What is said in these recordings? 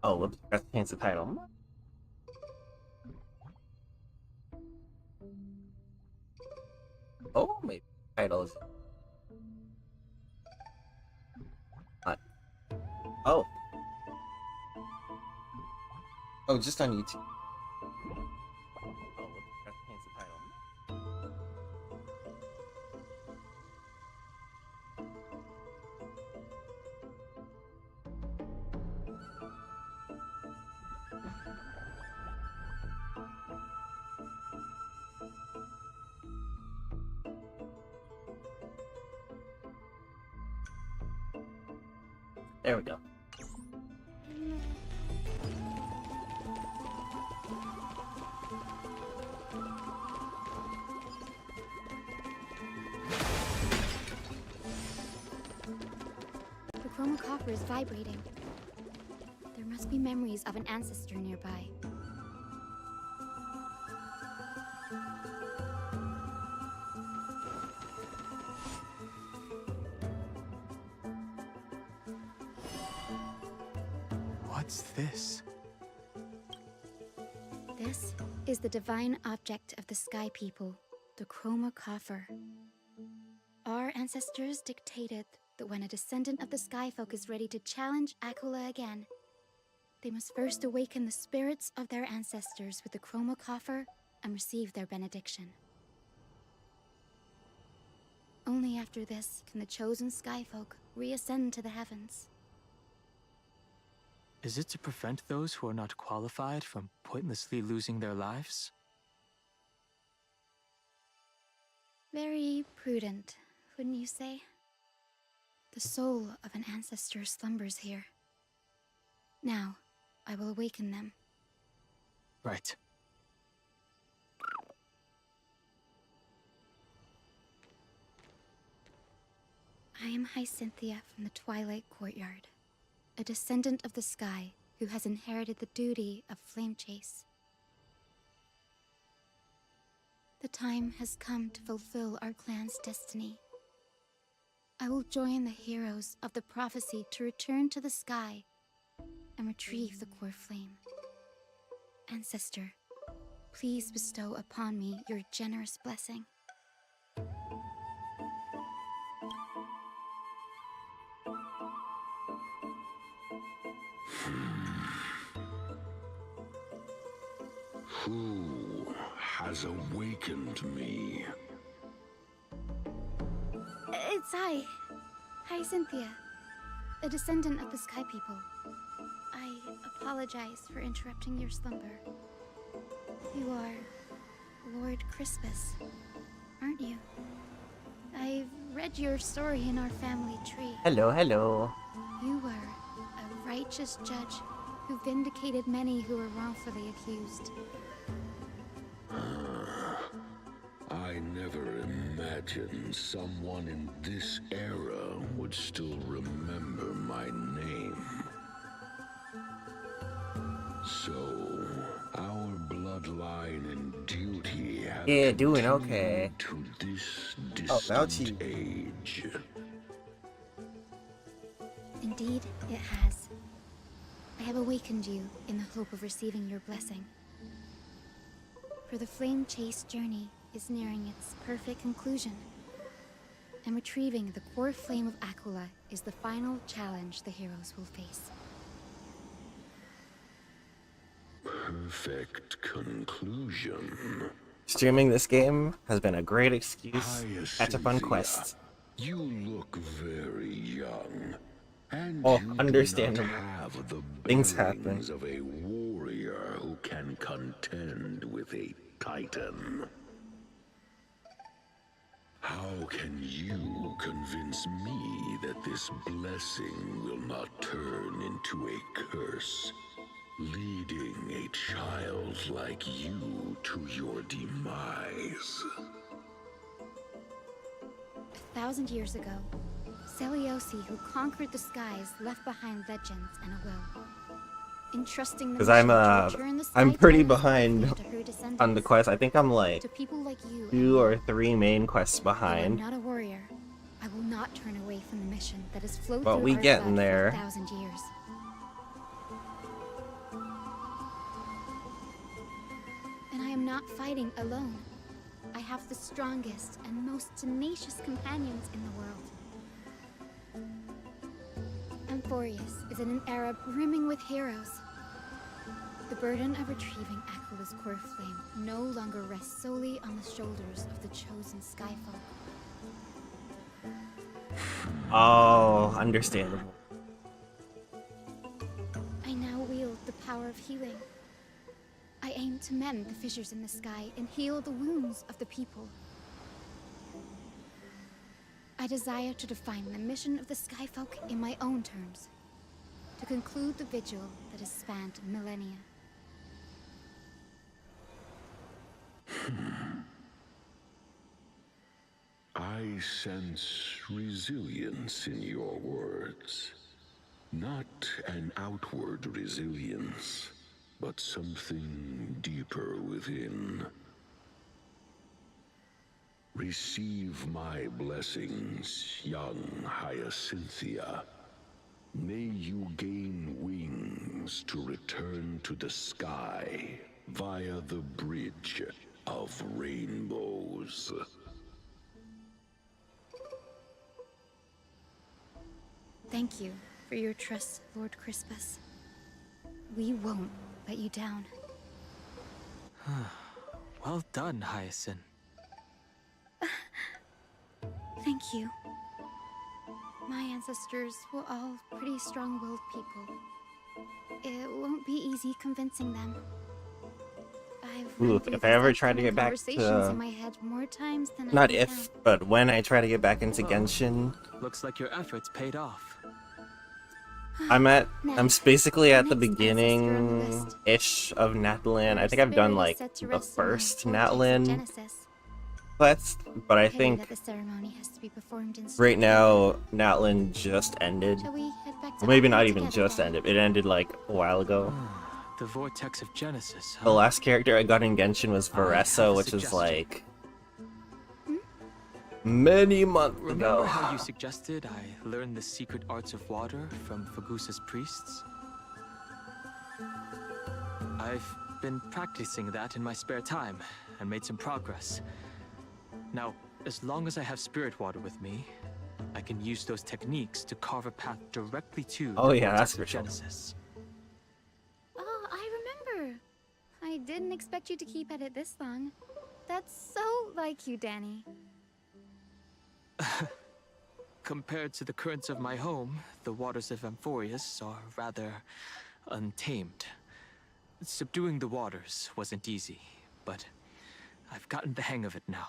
Oh, whoops, I forgot to change the title. Oh, maybe titles. What? Oh. Oh, just on YouTube. Oh, whoops, I forgot to change the title. There we go. The chroma copper is vibrating. There must be memories of an ancestor nearby. What's this? This is the divine object of the Sky People, the chroma coffer. Our ancestors dictated that when a descendant of the Sky Folk is ready to challenge Akula again, they must first awaken the spirits of their ancestors with the chroma coffer and receive their benediction. Only after this can the chosen Sky Folk reascend to the heavens. Is it to prevent those who are not qualified from pointlessly losing their lives? Very prudent, wouldn't you say? The soul of an ancestor slumbers here. Now, I will awaken them. Right. I am Hyacine from the Twilight Courtyard, a descendant of the sky who has inherited the duty of flame chase. The time has come to fulfill our clan's destiny. I will join the heroes of the prophecy to return to the sky and retrieve the core flame. Ancestor, please bestow upon me your generous blessing. Who has awakened me? It's Hyacine, a descendant of the Sky People. I apologize for interrupting your slumber. You are Lord Crispus, aren't you? I've read your story in our family tree. Hello, hello. You were a righteous judge who vindicated many who were wrongfully accused. I never imagined someone in this era would still remember my name. So, our bloodline and duty have doing continued okay. to this Oh, about distant you. age. Indeed, it has. I have awakened you in the hope of receiving your blessing. For the flame chase journey is nearing its perfect conclusion, and retrieving the core flame of Aquila is the final challenge the heroes will face. Perfect conclusion. Streaming this game has been a great excuse to catch up on Hyacine, quests. you look very young. And Oh, you understandable. do not have the Things bearings happen. of a warrior who can contend with a titan. How can you convince me that this blessing will not turn into a curse, leading a child like you to your demise? 1,000 years ago, Seleuci, who conquered the skies, left behind legends and a will. Entrusting the 'Cause mission to return the I'm sky pretty timeless behind warfare to her descendants. on the quest. I think I'm like To people like you 2 or and 3 main quests though I'm behind. not a warrior, I will not turn away from the mission that has flowed But through we our getting blood there. for 1,000 years. And I am not fighting alone. I have the strongest and most tenacious companions in the world. Amphoreus is in an era brimming with heroes. The burden of retrieving Aquila's core flame no longer rests solely on the shoulders of the chosen skyfolk. Oh, understandable. I now wield the power of healing. I aim to mend the fissures in the sky and heal the wounds of the people. I desire to define the mission of the Skyfolk in my own terms, to conclude the vigil that has spanned millennia. I sense resilience in your words. Not an outward resilience, but something deeper within. Receive my blessings, young Hyacinthia. May you gain wings to return to the sky via the bridge of rainbows. Thank you for your trust, Lord Crispus. We won't let you down. Well done, Hyacine. Thank you. My ancestors were all pretty strong-willed people. It won't be easy convincing them. I've Ooh, run through if I these ever try to upcoming get back conversations to... in my head more times than I Not can if, count. but when I try to get back into Genshin, Looks like your efforts paid off. I'm basically at the next ancestor on the list. beginning-ish of Natlan. I Their think I've done spirit is like set to the rest in the first vortex of Natlan Genesis. quest, but I Pity think that the ceremony has to be performed in right secret. now Natlan just ended. Shall we head back to Well, maybe not Aquila even together just then? ended. It ended like a while ago. The vortex of Genesis, huh? The last character I got in Genshin was I have Varessa, a which is suggestion. like many months Remember ago. how you suggested I learn the secret arts of water from Fagusa's priests? I've been practicing that in my spare time and made some progress. Now, as long as I have spirit water with me, I can use those techniques to carve a path directly to Oh the yeah, vortex that's of for sure. Genesis. Oh, I remember. I didn't expect you to keep at it this long. That's so like you, Danny. Compared to the currents of my home, the waters of Amphoreus are rather untamed. Subduing the waters wasn't easy, but I've gotten the hang of it now.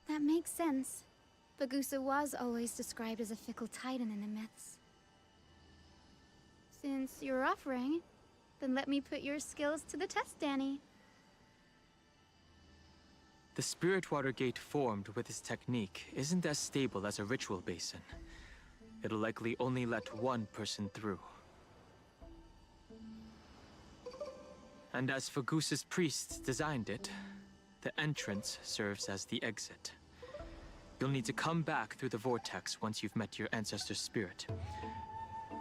That makes sense. Bagusa was always described as a fickle titan in the myths. Since you're offering, then let me put your skills to the test, Danny. The spirit water gate formed with this technique isn't as stable as a ritual basin. It'll likely only let one person through. And as Fagusa's priests designed it, the entrance serves as the exit. You'll need to come back through the vortex once you've met your ancestor's spirit.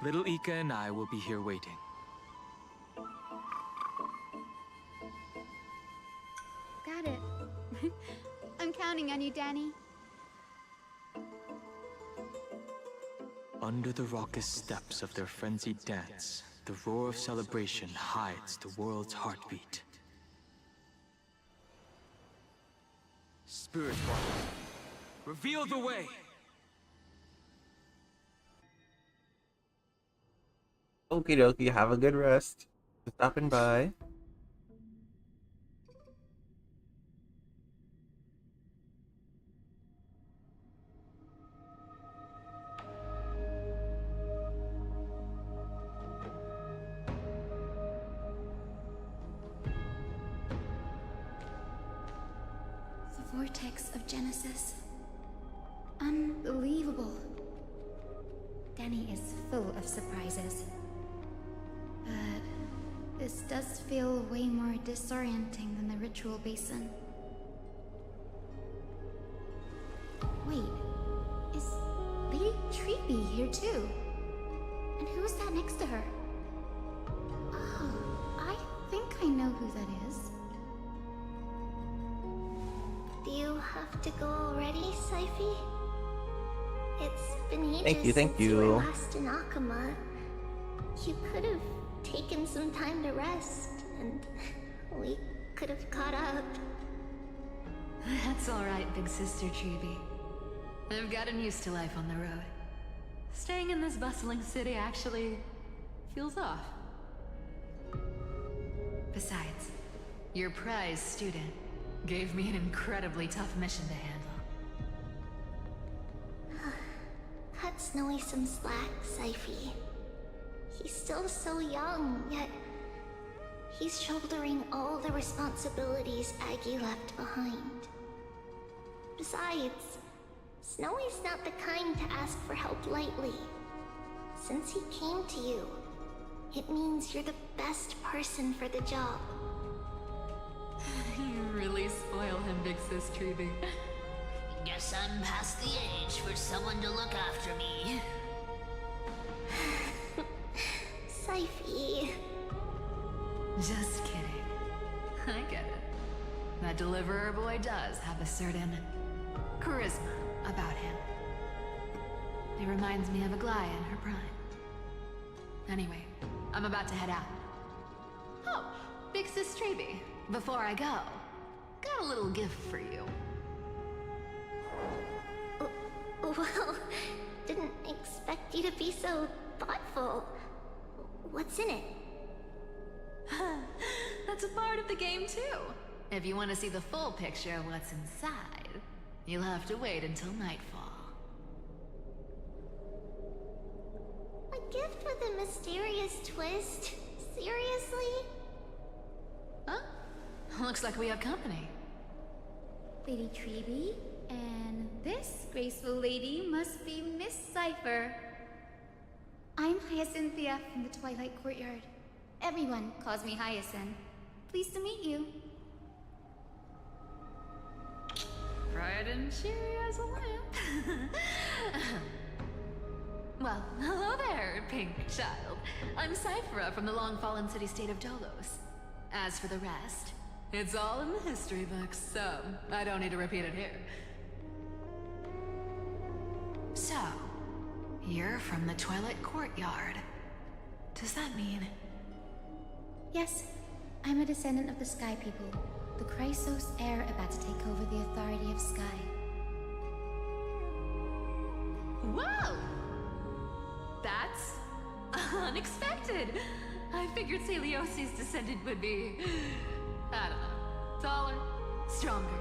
Little Ika and I will be here waiting. Got it. I'm counting on you, Danny. Under the raucous steps of their frenzied dance, the roar of celebration hides the world's heartbeat. Spirit water, reveal the way! Okie dokie, have a good rest. Stopping by. The vortex of Genesis. Unbelievable. Danny is full of surprises. But this does feel way more disorienting than the ritual basin. Wait, is Lady Treeby here too? And who is that next to her? Oh, I think I know who that is. Do you have to go already, Saifi? It's been ages Thank you, thank since you were you. last in Akama. You could have taken some time to rest, and we could have caught up. That's alright, big sister Treeby. I've gotten used to life on the road. Staying in this bustling city actually feels off. Besides, your prize student gave me an incredibly tough mission to handle. Cut Snowy some slack, Saifi. He's still so young, yet he's shouldering all the responsibilities Aggie left behind. Besides, Snowy's not the kind to ask for help lightly. Since he came to you, it means you're the best person for the job. You really spoil him, big sis Treeby. Guess I'm past the age for someone to look after me. Saifi. Just kidding. I get it. That deliverer boy does have a certain charisma about him. It reminds me of Aglaya in her prime. Anyway, I'm about to head out. Oh, big sis Treeby, before I go, got a little gift for you. Well, didn't expect you to be so thoughtful. What's in it? That's a part of the game too. If you want to see the full picture of what's inside, you'll have to wait until nightfall. A gift with a mysterious twist? Seriously? Huh? Looks like we have company. Lady Treeby, and this graceful lady must be Miss Cypher. I'm Hyacinthia from the Twilight Courtyard. Everyone calls me Hyacine. Pleased to meet you. Bright and cheery as a lamp. Well, hello there, pink child. I'm Cyphera from the long-fallen city-state of Dolos. As for the rest, it's all in the history books, so I don't need to repeat it here. So, you're from the Twilight Courtyard. Does that mean... Yes, I'm a descendant of the Sky People, the Chrysos heir about to take over the authority of Sky. Whoa! That's unexpected. I figured Celiosi's descendant would be, I don't know, taller, stronger.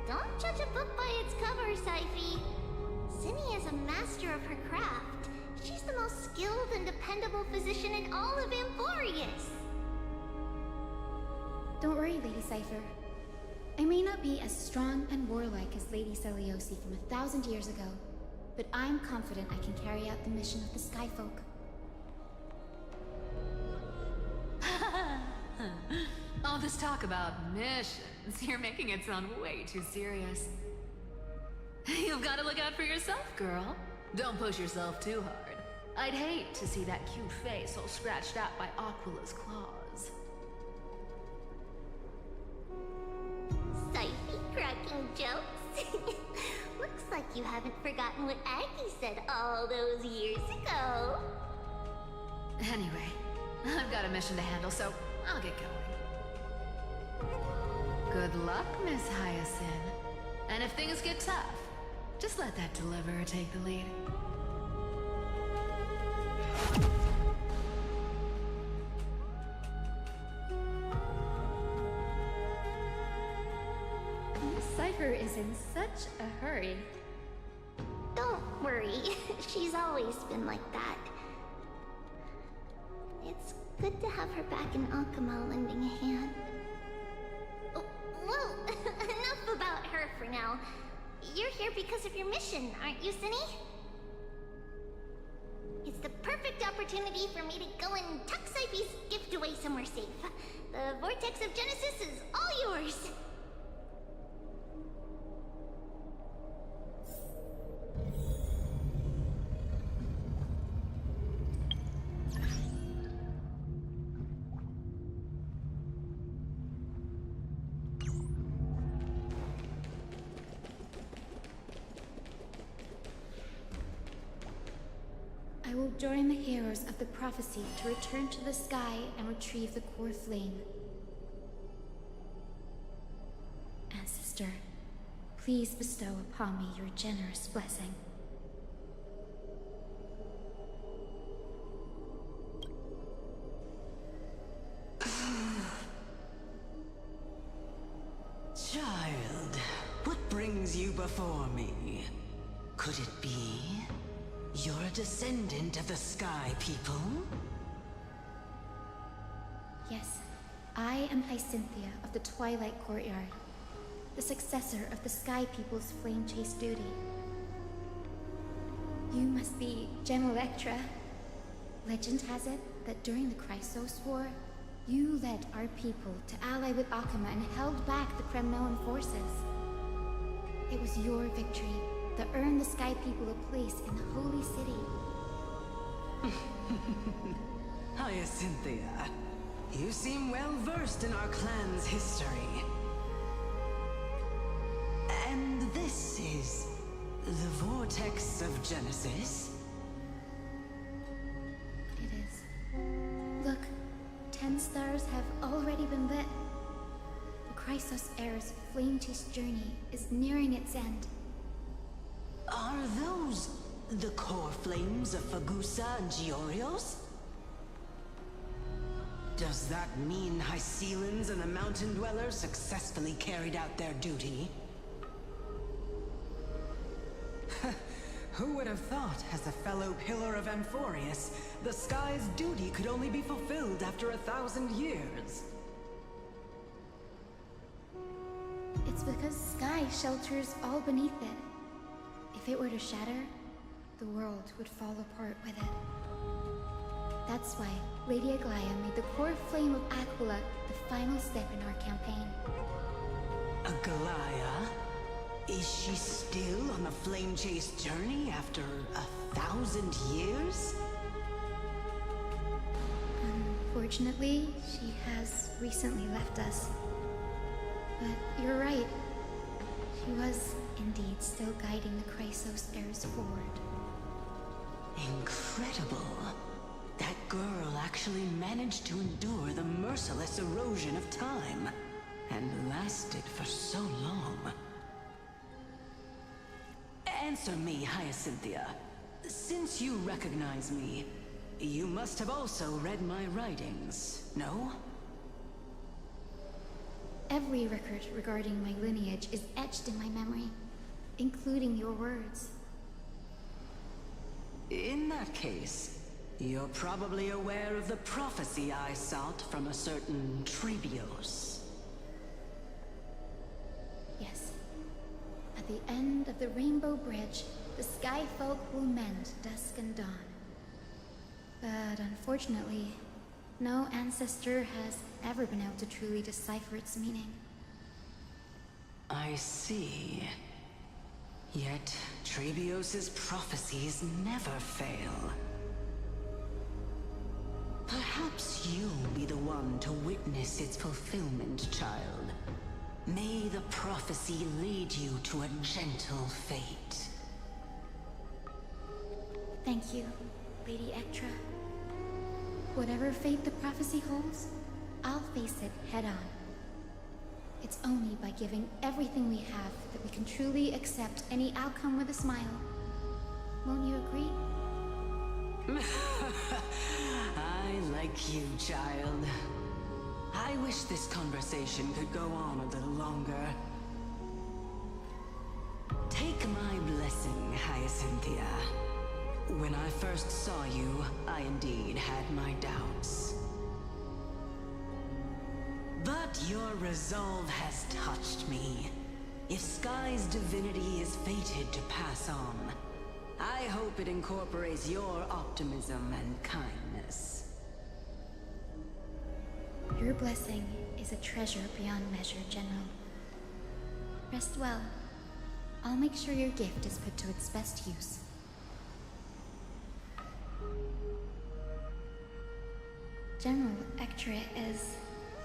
Don't Don't judge a book by its cover, Syphi. Cindy is a master of her craft. She's the most skilled and dependable physician in all of Amphoreus. Don't worry, Lady Cypher. I may not be as strong and warlike as Lady Celiosi from 1,000 years ago, but I'm confident I can carry out the mission of the Skyfolk. All this talk about missions, you're making it sound way too serious. You've got to look out for yourself, girl. Don't push yourself too hard. I'd hate to see that cute face all scratched out by Aquila's claws. Syphi cracking jokes? Looks like you haven't forgotten what Aggie said all those years ago. Anyway, I've got a mission to handle, so I'll get going. Good luck, Miss Hyacine. And if things get tough, just let that deliverer take the lead. Miss Cypher is in such a hurry. Don't worry, she's always been like that. It's good to have her back in Akama lending a hand. Oh, well, enough about her for now. You're here because of your mission, aren't you, Cindy? It's the perfect opportunity for me to go and tuck Syphi's gift away somewhere safe. The Vortex of Genesis is all yours. I will join the heroes of the prophecy to return to the sky and retrieve the core flame. Ancestor, please bestow upon me your generous blessing. Child, what brings you before me? Could it be you're a descendant of the Sky People? Yes, I am Hyacinthia of the Twilight Courtyard, the successor of the Sky People's Flame Chase duty. You must be Gem Electra. Legend has it that during the Chrysos War, you led our people to ally with Akama and held back the Kremnoan forces. It was your victory that earned the Sky People a place in the Holy City. Hyacinthia, you seem well versed in our clan's history. And this is the Vortex of Genesis? It is. Look, 10 stars have already been lit. The Chrysos Heir's flame chase journey is nearing its end. Are those the core flames of Fagusa and Giorios? Does that mean Hyacines and the Mountain Dwellers successfully carried out their duty? Who would have thought, as a fellow pillar of Amphoreus, the sky's duty could only be fulfilled after 1,000 years? It's because sky shelters all beneath it. If it were to shatter, the world would fall apart with it. That's why Lady Aglaya made the core flame of Aquila the final step in our campaign. Aglaya? Is she still on the flame chase journey after 1,000 years? Unfortunately, she has recently left us. But you're right. She was indeed still guiding the Chrysos heirs forward. Incredible. That girl actually managed to endure the merciless erosion of time, and lasted for so long. Answer me, Hyacinthia. Since you recognize me, you must have also read my writings, no? Every record regarding my lineage is etched in my memory, including your words. In that case, you're probably aware of the prophecy I sought from a certain Trebios. Yes. At the end of the Rainbow Bridge, the Sky Folk will mend dusk and dawn. But unfortunately, no ancestor has ever been able to truly decipher its meaning. I see. Yet, Trebios' prophecies never fail. Perhaps you'll be the one to witness its fulfillment, child. May the prophecy lead you to a gentle fate. Thank you, Lady Ektra. Whatever fate the prophecy holds, I'll face it head-on. It's only by giving everything we have that we can truly accept any outcome with a smile. Won't you agree? I like you, child. I wish this conversation could go on a little longer. Take my blessing, Hyacinthia. When I first saw you, I indeed had my doubts. But your resolve has touched me. If Sky's divinity is fated to pass on, I hope it incorporates your optimism and kindness. Your blessing is a treasure beyond measure, General. Rest well. I'll make sure your gift is put to its best use. General Ektra is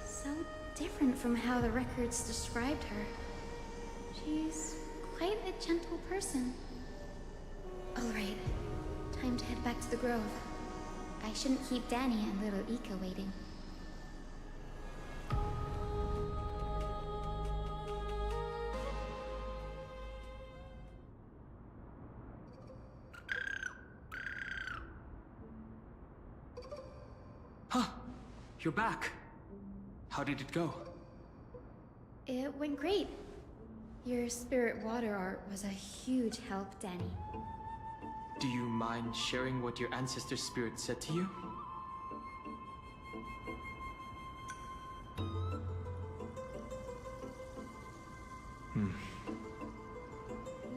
so different from how the records described her. She's quite a gentle person. Alright, time to head back to the Grove. I shouldn't keep Danny and little Ika waiting. Huh, you're back. How did it go? It went great. Your spirit water art was a huge help, Danny. Do you mind sharing what your ancestor spirit said to you?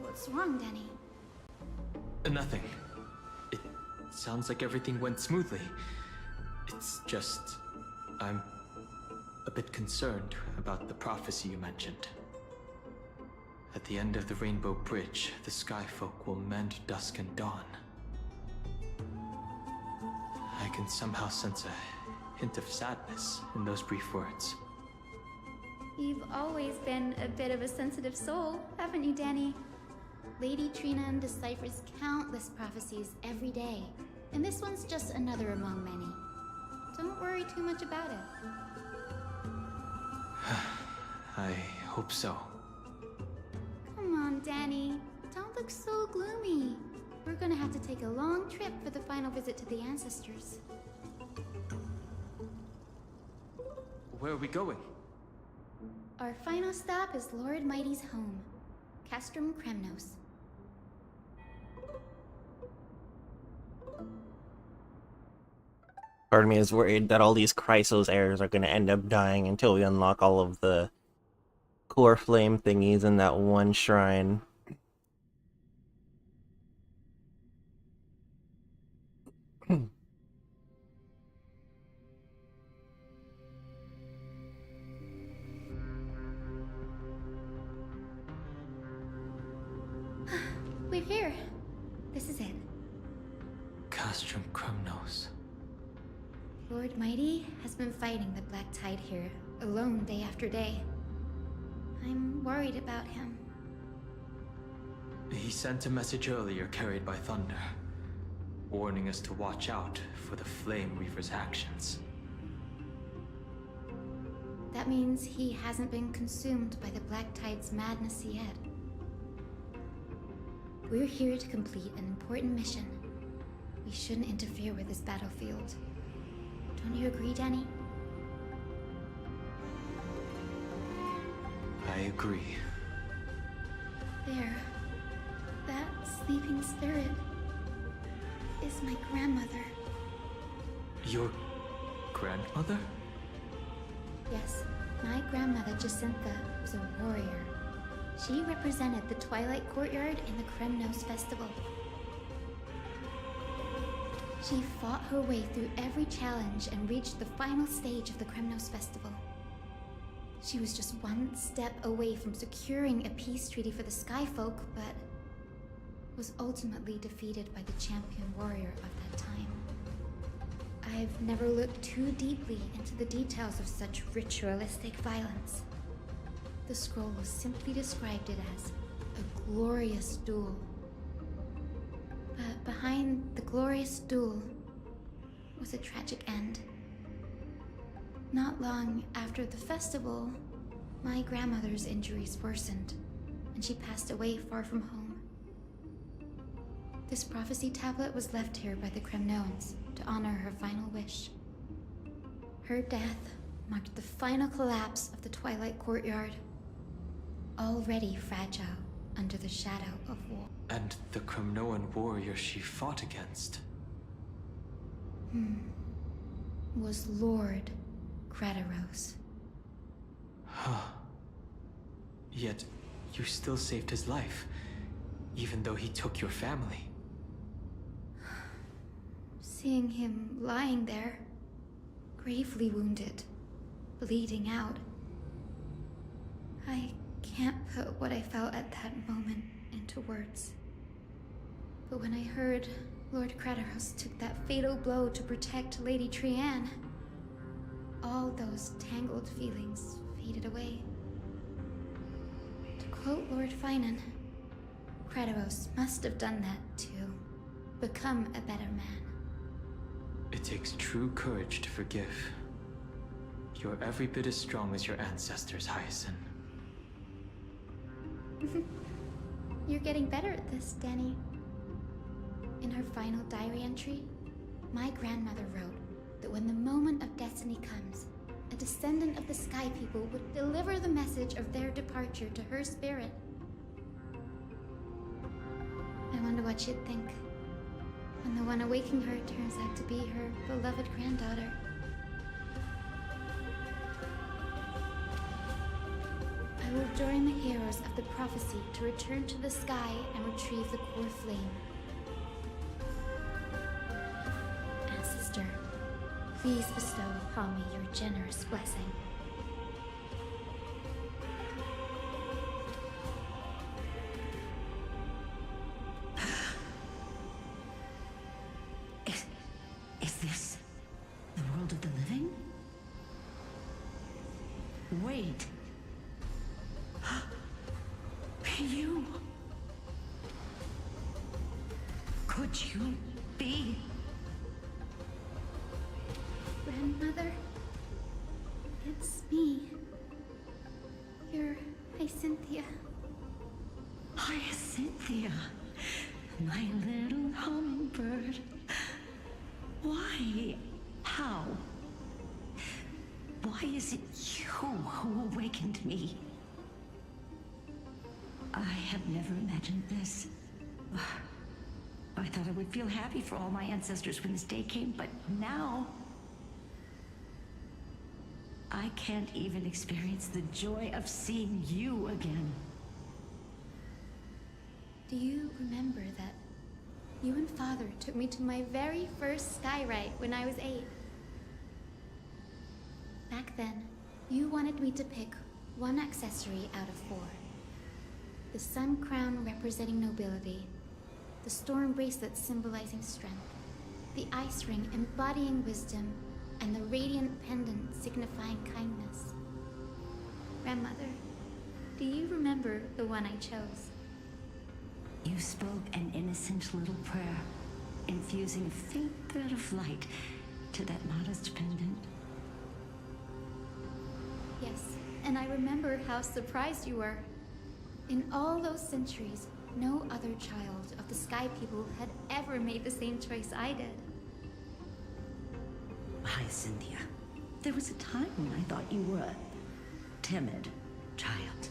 What's wrong, Danny? Nothing. It sounds like everything went smoothly. It's just... I'm a bit concerned about the prophecy you mentioned. At the end of the Rainbow Bridge, the Sky Folk will mend dusk and dawn. I can somehow sense a hint of sadness in those brief words. You've always been a bit of a sensitive soul, haven't you, Danny? Lady Trina deciphers countless prophecies every day, and this one's just another among many. Don't worry too much about it. I hope so. Come on, Danny. Don't look so gloomy. We're gonna have to take a long trip for the final visit to the ancestors. Where are we going? Our final stop is Lord Mighty's home, Castrum Kremnos. Part of me is worried that all these Chrysos heirs are going to end up dying until we unlock all of the core flame thingies in that one shrine. We're here. This is it. Castrum Kremnos. Lord Mighty has been fighting the Black Tide here, alone day after day. I'm worried about him. He sent a message earlier carried by thunder, warning us to watch out for the Flame Reaver's actions. That means he hasn't been consumed by the Black Tide's madness yet. We're here to complete an important mission. We shouldn't interfere with this battlefield. Don't you agree, Danny? I agree. There. That sleeping spirit is my grandmother. Your grandmother? Yes, my grandmother Jacintha was a warrior. She represented the Twilight Courtyard in the Kremnos Festival. She fought her way through every challenge and reached the final stage of the Kremnos Festival. She was just one step away from securing a peace treaty for the Skyfolk, but was ultimately defeated by the champion warrior of that time. I've never looked too deeply into the details of such ritualistic violence. The scroll simply described it as a glorious duel. But behind the glorious duel was a tragic end. Not long after the festival, my grandmother's injuries worsened, and she passed away far from home. This prophecy tablet was left here by the Kremnoans to honor her final wish. Her death marked the final collapse of the Twilight Courtyard, already fragile under the shadow of war. And the Kremnoan warrior she fought against? Was Lord Gradaros. Huh. Yet, you still saved his life, even though he took your family. Seeing him lying there, gravely wounded, bleeding out, I can't put what I felt at that moment into words. But when I heard Lord Gradaros took that fatal blow to protect Lady Trianne, all those tangled feelings faded away. To quote Lord Finan, Gradaros must have done that to become a better man. It takes true courage to forgive. You're every bit as strong as your ancestors, Hyacine. You're getting better at this, Danny. In her final diary entry, my grandmother wrote that when the moment of destiny comes, a descendant of the Sky People would deliver the message of their departure to her spirit. I wonder what she'd think when the one awaking her turns out to be her beloved granddaughter. I will join the heroes of the prophecy to return to the sky and retrieve the core flame. Ancestor, please bestow upon me your generous blessing. Is this the world of the living? Wait. You... Could you be... Grandmother, it's me. You're Hyacynthia. Hyacynthia, my little hummingbird. Why? How? Why is it you who awakened me? I have never imagined this. I thought I would feel happy for all my ancestors when this day came, but now... I can't even experience the joy of seeing you again. Do you remember that you and Father took me to my very first sky ride when I was 8? Back then, you wanted me to pick one accessory out of 4. The sun crown representing nobility, the storm bracelet symbolizing strength, the ice ring embodying wisdom, and the radiant pendant signifying kindness. Grandmother, do you remember the one I chose? You spoke an innocent little prayer, infusing a faint thread of light to that modest pendant. Yes, and I remember how surprised you were. In all those centuries, no other child of the Sky People had ever made the same choice I did. Hyacynthia, there was a time when I thought you were a timid child.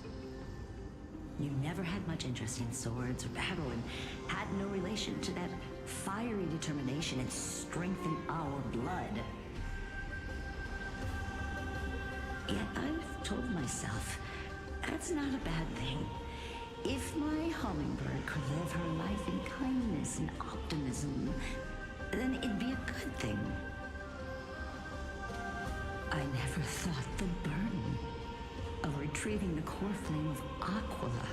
You never had much interest in swords or battle and had no relation to that fiery determination and strength in our blood. Yet I've told myself, that's not a bad thing. If my hummingbird could live her life in kindness and optimism, then it'd be a good thing. I never thought the burden of retrieving the core flame of Aquila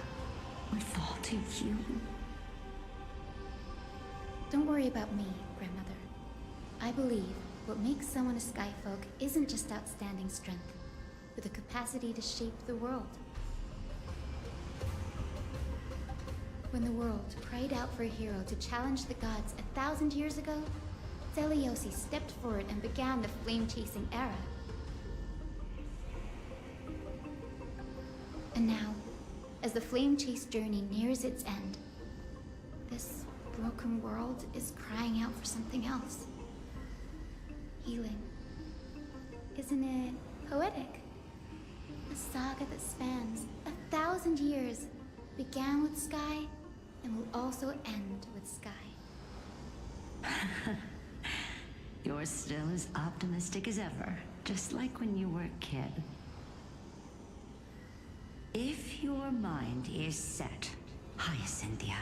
would fall to you. Don't worry about me, Grandmother. I believe what makes someone a Skyfolk isn't just outstanding strength, but the capacity to shape the world. When the world cried out for a hero to challenge the gods 1,000 years ago, Zeliosi stepped forward and began the flame-chasing era. And now, as the flame chase journey nears its end, this broken world is crying out for something else. Healing. Isn't it poetic? A saga that spans 1,000 years began with Sky and will also end with Sky. You're still as optimistic as ever, just like when you were a kid. If your mind is set, Hyacinthia,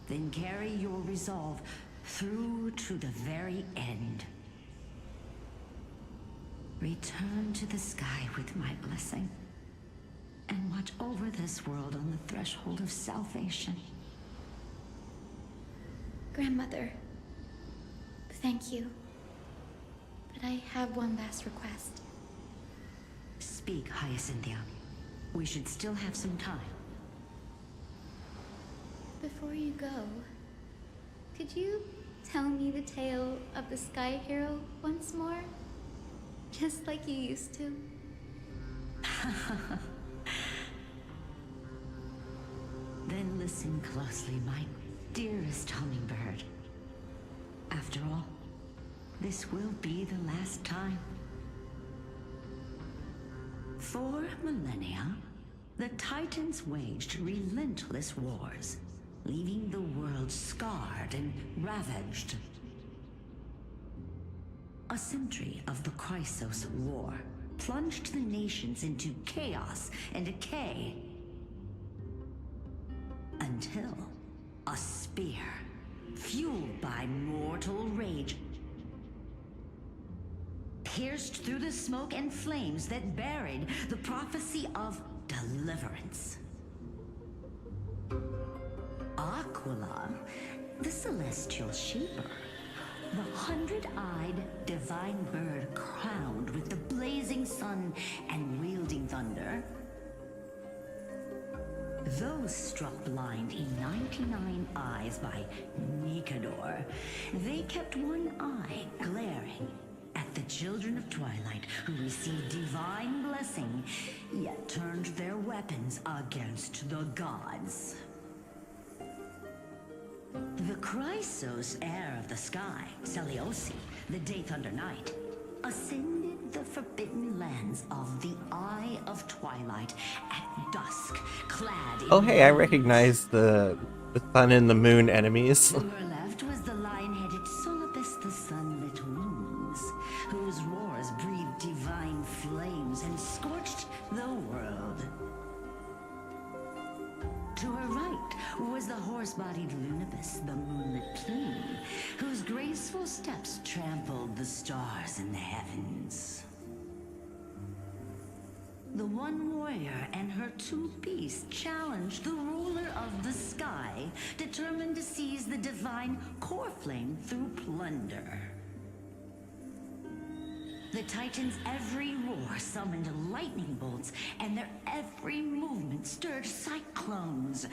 then carry your resolve through to the very end. Return to the sky with my blessing, and watch over this world on the threshold of salvation. Grandmother, thank you. But I have one last request. Speak, Hyacinthia. We should still have some time. Before you go, could you tell me the tale of the Sky Hero once more? Just like you used to? Then listen closely, my dearest hummingbird. After all, this will be the last time. For millennia, the Titans waged relentless wars, leaving the world scarred and ravaged. A century of the Chrysos War plunged the nations into chaos and decay. Until a spear, fueled by mortal rage, pierced through the smoke and flames that buried the prophecy of deliverance. Aquila, the celestial shaper, the 100-eyed divine bird crowned with the blazing sun and wielding thunder. Those struck blind in 99 eyes by Nikador, they kept one eye glaring at the children of Twilight who received divine blessing, yet turned their weapons against the gods. The Chrysos heir of the sky, Zeliosi, the Day Thunder Knight, ascended the forbidden lands of the Eye of Twilight at dusk, clad in Oh hey, I bronze. recognize the sun and the moon enemies. To her left was the lion-headed Solibus the Sunlit Wings, whose roars breathed divine flames and scorched the world. To her right was the horse-bodied Lunibus, the Moonlit Plume, whose graceful steps trampled the stars in the heavens. The one warrior and her two beasts challenged the ruler of the sky, determined to seize the divine core flame through plunder. The Titans' every roar summoned lightning bolts, and their every movement stirred cyclones.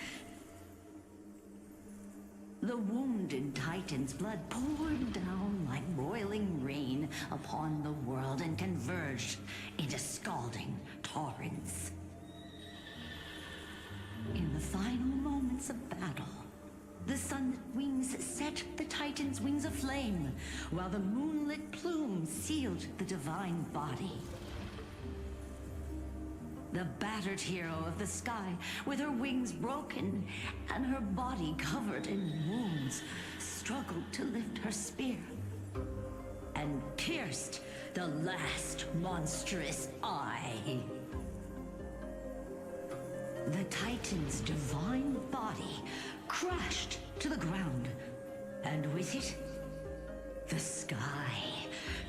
The wounded Titan's blood poured down like boiling rain upon the world and converged into scalding torrents. In the final moments of battle, the sunlit wings set the Titan's wings aflame, while the moonlit plume sealed the divine body. the battered hero of the sky, with her wings broken and her body covered in wounds, struggled to lift her spear and pierced the last monstrous eye. The Titan's divine body crashed to the ground, and with it, the sky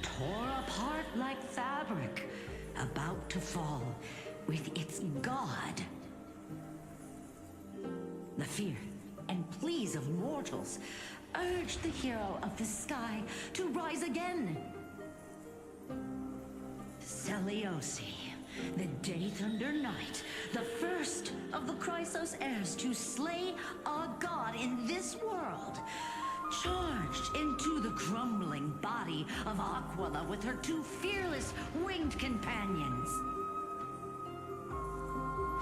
tore apart like fabric, about to fall with its god. The fear and pleas of mortals urged the hero of the sky to rise again. Celiosi, the Day Thunder Knight, the first of the Chrysos heirs to slay a god in this world, charged into the crumbling body of Aquila with her two fearless winged companions.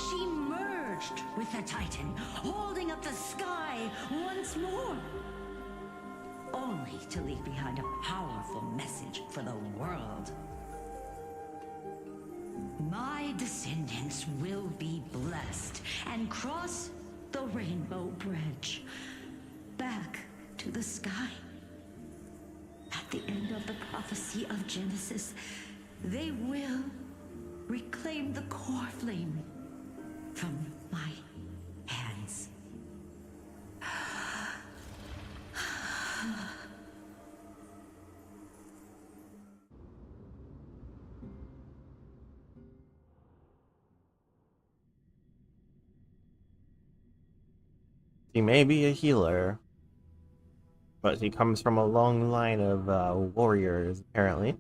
She merged with the Titan, holding up the sky once more, only to leave behind a powerful message for the world. My descendants will be blessed and cross the Rainbow Bridge back to the sky. At the end of the prophecy of Genesis, they will reclaim the core flame from my hands. She may be a healer, but she comes from a long line of warriors, apparently.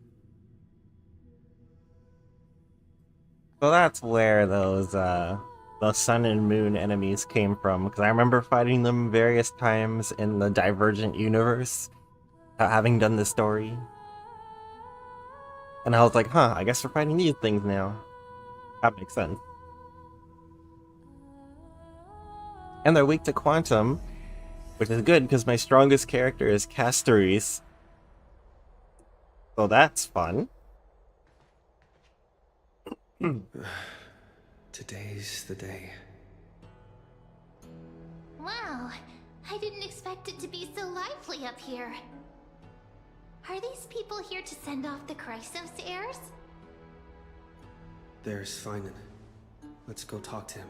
So that's where those sun and moon enemies came from, because I remember fighting them various times in the Divergent universe, having done the story. And I was like, huh, I guess we're fighting these things now. That makes sense. And they're weak to quantum, which is good because my strongest character is Castoris. So that's fun. Today's the day. Wow, I didn't expect it to be so lively up here. Are these people here to send off the Chrysos heirs? There's Finan. Let's go talk to him.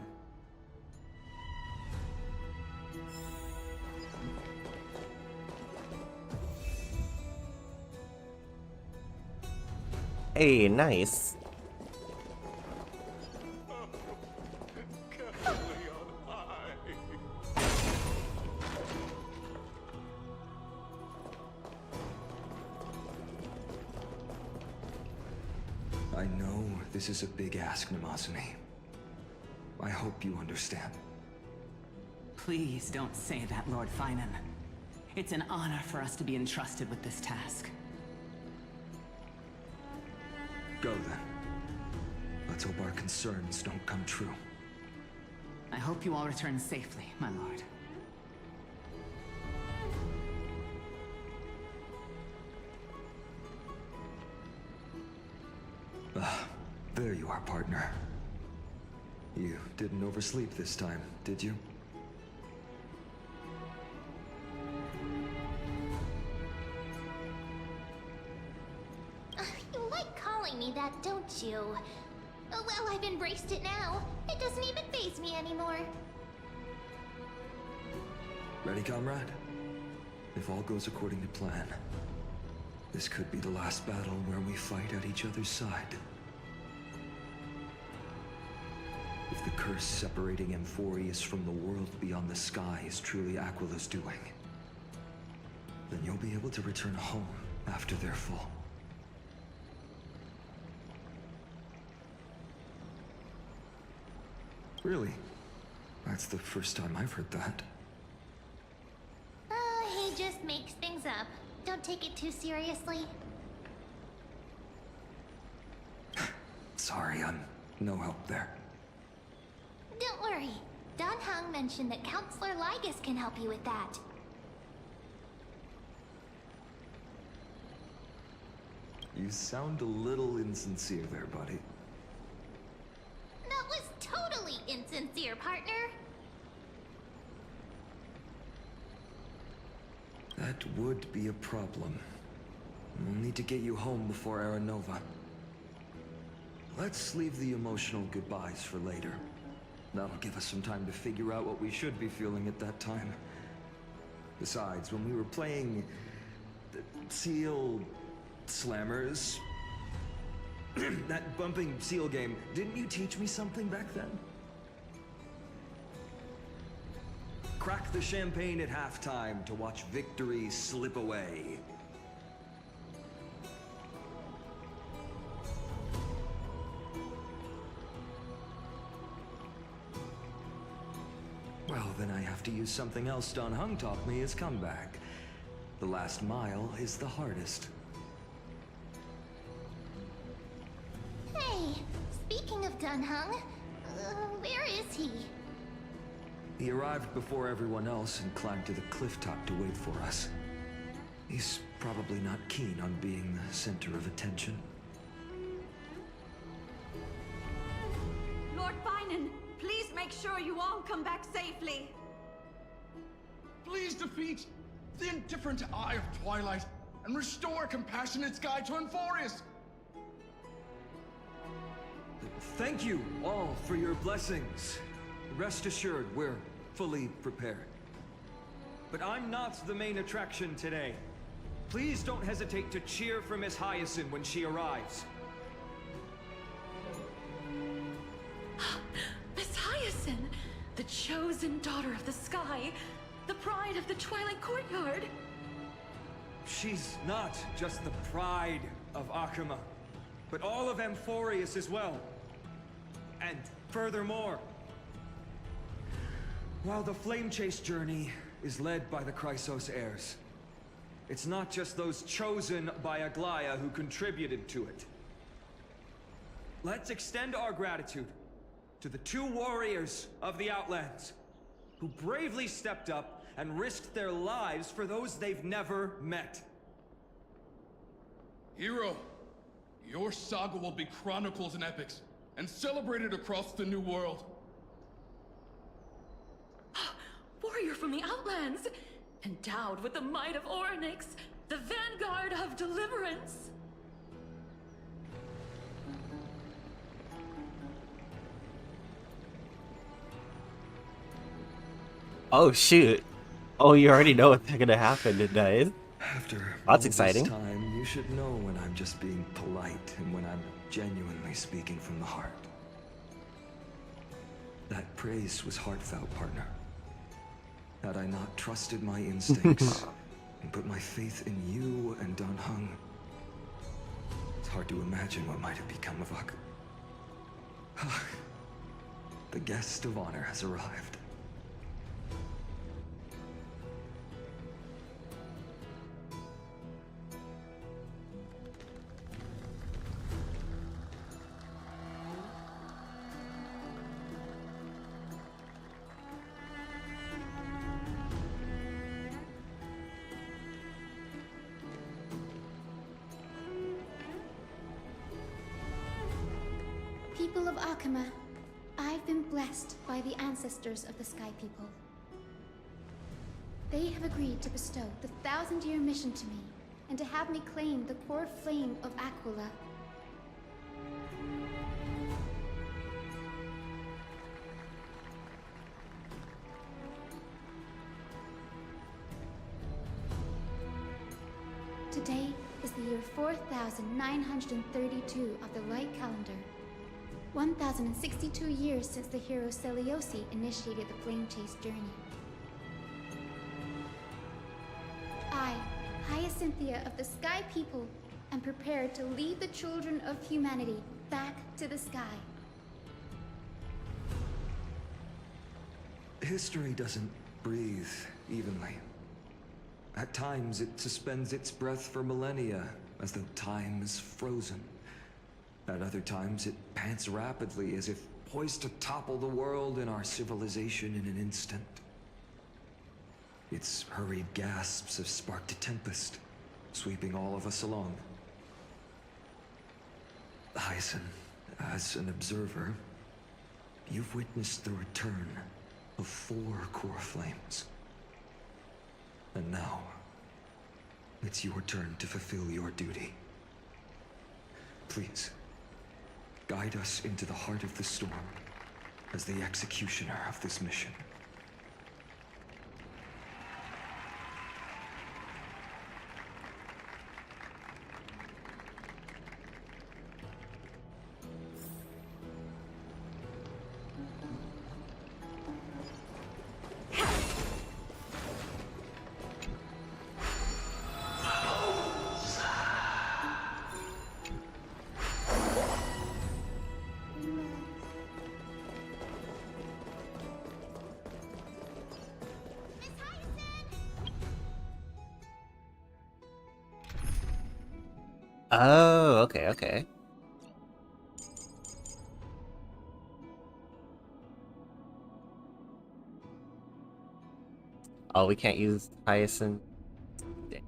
Hey, nice. I know this is a big ask, Namazune. I hope you understand. Please don't say that, Lord Finan. It's an honor for us to be entrusted with this task. Go then. Let's hope our concerns don't come true. I hope you all return safely, my lord. There you are, partner. You didn't oversleep this time, did you? You like calling me that, don't you? Oh, well, I've embraced it now. It doesn't even faze me anymore. Ready, comrade? If all goes according to plan, this could be the last battle where we fight at each other's side. If the curse separating Amphoreus from the world beyond the sky is truly Aquila's doing, then you'll be able to return home after their fall. Really? That's the first time I've heard that. He just makes things up. Don't take it too seriously. Sorry, I'm no help there. Don't worry. Don Hung mentioned that Counselor Lygus can help you with that. You sound a little insincere there, buddy. No, sincere partner. That would be a problem. We'll need to get you home before Aranova. Let's leave the emotional goodbyes for later. That'll give us some time to figure out what we should be feeling at that time. Besides, when we were playing the Seal Slammers, that bumping seal game, didn't you teach me something back then? Crack the champagne at halftime to watch victory slip away. Well, then I have to use something else Dan Heng taught me as comeback. The last mile is the hardest. Hey, speaking of Dunhung, where is he? He arrived before everyone else and climbed to the cliff top to wait for us. He's probably not keen on being the center of attention. Lord Finan, please make sure you all come back safely. Please defeat the indifferent Eye of Twilight and restore a compassionate sky to Amphoreus. Thank you all for your blessings. Rest assured, we're fully prepared. But I'm not the main attraction today. Please don't hesitate to cheer for Miss Hyacine when she arrives. Miss Hyacine, the chosen daughter of the sky, the pride of the Twilight Courtyard. She's not just the pride of Akuma, but all of Amphoreus as well. And furthermore, while the Flame Chase journey is led by the Chrysos heirs, it's not just those chosen by Aglaya who contributed to it. Let's extend our gratitude to the 2 warriors of the Outlands who bravely stepped up and risked their lives for those they've never met. Hero, your saga will be chronicled in epics and celebrated across the New World. Warrior from the Outlands, endowed with the might of Orynyx, the vanguard of deliverance. Oh shoot. Oh, you already know what's gonna happen tonight. After That's all exciting. this time, you should know when I'm just being polite and when I'm genuinely speaking from the heart. That praise was heartfelt, partner. Had I not trusted my instincts and put my faith in you and Dan Heng, it's hard to imagine what might have become of Akuma. The guest of honor has arrived. People of Akuma, I've been blessed by the ancestors of the Sky People. They have agreed to bestow the 1,000-year mission to me, and to have me claim the core flame of Aquila. Today is the year 4932 of the Light Calendar. 1,062 years since the hero Seliosi initiated the Flame Chase journey. I, Hyacinthia of the Sky People, am prepared to lead the children of humanity back to the sky. History doesn't breathe evenly. At times, it suspends its breath for millennia, as though time is frozen. At other times, it pants rapidly, as if poised to topple the world and our civilization in an instant. Its hurried gasps have sparked a tempest, sweeping all of us along. Hyacine, as an observer, You've witnessed the return of 4 core flames. And now, it's your turn to fulfill your duty. Please, guide us into the heart of the storm as the executioner of this mission. Oh, okay, okay. Oh, we can't use Hyacine. Dang.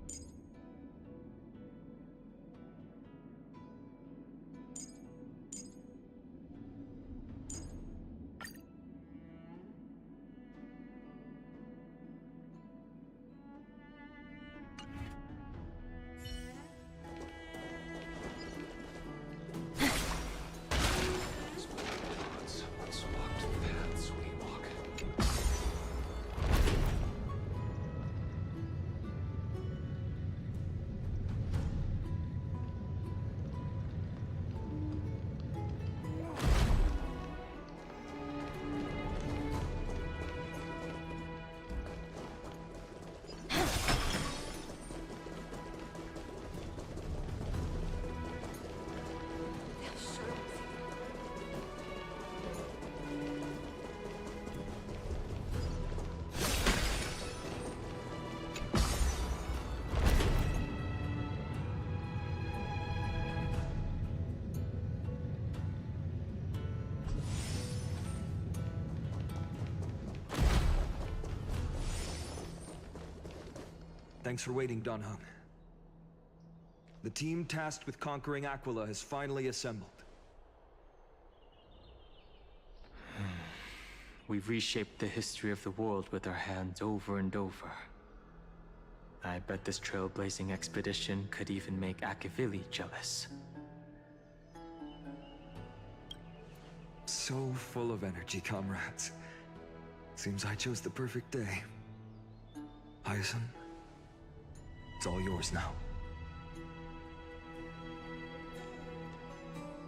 Thanks for waiting, Donhung. The team tasked with conquering Aquila has finally assembled. We've reshaped the history of the world with our hands over and over. I bet this trailblazing expedition could even make Akivili jealous. So full of energy, comrades. Seems I chose the perfect day. Hyacine, it's all yours now.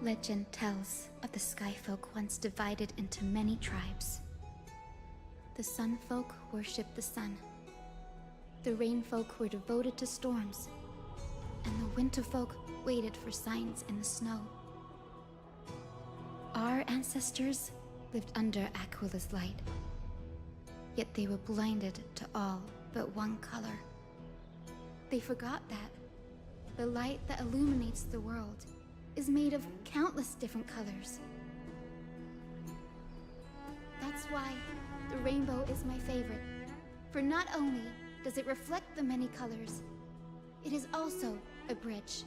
Legend tells of the Skyfolk once divided into many tribes. The Sunfolk worshipped the sun. The Rainfolk were devoted to storms. And the Winterfolk waited for signs in the snow. Our ancestors lived under Aquila's light. Yet they were blinded to all but one color. They forgot that the light that illuminates the world is made of countless different colors. That's why the rainbow is my favorite. For not only does it reflect the many colors, it is also a bridge.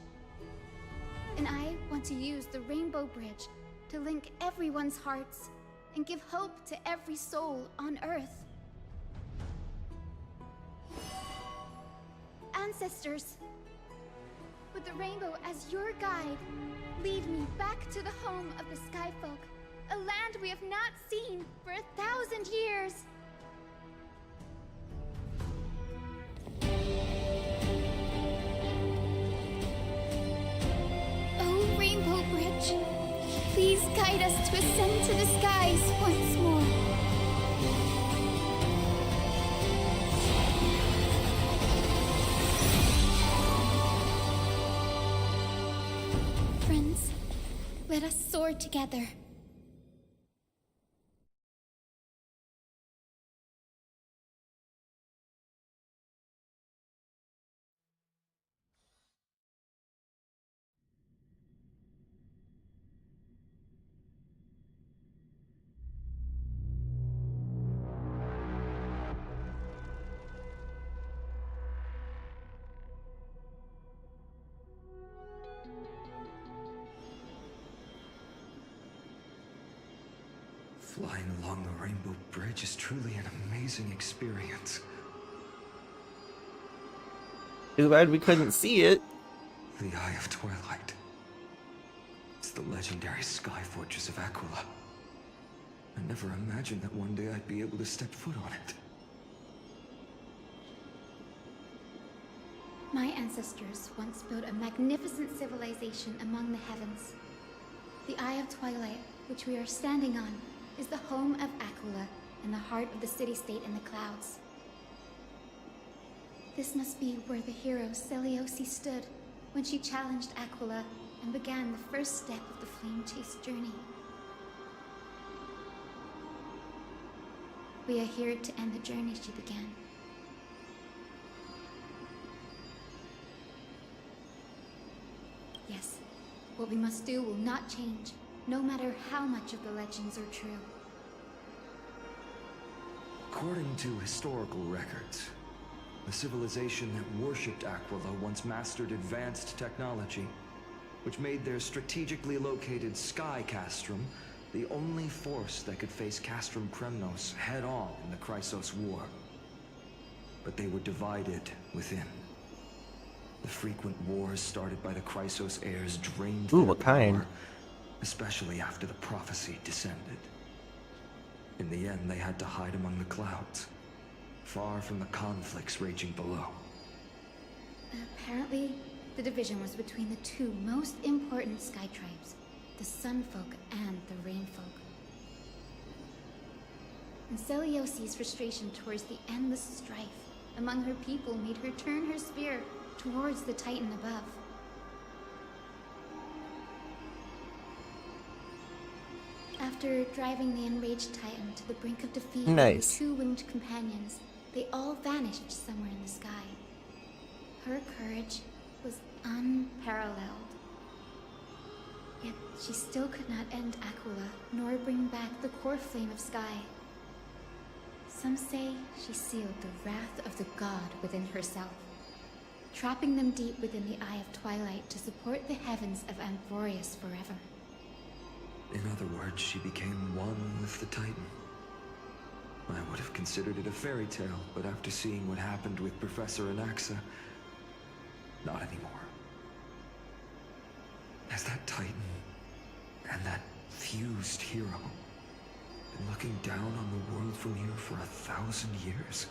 And I want to use the Rainbow Bridge to link everyone's hearts and give hope to every soul on Earth. Ancestors, with the rainbow as your guide, lead me back to the home of the Skyfolk, a land we have not seen for 1,000 years. Oh, Rainbow Bridge, please guide us to ascend to the skies once more. Friends, let us soar together. Flying along the Rainbow Bridge is truly an amazing experience. Too bad we couldn't see it. The Eye of Twilight. It's the legendary sky fortress of Aquila. I never imagined that one day I'd be able to step foot on it. My ancestors once built a magnificent civilization among the heavens. The Eye of Twilight, which we are standing on, is the home of Aquila and the heart of the city-state in the clouds. This must be where the hero Seleucus stood when she challenged Aquila and began the first step of the Flame Chase journey. We are here to end the journey she began. Yes, what we must do will not change, no matter how much of the legends are true. According to historical records, the civilization that worshipped Aquila once mastered advanced technology, which made their strategically located Sky Castrum the only force that could face Castrum Kremnos head-on in the Chrysos War. But they were divided within. The frequent wars started by the Chrysos heirs drained Ooh, their what kind? power, especially after the prophecy descended. In the end, they had to hide among the clouds, far from the conflicts raging below. Apparently, the division was between the two most important sky tribes, the Sunfolk and the Rainfolk. And Seleucus' frustration towards the endless strife among her people made her turn her spear towards the Titan above. After driving the enraged Titan to the brink of defeat with her two winged companions, they all vanished somewhere in the sky. Her courage was unparalleled. Yet she still could not end Aquila, nor bring back the core flame of sky. Some say she sealed the wrath of the god within herself, trapping them deep within the Eye of Twilight to support the heavens of Amphoreus forever. In other words, she became one with the Titan. I would have considered it a fairy tale, but after seeing what happened with Professor Anaxa, not anymore. Has that Titan and that fused hero been looking down on the world from here for 1,000 years?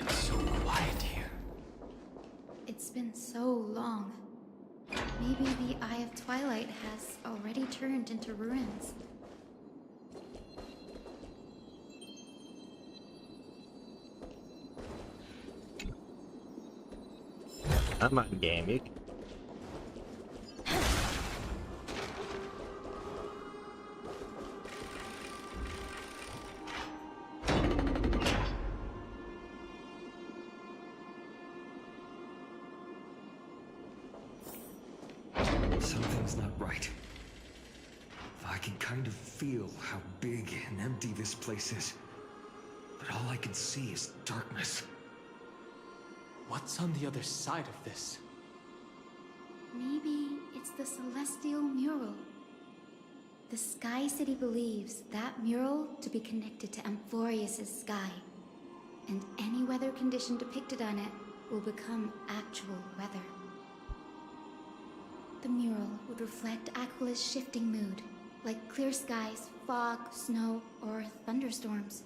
It's so quiet here. It's been so long. Maybe the Eye of Twilight has already turned into ruins. I'm on game. You... Something's not right. I can kind of feel how big and empty this place is, but all I can see is darkness. What's on the other side of this? Maybe it's the celestial mural. The Sky City believes that mural to be connected to Amphoreus' sky, and any weather condition depicted on it will become actual weather. The mural would reflect Aquila's shifting mood, like clear skies, fog, snow, or thunderstorms.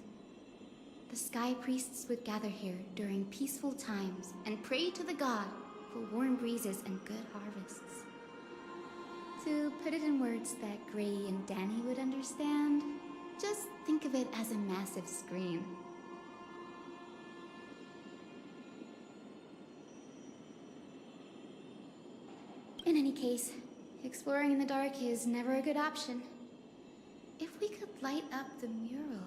The Sky Priests would gather here during peaceful times and pray to the god for warm breezes and good harvests. To put it in words that Gray and Danny would understand, just think of it as a massive screen. In any case, exploring in the dark is never a good option. If we could light up the mural,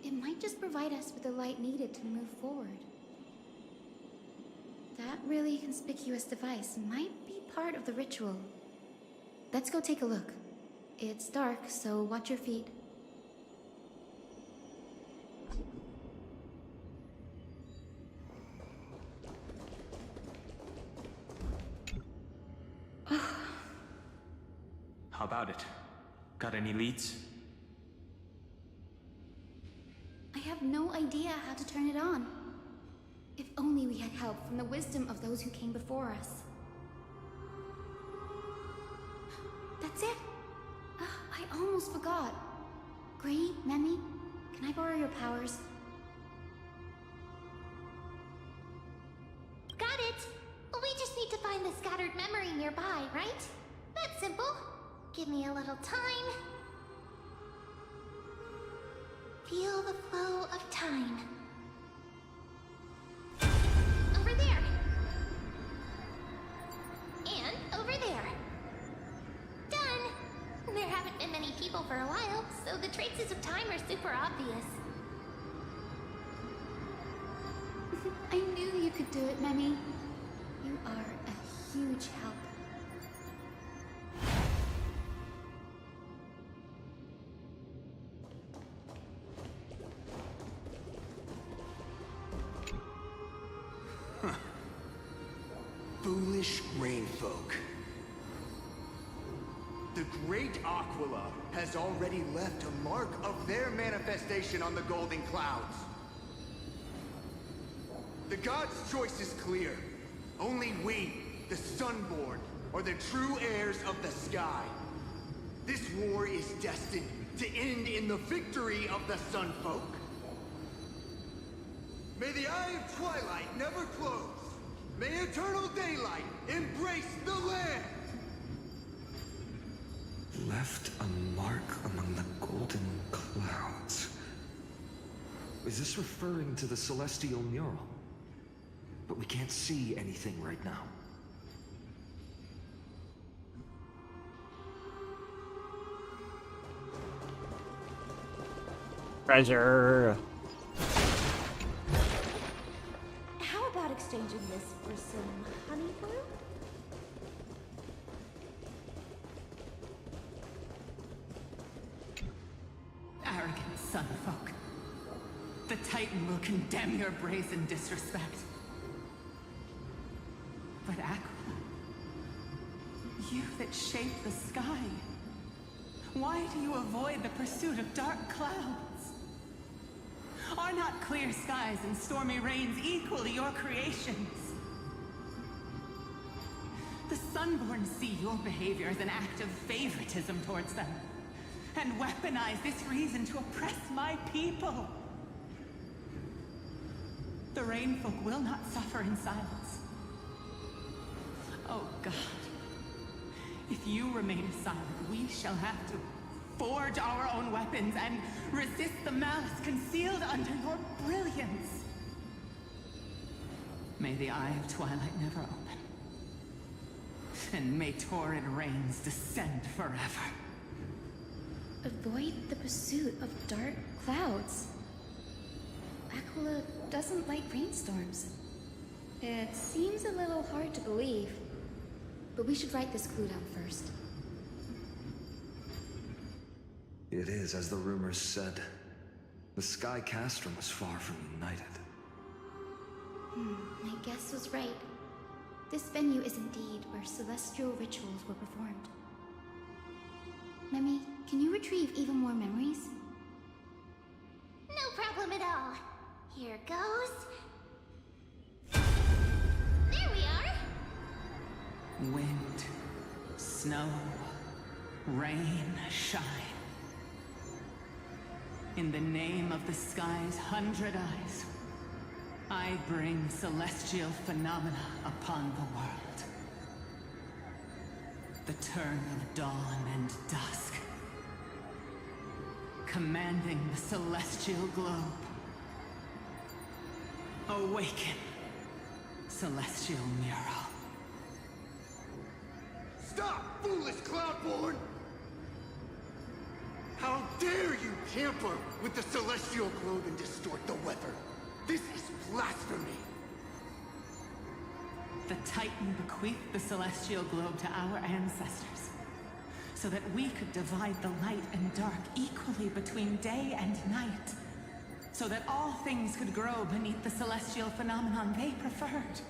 it might just provide us with the light needed to move forward. That really conspicuous device might be part of the ritual. Let's go take a look. It's dark, so watch your feet. How about it? Got any leads? I have no idea how to turn it on. If only we had help from the wisdom of those who came before us. That's it! I almost forgot. Gray, Memi, can I borrow your powers? Got it! We just need to find the scattered memory nearby, right? That's simple. Give me a little time. Feel the flow of time. Over there. And over there. Done! There haven't been many people for a while, so the traces of time are super obvious. I knew you could do it, Memi. You are a huge help. Foolish rainfolk. The great Aquila has already left a mark of their manifestation on the golden clouds. The gods' choice is clear. Only we, the Sunborn, are the true heirs of the sky. This war is destined to end in the victory of the Sunfolk. May the Eye of Twilight never close. May eternal daylight embrace the land! Left a mark among the golden clouds. Is this referring to the celestial mural? But we can't see anything right now. Treasure! How about exchanging this for some honey brew? Arrogant sunfolk. The Titan will condemn your brazen disrespect. But Aquila, you that shape the sky, why do you avoid the pursuit of dark clouds? Are not clear skies and stormy rains equally your creations? The Sunborn see your behavior as an act of favoritism towards them, and weaponize this reason to oppress my people. The Rainfolk will not suffer in silence. Oh God, if you remain silent, we shall have to forge our own weapons and resist the malice concealed under your brilliance. May the Eye of Twilight never open, and may torrid rains descend forever. Avoid the pursuit of dark clouds. Aquila doesn't like rainstorms. It seems a little hard to believe, but we should write this clue down first. It is as the rumors said. The Sky Castrum was far from united. My guess was right. This venue is indeed where celestial rituals were performed. Memi, can you retrieve even more memories? No problem at all. Here goes. There we are! Wind, snow, rain, shine. In the name of the sky's 100 eyes, I bring celestial phenomena upon the world. The turn of dawn and dusk, commanding the celestial globe. Awaken, celestial mural. Stop, foolish Cloudborn! How dare you tamper with the celestial globe and distort the weather? This is blasphemy! The Titan bequeathed the celestial globe to our ancestors, so that we could divide the light and dark equally between day and night, so that all things could grow beneath the celestial phenomenon they preferred.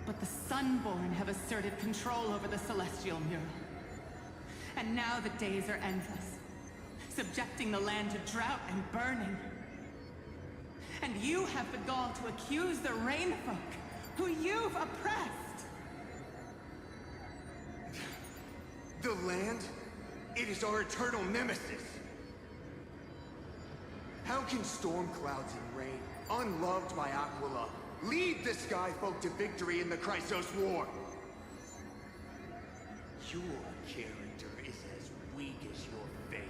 But the Sunborn have asserted control over the celestial mural. And now the days are endless, subjecting the land to drought and burning. And you have the gall to accuse the Rainfolk, who you've oppressed. The land? It is our eternal nemesis. How can storm clouds and rain, unloved by Aquila, lead the Skyfolk to victory in the Chrysos War? Your character is as weak as your faith.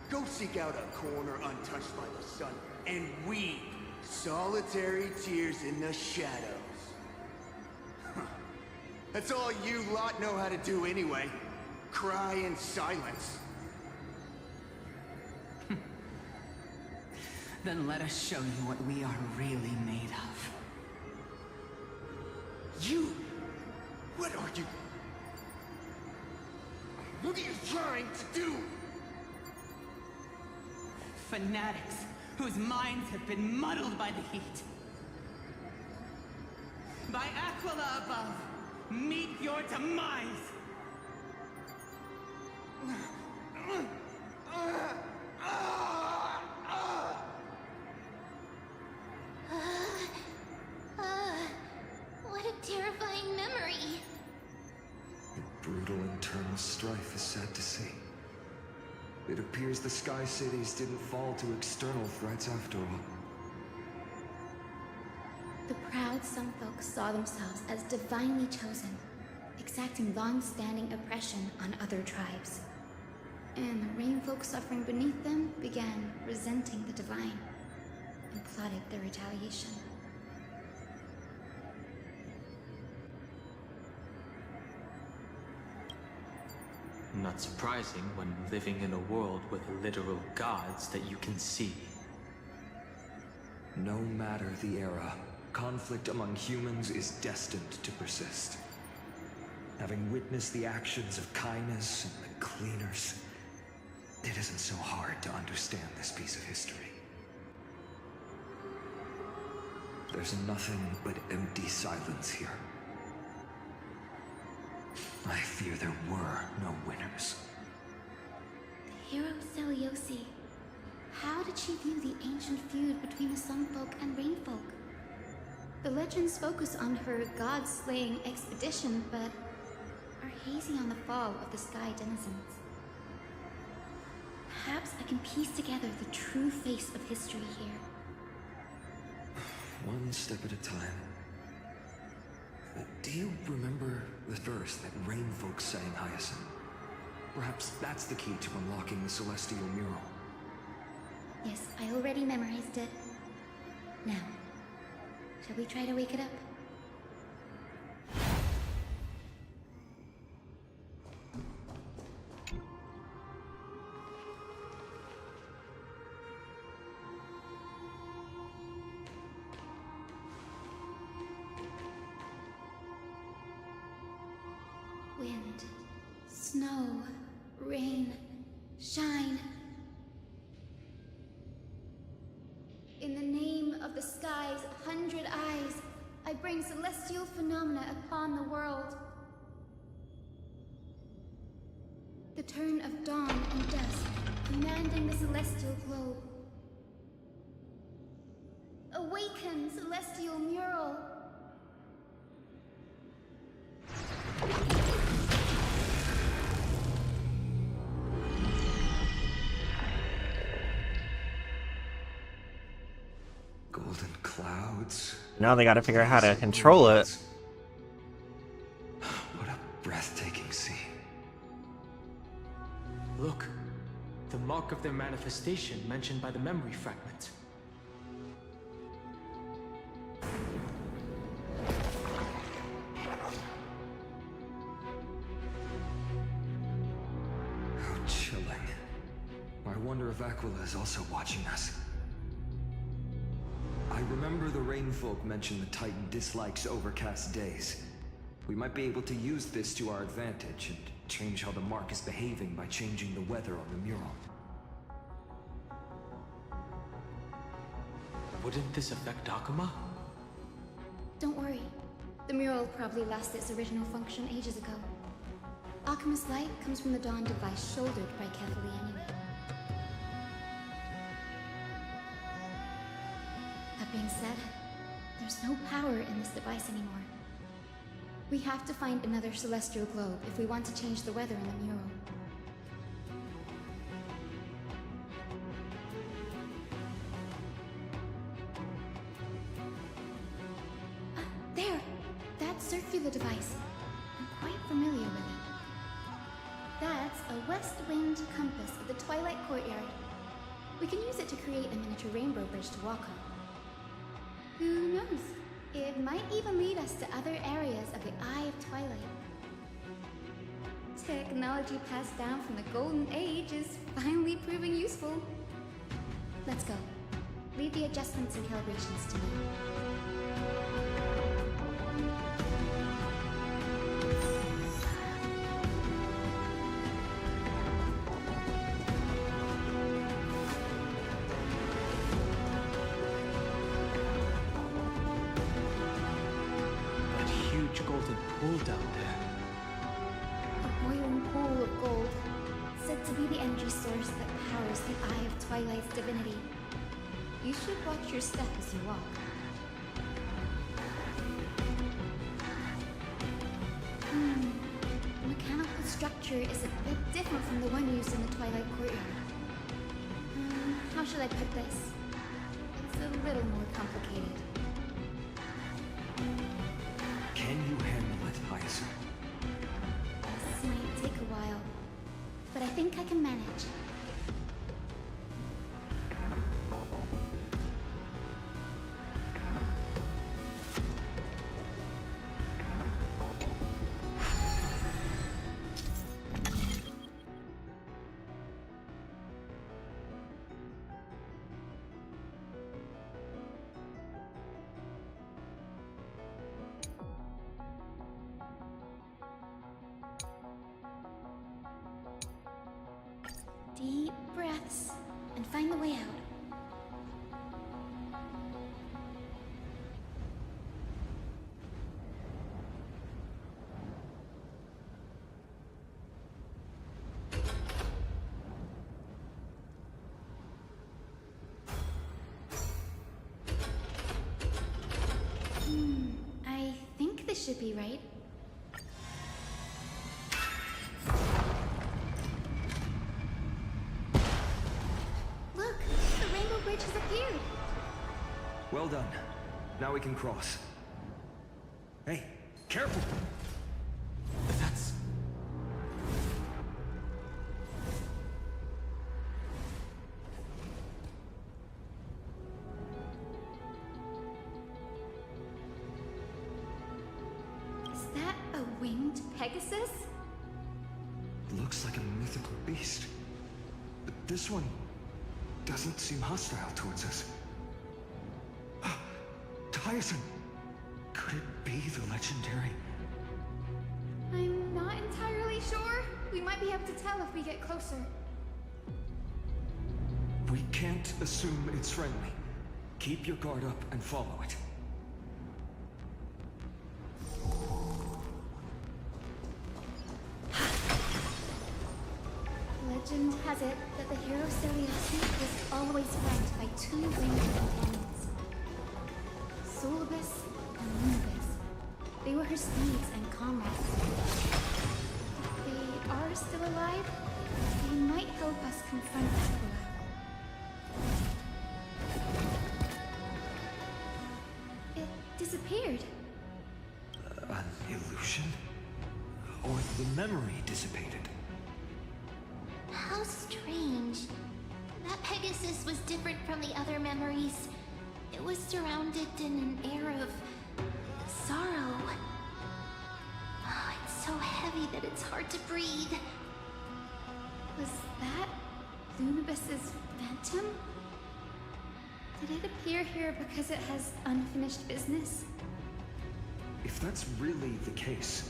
Go seek out a corner untouched by the sun and weep solitary tears in the shadows. That's all you lot know how to do anyway. Cry in silence. Then let us show you what we are really made of. You? What are you? What are you trying to do? Fanatics whose minds have been muddled by the heat. By Aquila above, meet your demise! What a terrifying memory. The brutal internal strife is sad to see. It appears the Sky Cities didn't fall to external threats after all. The proud Sunfolk saw themselves as divinely chosen, exacting long-standing oppression on other tribes. And the Rainfolk suffering beneath them began resenting the divine and plotted their retaliation. Not surprising when living in a world with literal gods that you can see. No matter the era, conflict among humans is destined to persist. Having witnessed the actions of Kindness and the Cleaners, it isn't so hard to understand this piece of history. There's nothing but empty silence here. I fear there were no winners. The hero Seliosi. How did she view the ancient feud between the Sunfolk and Rainfolk? The legends focus on her god-slaying expedition, but are hazy on the fall of the Sky Denizens. Perhaps I can piece together the true face of history here. One step at a time. Do you remember the verse that Rainfolk sang, Hyacine? Perhaps that's the key to unlocking the Celestial Mural. Yes, I already memorized it. Now, shall we try to wake it up? Wind, snow, rain, shine. In the name of the sky's 100 eyes, I bring celestial phenomena upon the world. The turn of dawn and dusk, commanding the celestial globe. Awaken, celestial mural! Golden clouds. Now they gotta figure out how to control it. What a breathtaking scene. Look, the mark of their manifestation mentioned by the memory fragment. How chilling. I wonder if Aquila is also watching us. I remember the Rainfolk mentioned the Titan dislikes overcast days. We might be able to use this to our advantage and change how the mark is behaving by changing the weather on the mural. Wouldn't this affect Akuma? Don't worry. The mural probably lost its original function ages ago. Akuma's light comes from the Dawn device shouldered by Kefali anyway. That being said, there's no power in this device anymore. We have to find another celestial globe if we want to change the weather in the mural. There! That's circular device. I'm quite familiar with it. That's a west wind compass of the Twilight Courtyard. We can use it to create a miniature rainbow bridge to walk on. Who knows? It might even lead us to other areas of the Eye of Twilight. Technology passed down from the Golden Age is finally proving useful. Let's go. Leave the adjustments and calibrations to me. Golden pool down there. A boiling pool of gold, said to be the energy source that powers the Eye of Twilight's divinity. You should watch your step as you walk. The mechanical structure is a bit different from the one used in the Twilight Courtyard. How should I put this? It's a little more complicated. Can you handle it, Hyacine? This might take a while, but I think I can manage. Deep breaths, and find the way out. I think this should be right. Has appeared. Well done. Now we can cross. Hey, careful! That's... Is that a winged Pegasus? Looks like a mythical beast. But this one doesn't seem hostile towards us. Hyacine! Could it be the legendary? I'm not entirely sure. We might be able to tell if we get closer. We can't assume it's friendly. Keep your guard up and follow it. Legend has it that the hero Hyacine was always flanked by two winged companions. Solibus and Lunibus. They were her steeds and comrades. If they are still alive, they might help us confront Amphoreus. It disappeared. An illusion? Or the memory dissipated? How strange. That Pegasus was different from the other memories. It was surrounded in an air of sorrow. Oh, it's so heavy that it's hard to breathe. Was that Lunibus's phantom? Did it appear here because it has unfinished business? If that's really the case,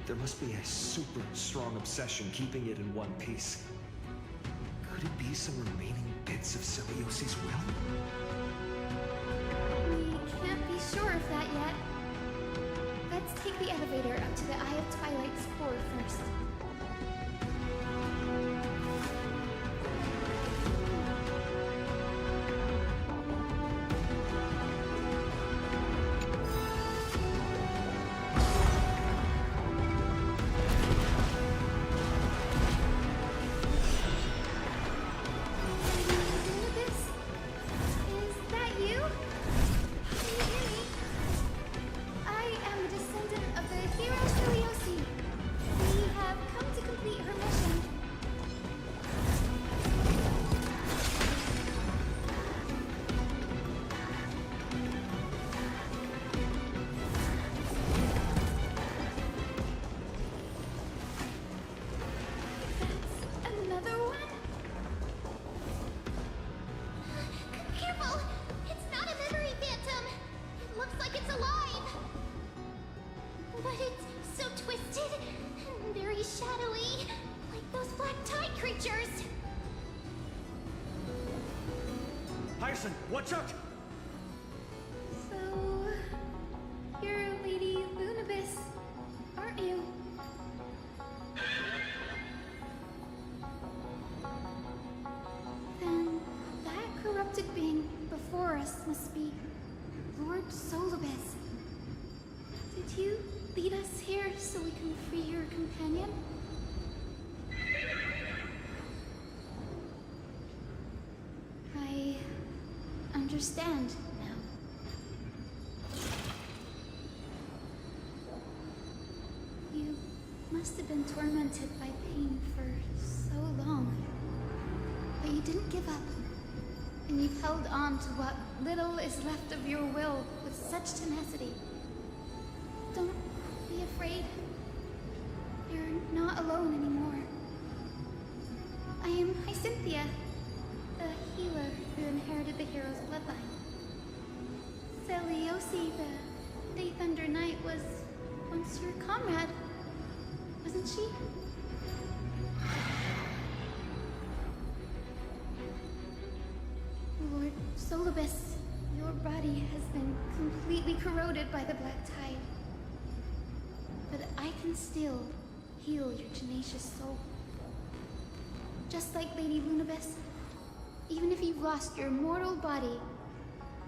there must be a super strong obsession keeping it in one piece. Could it be some remaining bits of Celiosi's will? We can't be sure of that yet. Let's take the elevator up to the Eye of Twilight's core first. Hyacine, watch out! So, you're Lady Lunabis, aren't you? Then that corrupted being before us must be Lord Solibus. Did you lead us here so we can free your companion? I understand now. You must have been tormented by pain for so long. But you didn't give up. And you've held on to what little is left of your will with such tenacity. Don't be afraid. You're not alone anymore. I am Hyacine, the healer who inherited the hero's bloodline. Celiosi, the Day Thunder Knight, was once your comrade, wasn't she? Lord Solibus, your body has been completely corroded by the Black Tide. But I can still heal your tenacious soul. Just like Lady Lunabis, even if you've lost your mortal body,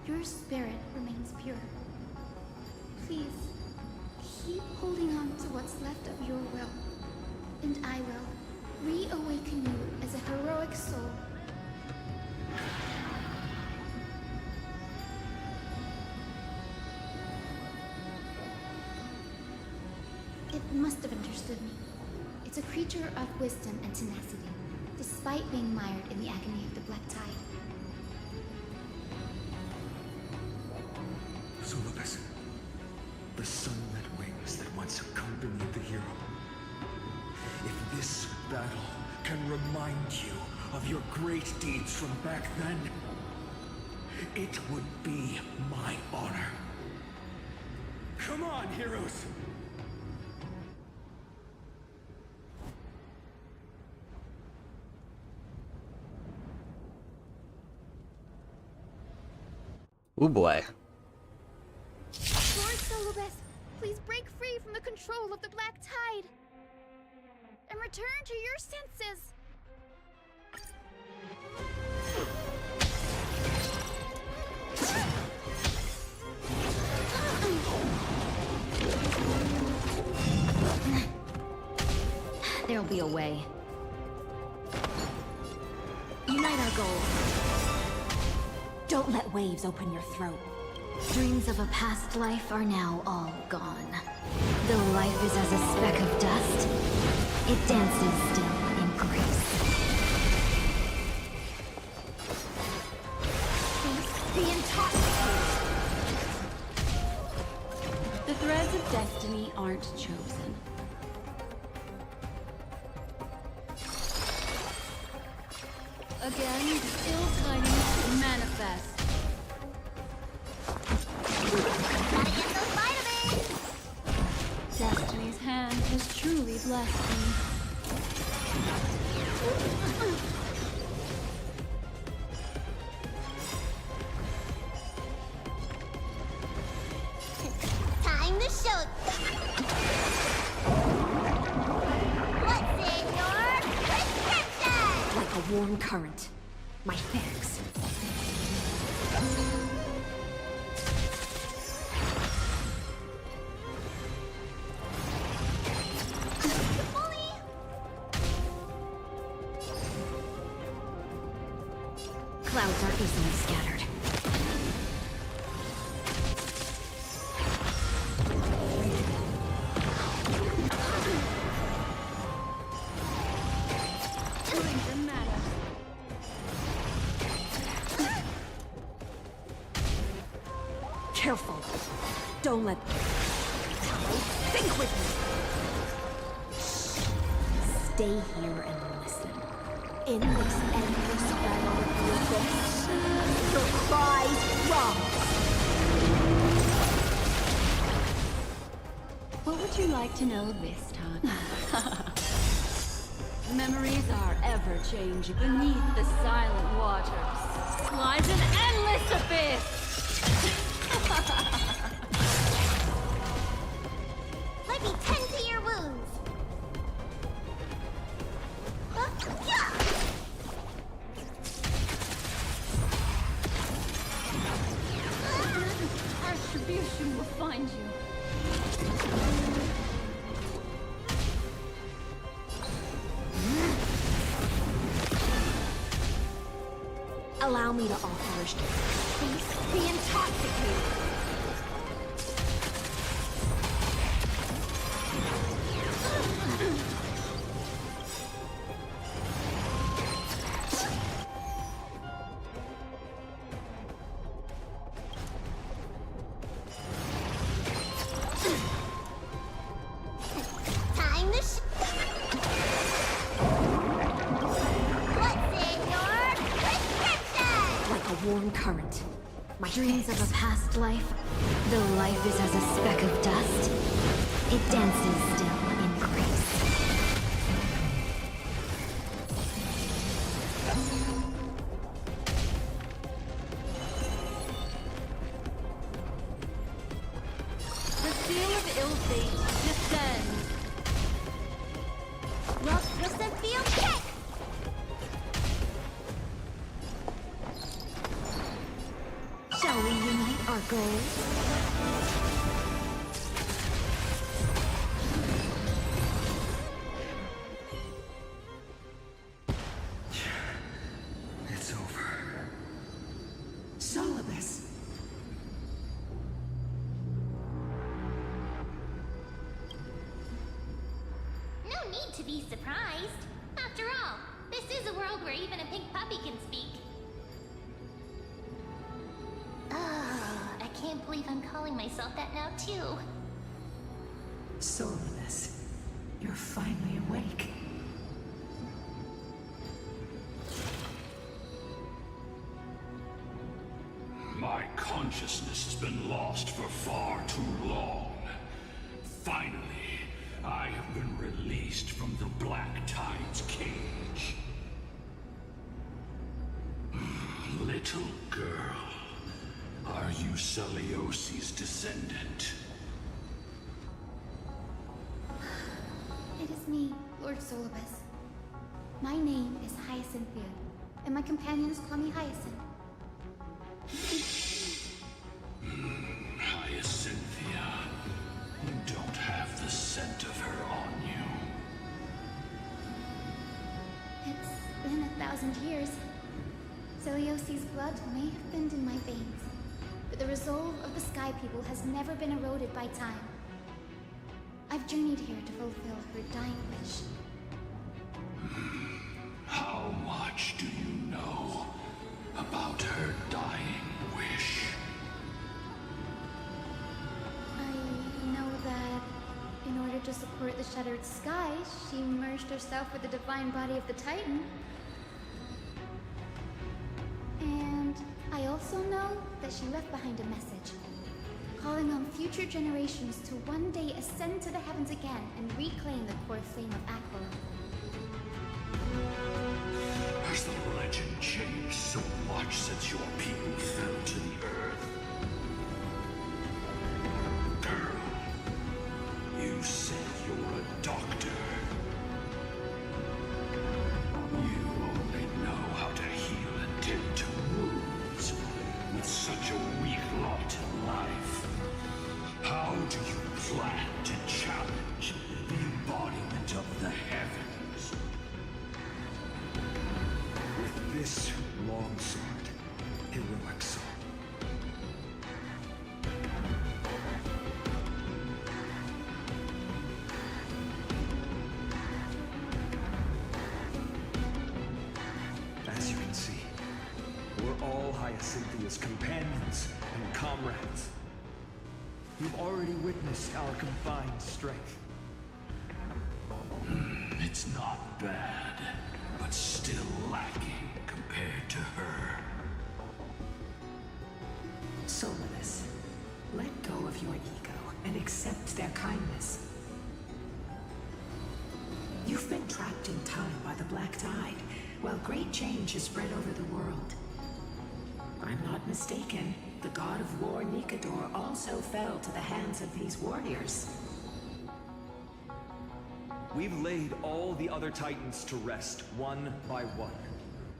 your spirit remains pure. Please, keep holding on to what's left of your will, and I will reawaken you as a heroic soul. It must have understood me. It's a creature of wisdom and tenacity, despite being mired in the agony of the Black Tide. Solibus, the sunlit wings that once accompanied the hero. If this battle can remind you of your great deeds from back then, it would be my honor. Come on, heroes! Ooh boy. Lord Solibus, please break free from the control of the Black Tide and return to your senses. There'll be a way. Unite our goals. Don't let waves open your throat. Dreams of a past life are now all gone. Though life is as a speck of dust, it dances still in grace. Be intoxicated. The threads of destiny aren't chosen. Again, still tiny, manifest. Gotta get those vitamins! truly blessed me. Time to show. What's in your prescription? Like a warm current. My fix. Clouds are easily scattered. Doing matter. Careful. Don't let... Think with me. Stay here and listen. In this endless battle of the abyss, your cries rise. What would you like to know this time? Memories are ever changing. Beneath the silent waters lies an endless abyss. Let me tend to your wounds. Attribution will find you. Allow me to offer a Please be intoxicated. Time to What's in your prescription? Like a warm current. My dreams of a past life, though life is as a speck of dust, it dances still in grace. The seal of ill fate descends. Look, listen, feel, kick! Shall we unite our goals? It's over. Solibus. No need to be surprised. After all, this is a world where even a pink puppy can speak. I can't believe I'm calling myself that now, too. Solibus. You're finally awake. My consciousness has been lost for far too long. Finally, I have been released from the Black Tide's cage. Little girl, are you Celiosi's descendant? It is me, Lord Solibus. My name is Hyacinthia, and my companions call me Hyacine. Hyacinthia, you don't have the scent of her on you. It's been 1,000 years. Celiosi's blood may have thinned in my veins, but the resolve of the Sky People has never been eroded by time. I've journeyed here to fulfill her dying wish. How much do you know about her dying wish? I know that in order to support the shattered sky, she merged herself with the divine body of the Titan. And I also know that she left behind a message. calling on future generations to one day ascend to the heavens again and reclaim the core flame of Aquila. Has the legend changed so much since your people fell to the earth? Girl, you said you're a doctor. You only know how to heal and tend to wounds with such a weak lot in life. How do you plan to challenge the embodiment of the heavens? With this long sword, heroic soul. As you can see, we're all Hyacinthea's companions and comrades. You've already witnessed our confined strength. It's not bad, but still lacking compared to her. Soulless, let go of your ego and accept their kindness. You've been trapped in time by the Black Tide, while great change has spread over the world. I'm not mistaken, the god of war Nikador also fell to the hands of these warriors. We've laid all the other titans to rest, one by one.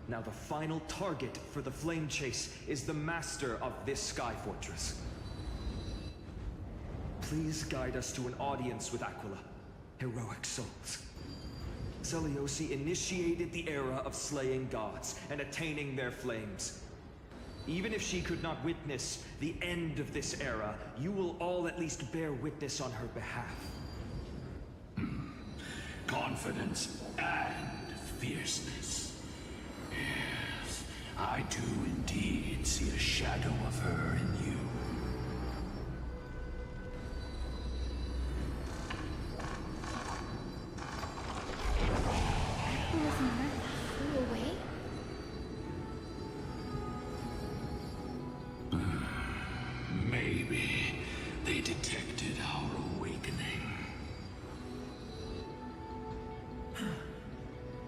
Now the final target for the flame chase is the master of this sky fortress. Please guide us to an audience with Aquila. Heroic souls. Zeliosi initiated the era of slaying gods and attaining their flames. Even if she could not witness the end of this era, you will all at least bear witness on her behalf. Confidence and fierceness. Yes, I do indeed see a shadow of her in you. Listener, flew away? Maybe they detected our awakening.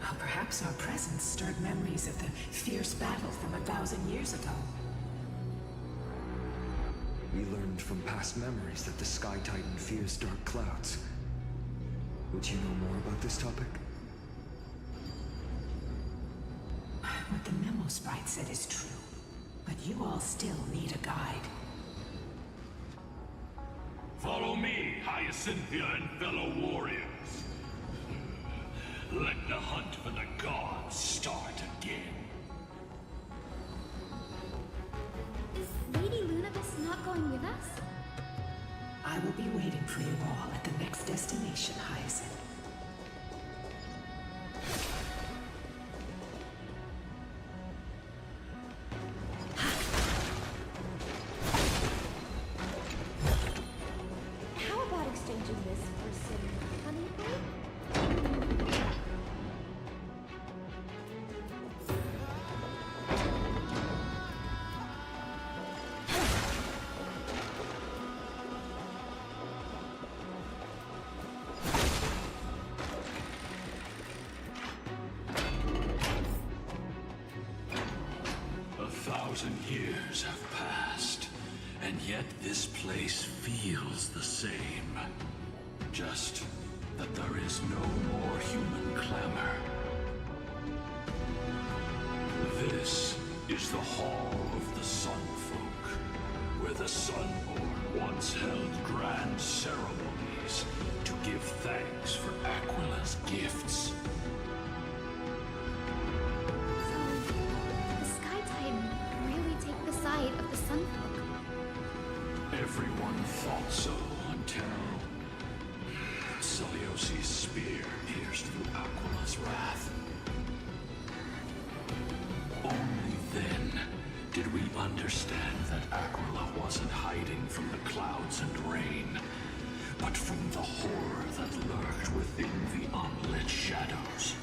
Well, perhaps our presence stirred memories of the fierce battle from 1,000 years ago. We learned from past memories that the Sky Titan fears dark clouds. Would you know more about this topic? What the memo sprite said is true, but you all still need a guide. Follow me, Hyacinthia and fellow warriors. Let the hunt for the gods start again. Is Lady Lunabis not going with us? I will be waiting for you all at the next destination, Hyacine. How about exchanging this for some honey bread? A 1,000 years have passed, and yet this place feels the same. Just that there is no more human clamor. This is the Hall of the Sun Folk, where the Sunborn once held grand ceremonies to give thanks for Aquila's gifts. So, did the Sky Titan really take the side of the Sunfolk? Everyone thought so until Celiosi's spear pierced through Aquila's wrath. Only then did we understand that Aquila wasn't hiding from the clouds and rain, but from the horror that lurked within the unlit shadows.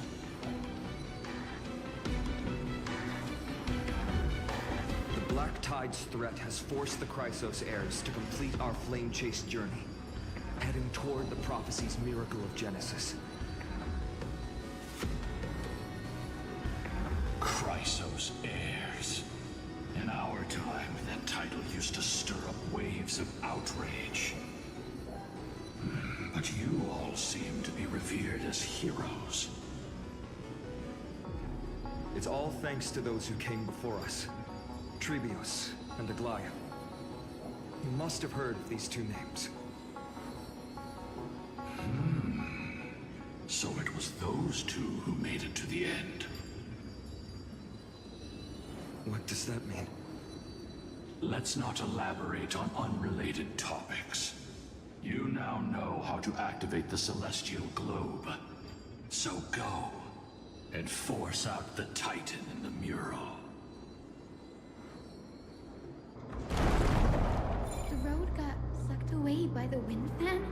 The Black tide's threat has forced the Chrysos heirs to complete our flame-chased journey, heading toward the prophecy's miracle of Genesis. Chrysos heirs. In our time, that title used to stir up waves of outrage. But you all seem to be revered as heroes. It's all thanks to those who came before us. Trebios and Aglaia. You must have heard of these two names. So it was those two who made it to the end. What does that mean? Let's not elaborate on unrelated topics. You now know how to activate the celestial globe. So go and force out the Titan in the mural. The road got sucked away by the wind fan?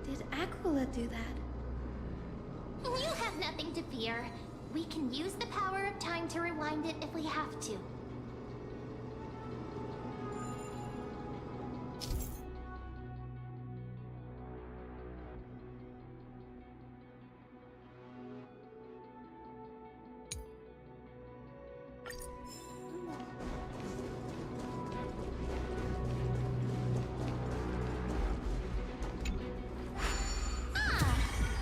Did Aquila do that? You have nothing to fear. We can use the power of time to rewind it if we have to.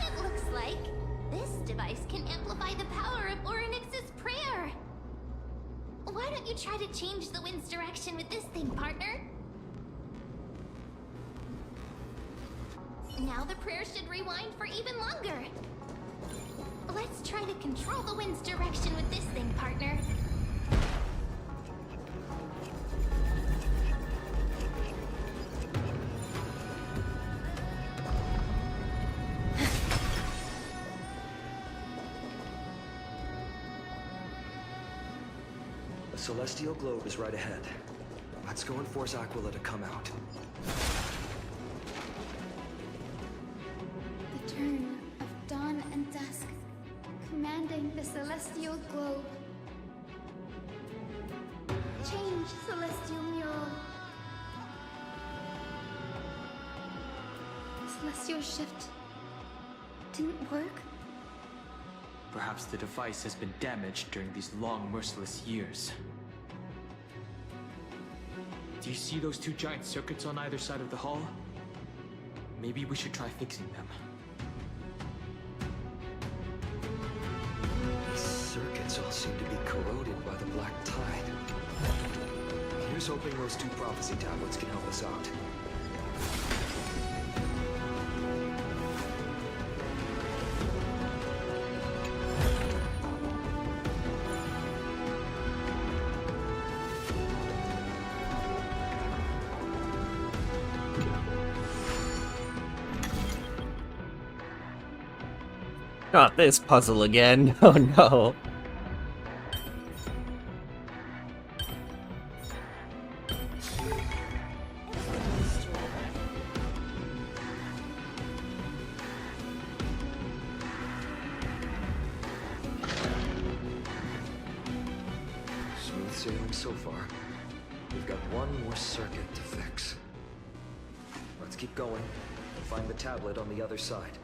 It looks like this device can amplify the power of Orynyx's prayer. Why don't you try to change the wind's direction with this thing, partner? Now the prayer should rewind for even longer. Let's try to control the wind's direction with this thing, partner. The celestial globe is right ahead. Let's go and force Aquila to come out. The turn of dawn and dusk, commanding the celestial globe. Change, celestial mural. Celestial shift didn't work? Perhaps the device has been damaged during these long, merciless years. Do you see those two giant circuits on either side of the hall? Maybe we should try fixing them. These circuits all seem to be corroded by the black tide. Here's hoping those two prophecy tablets can help us out. Not this puzzle again. Oh no. Smooth sailing so far. We've got one more circuit to fix. Let's keep going and find the tablet on the other side.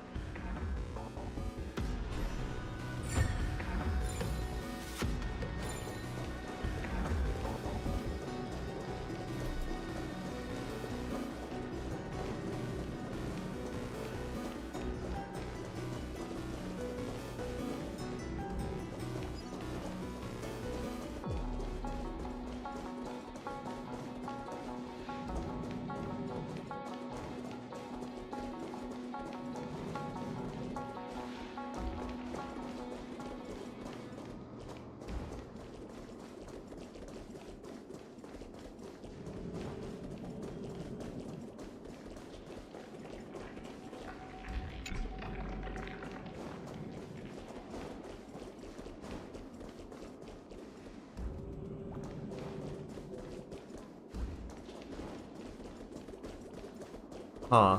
Huh.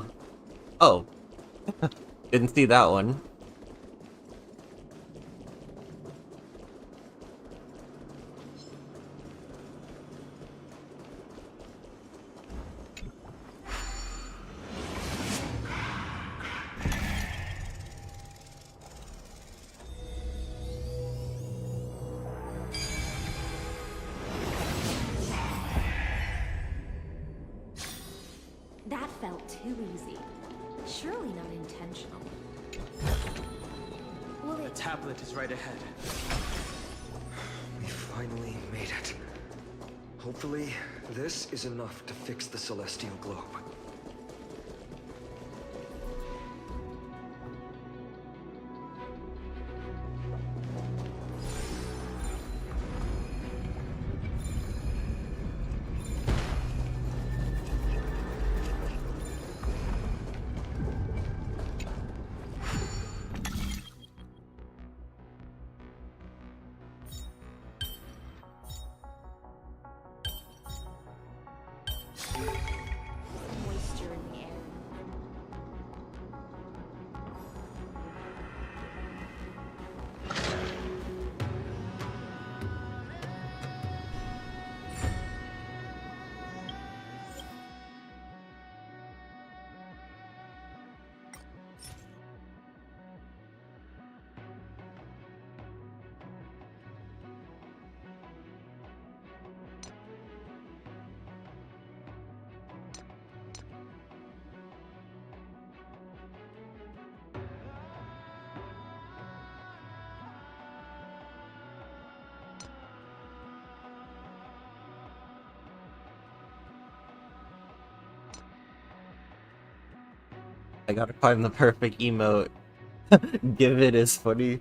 Oh. Didn't see that one. That felt too easy. Surely not intentional. The tablet is right ahead. We finally made it. Hopefully, this is enough to fix the celestial globe. Moisture in the air. I gotta find the perfect emote. Give it is funny.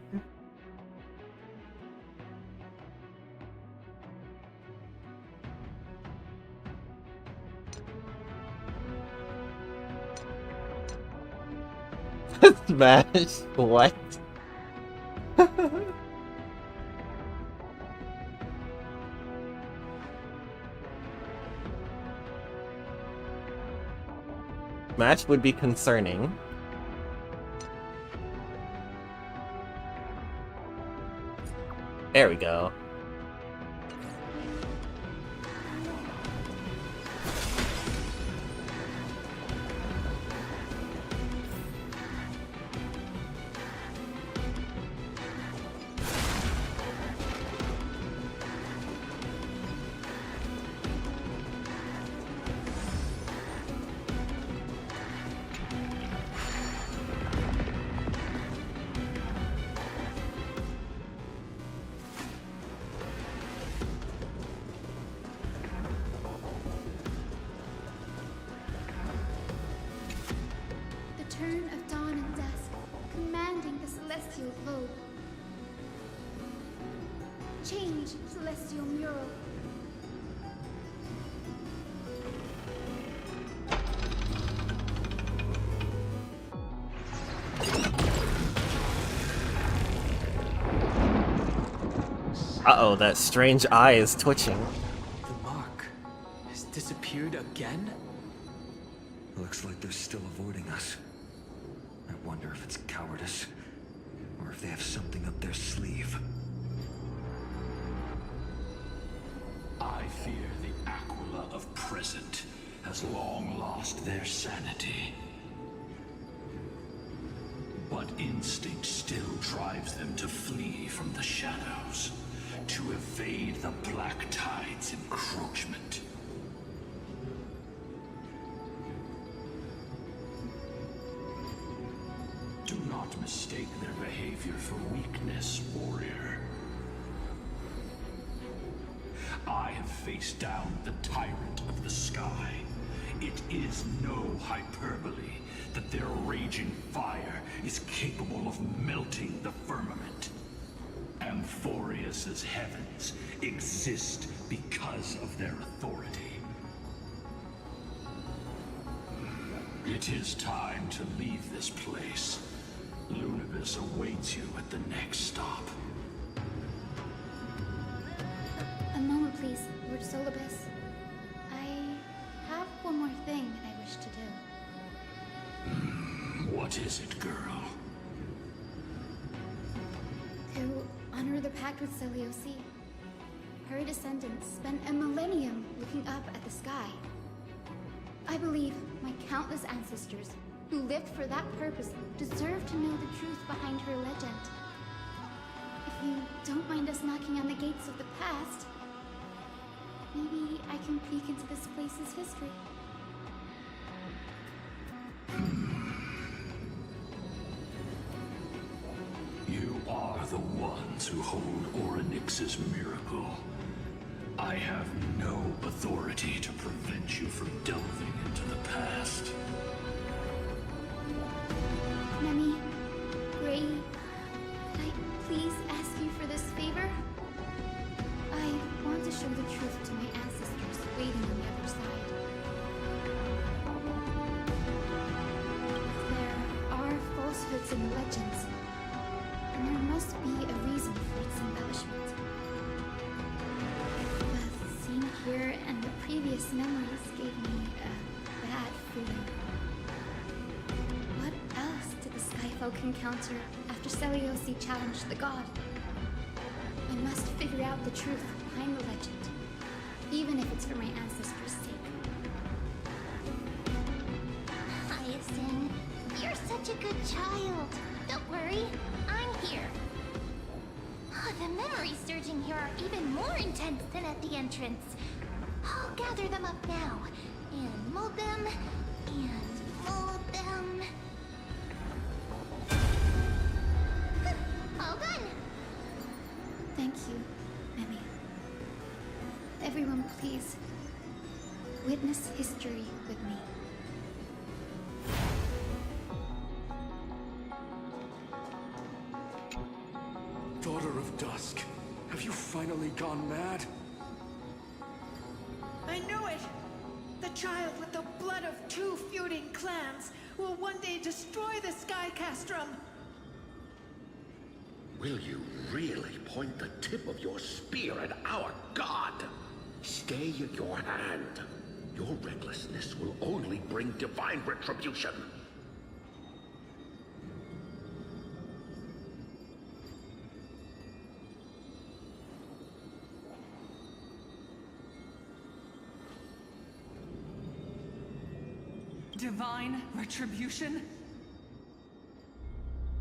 Smash? What? Smash would be concerning. There we go. Turn of dawn and dusk, commanding the celestial globe. Change, celestial mural. Uh-oh, that strange eye is twitching. The mark has disappeared again? Looks like they're still avoiding us. I wonder if it's cowardice, or if they have something up their sleeve. I fear the Aquila of present has long lost their sanity. But instinct still drives them to flee from the shadows, to evade the Black Tide's encroachment. Do not mistake their behavior for weakness, warrior. I have faced down the tyrant of the sky. It is no hyperbole that their raging fire is capable of melting the firmament. Amphoreus's heavens exist because of their authority. It is time to leave this place. Lunibus awaits you at the next stop. A moment, please, Lord Solibus. I have one more thing I wish to do. What is it, girl? To honor the pact with Selioci. Her descendants spent a millennium looking up at the sky. I believe my countless ancestors who lived for that purpose deserve to know the truth behind her legend. If you don't mind us knocking on the gates of the past, maybe I can peek into this place's history. the ones who hold Orynyx's miracle. I have no authority to prevent you from delving into the past. Memi, Gray, could I please ask you for this favor? I want to show the truth to my ancestors waiting on the other side. There are falsehoods in the legends, and there must be a reason for its embellishment. The scene here and the previous memories gave me a bad feeling. What else did the Skyfolk encounter after Seliosi challenged the god? I must figure out the truth behind the legend, even if it's for my ancestors' sake. Hyacine, you're such a good child. Don't worry, I'm here. The memories surging here are even more intense than at the entrance. I'll gather them up now, and mold them, and mold them. All done! Thank you, Memi. Everyone, please, witness history with me. Daughter of Dusk, have you finally gone mad? I knew it! The child with the blood of two feuding clans will one day destroy the Sky Castrum! Will you really point the tip of your spear at our god? Stay your hand. Your recklessness will only bring divine retribution. Divine retribution?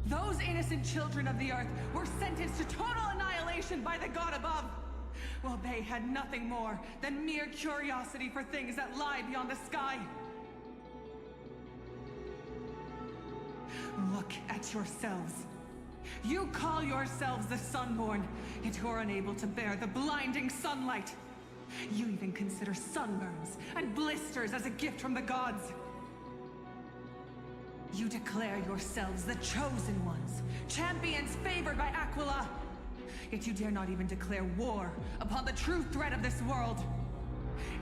Those innocent children of the Earth were sentenced to total annihilation by the god above, while they had nothing more than mere curiosity for things that lie beyond the sky. Look at yourselves. You call yourselves the Sunborn, yet you're unable to bear the blinding sunlight. You even consider sunburns and blisters as a gift from the gods. You declare yourselves the chosen ones, champions favored by Aquila. Yet you dare not even declare war upon the true threat of this world.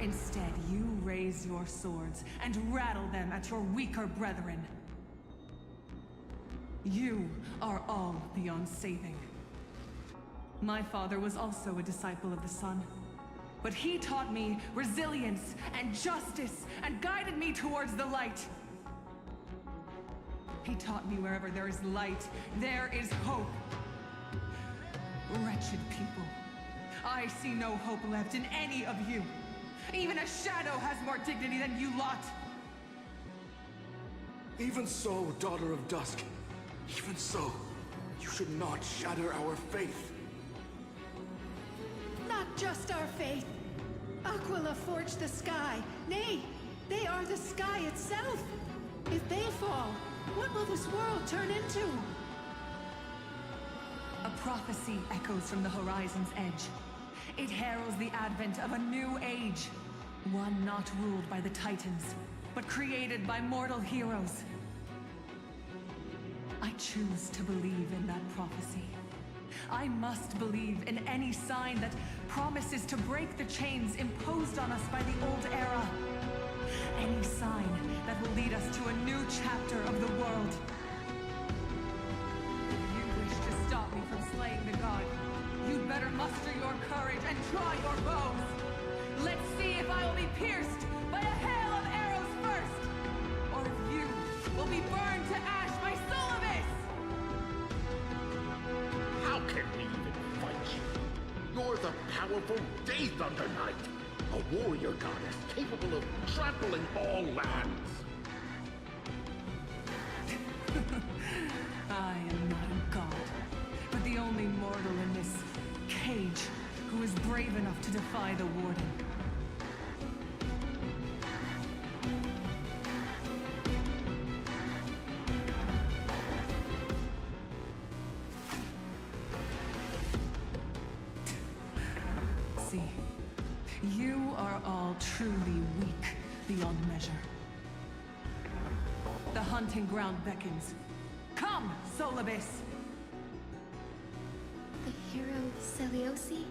Instead, you raise your swords and rattle them at your weaker brethren. You are all beyond saving. My father was also a disciple of the sun, but he taught me resilience and justice and guided me towards the light. He taught me wherever there is light, there is hope. Wretched people. I see no hope left in any of you. Even a shadow has more dignity than you lot. Even so, Daughter of Dusk. Even so, you should not shatter our faith. Not just our faith. Aquila forged the sky. Nay, they are the sky itself. If they fall, what will this world turn into? A prophecy echoes from the horizon's edge. It heralds the advent of a new age. One not ruled by the Titans, but created by mortal heroes. I choose to believe in that prophecy. I must believe in any sign that promises to break the chains imposed on us by the old era. Any sign that will lead us to a new chapter of the world. If you wish to stop me from slaying the god, you'd better muster your courage and draw your bows. Let's see if I will be pierced by a hail of arrows first, or if you will be burned to ash by Solovis! How can we even fight you? You're the powerful Day Thunder Knight, a warrior goddess capable of trampling all lands. I am not a god, but the only mortal in this cage who is brave enough to defy the Warden. hunting ground beckons. Come, Solibis! The hero Seliosi,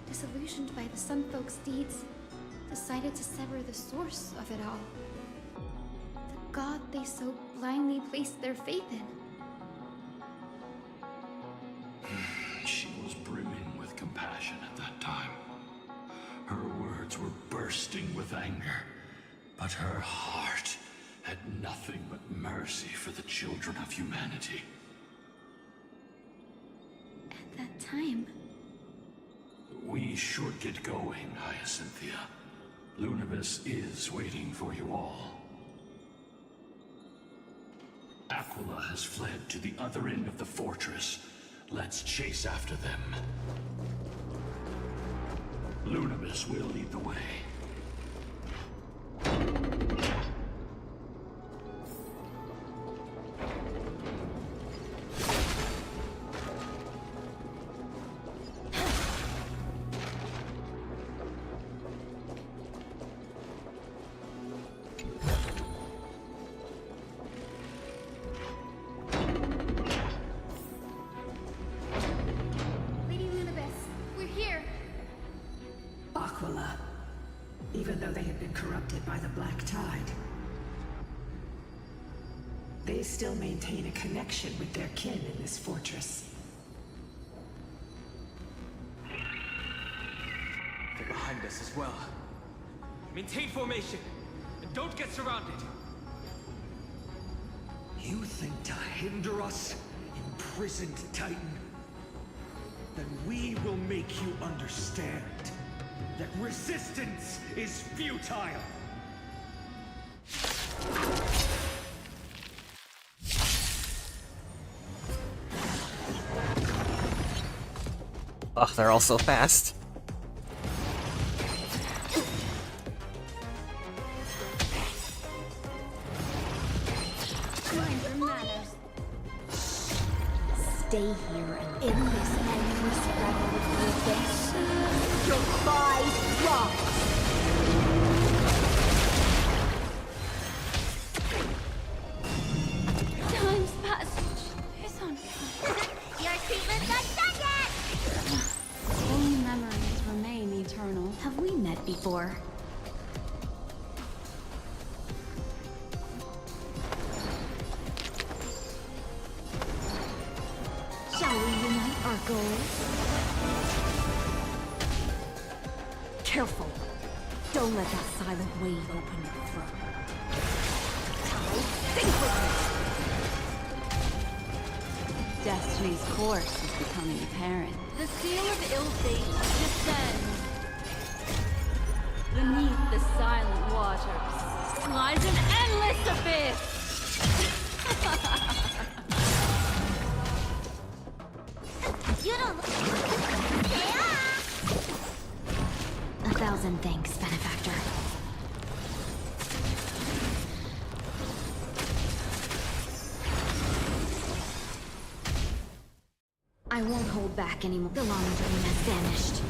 disillusioned by the Sun Folk's deeds, decided to sever the source of it all. The god they so blindly placed their faith in. She was brimming with compassion at that time. Her words were bursting with anger, but her heart had nothing but mercy for the children of humanity. At that time... We should get going, Hyacinthia. Lunibus is waiting for you all. Aquila has fled to the other end of the fortress. Let's chase after them. Lunibus will lead the way. Lady Lunibus, we're here! Aquila. Even though they have been corrupted by the Black Tide, they still maintain a connection with their kin in this fortress. They're behind us as well. Maintain formation, and don't get surrounded. You think to hinder us, imprisoned Titan? Then we will make you understand that resistance is futile! Ugh, they're all so fast. Stay here and end this endless battle with the abyss. Your cries drop. Time's passage is on fire. Your treatment's not done yet! Only memories remain eternal. Have we met before? Shall we unite our goals? Careful. Don't let that silent wave open your throat. Think with me. Destiny's course is becoming apparent. The seal of ill fate descends. Beneath the silent waters lies an endless abyss. You don't... 1,000 thanks, benefactor. I won't hold back anymore. The long dream has vanished.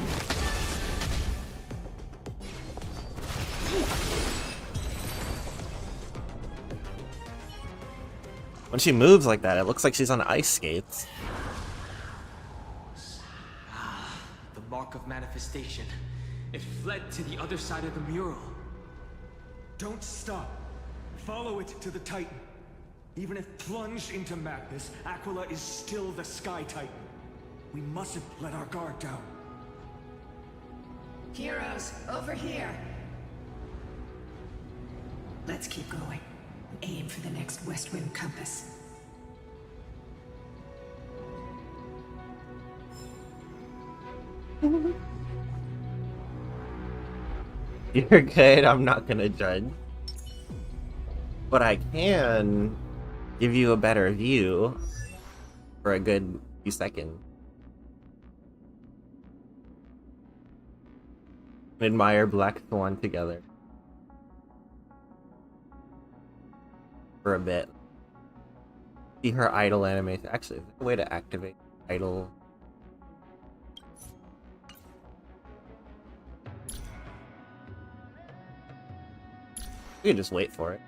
When she moves like that, it looks like she's on ice skates. The mark of manifestation. It fled to the other side of the mural. Don't stop. Follow it to the Titan. Even if plunged into madness, Aquila is still the Sky Titan. We mustn't let our guard down. Heroes, over here! Let's keep going. Aim for the next West Wind compass. You're good, I'm not gonna judge. But I can give you a better view for a good few seconds. Admire Black Swan together. For a bit. See her idle animation. Actually, is there a way to activate idle? We can just wait for it.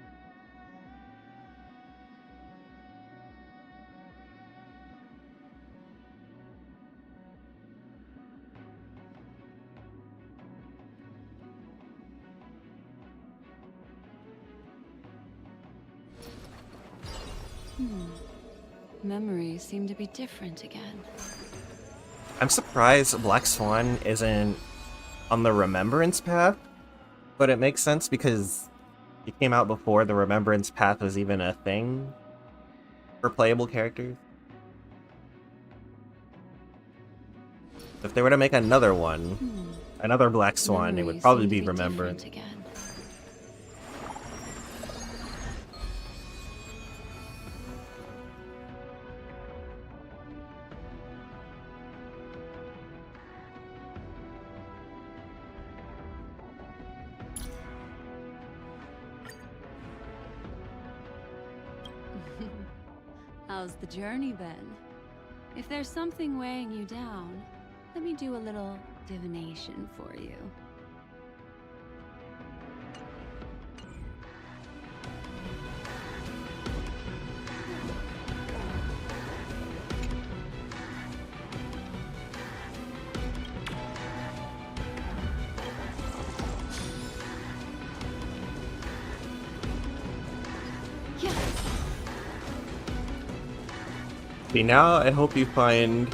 Memories seem to be different again. I'm surprised Black Swan isn't on the Remembrance path, but it makes sense because it came out before the Remembrance path was even a thing for playable characters. If they were to make another one, another Black Swan, it would probably be Remembrance. Again. How's the journey been? If there's something weighing you down, let me do a little divination for you. See, now I hope you find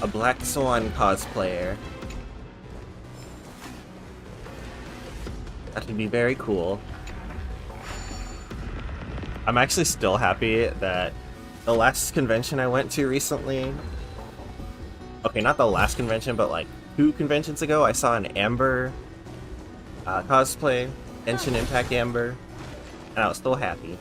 a Black Swan cosplayer. That would be very cool. I'm actually still happy that the last convention I went to recently... Okay, not the last convention, but like 2 conventions ago, I saw an Amber cosplay, Genshin Impact Amber, and I was still happy.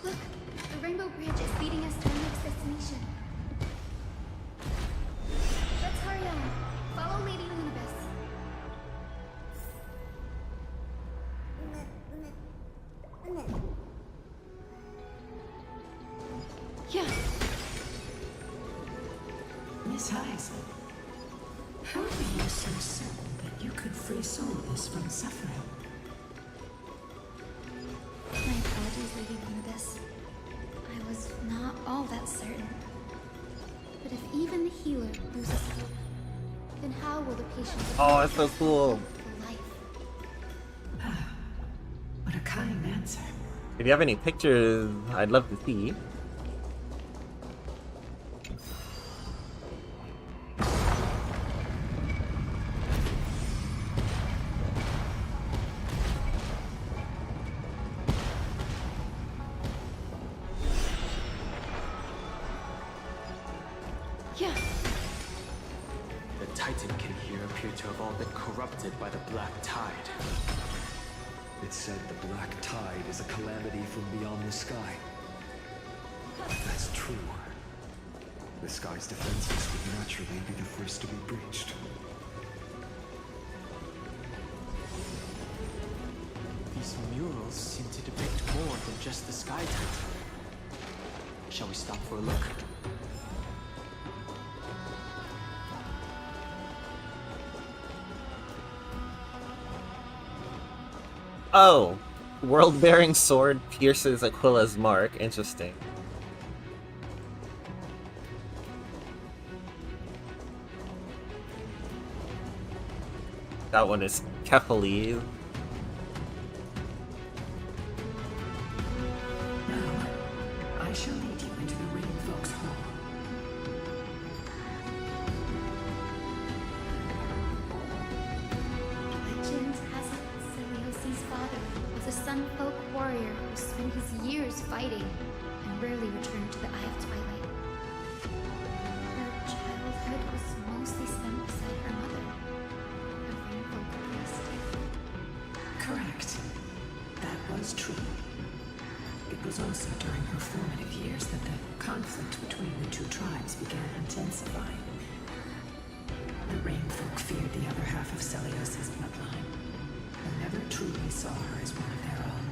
Look, the Rainbow Bridge is leading us to our next destination. Let's hurry on. Follow Lady Lunibus. Yeah. Miss Hyacine, how are you so certain that you could free Solus from suffering? My apologies, Lady Lunibus. I was not all that certain. But if even the healer loses hope, then how will the patient... Oh, that's so cool. What a kind answer. If you have any pictures, I'd love to see. Yeah. The Titan kin here appear to have all been corrupted by the Black Tide. It said the Black Tide is a calamity from beyond the sky. If that's true, the sky's defenses would naturally be the first to be breached. These murals seem to depict more than just the Sky Titan. Shall we stop for a look? Oh! World-bearing sword pierces Aquila's mark. Interesting. That one is Kefali. Now, I shall lead you into the Ring Folks Hall. Legend has it Celiosi's father was a Sun Folk warrior who spent his years fighting and rarely returned to the Eye of Twilight. Her childhood was mostly spent beside her mother, a Ring Folk priest. Correct. That was true. It was was also during her formative years that the conflict between the two tribes began intensifying. The Rainfolk feared the other half of Celios' bloodline, and never truly saw her as one of their own.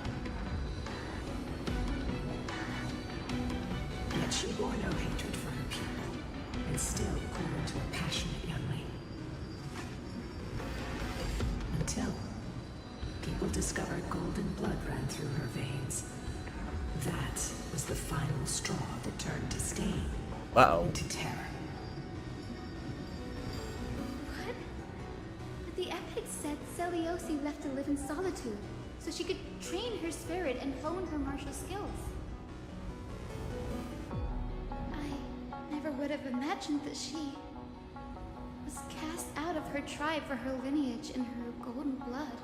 Yet she bore no hatred for her people, and still grew into a passionate youngling. Until people discovered golden blood ran through her veins. That was the final straw that turned disdain into terror. What? But the epics said Celiosi left to live in solitude, so she could train her spirit and hone her martial skills. I never would have imagined that she was cast out of her tribe for her lineage and her golden blood.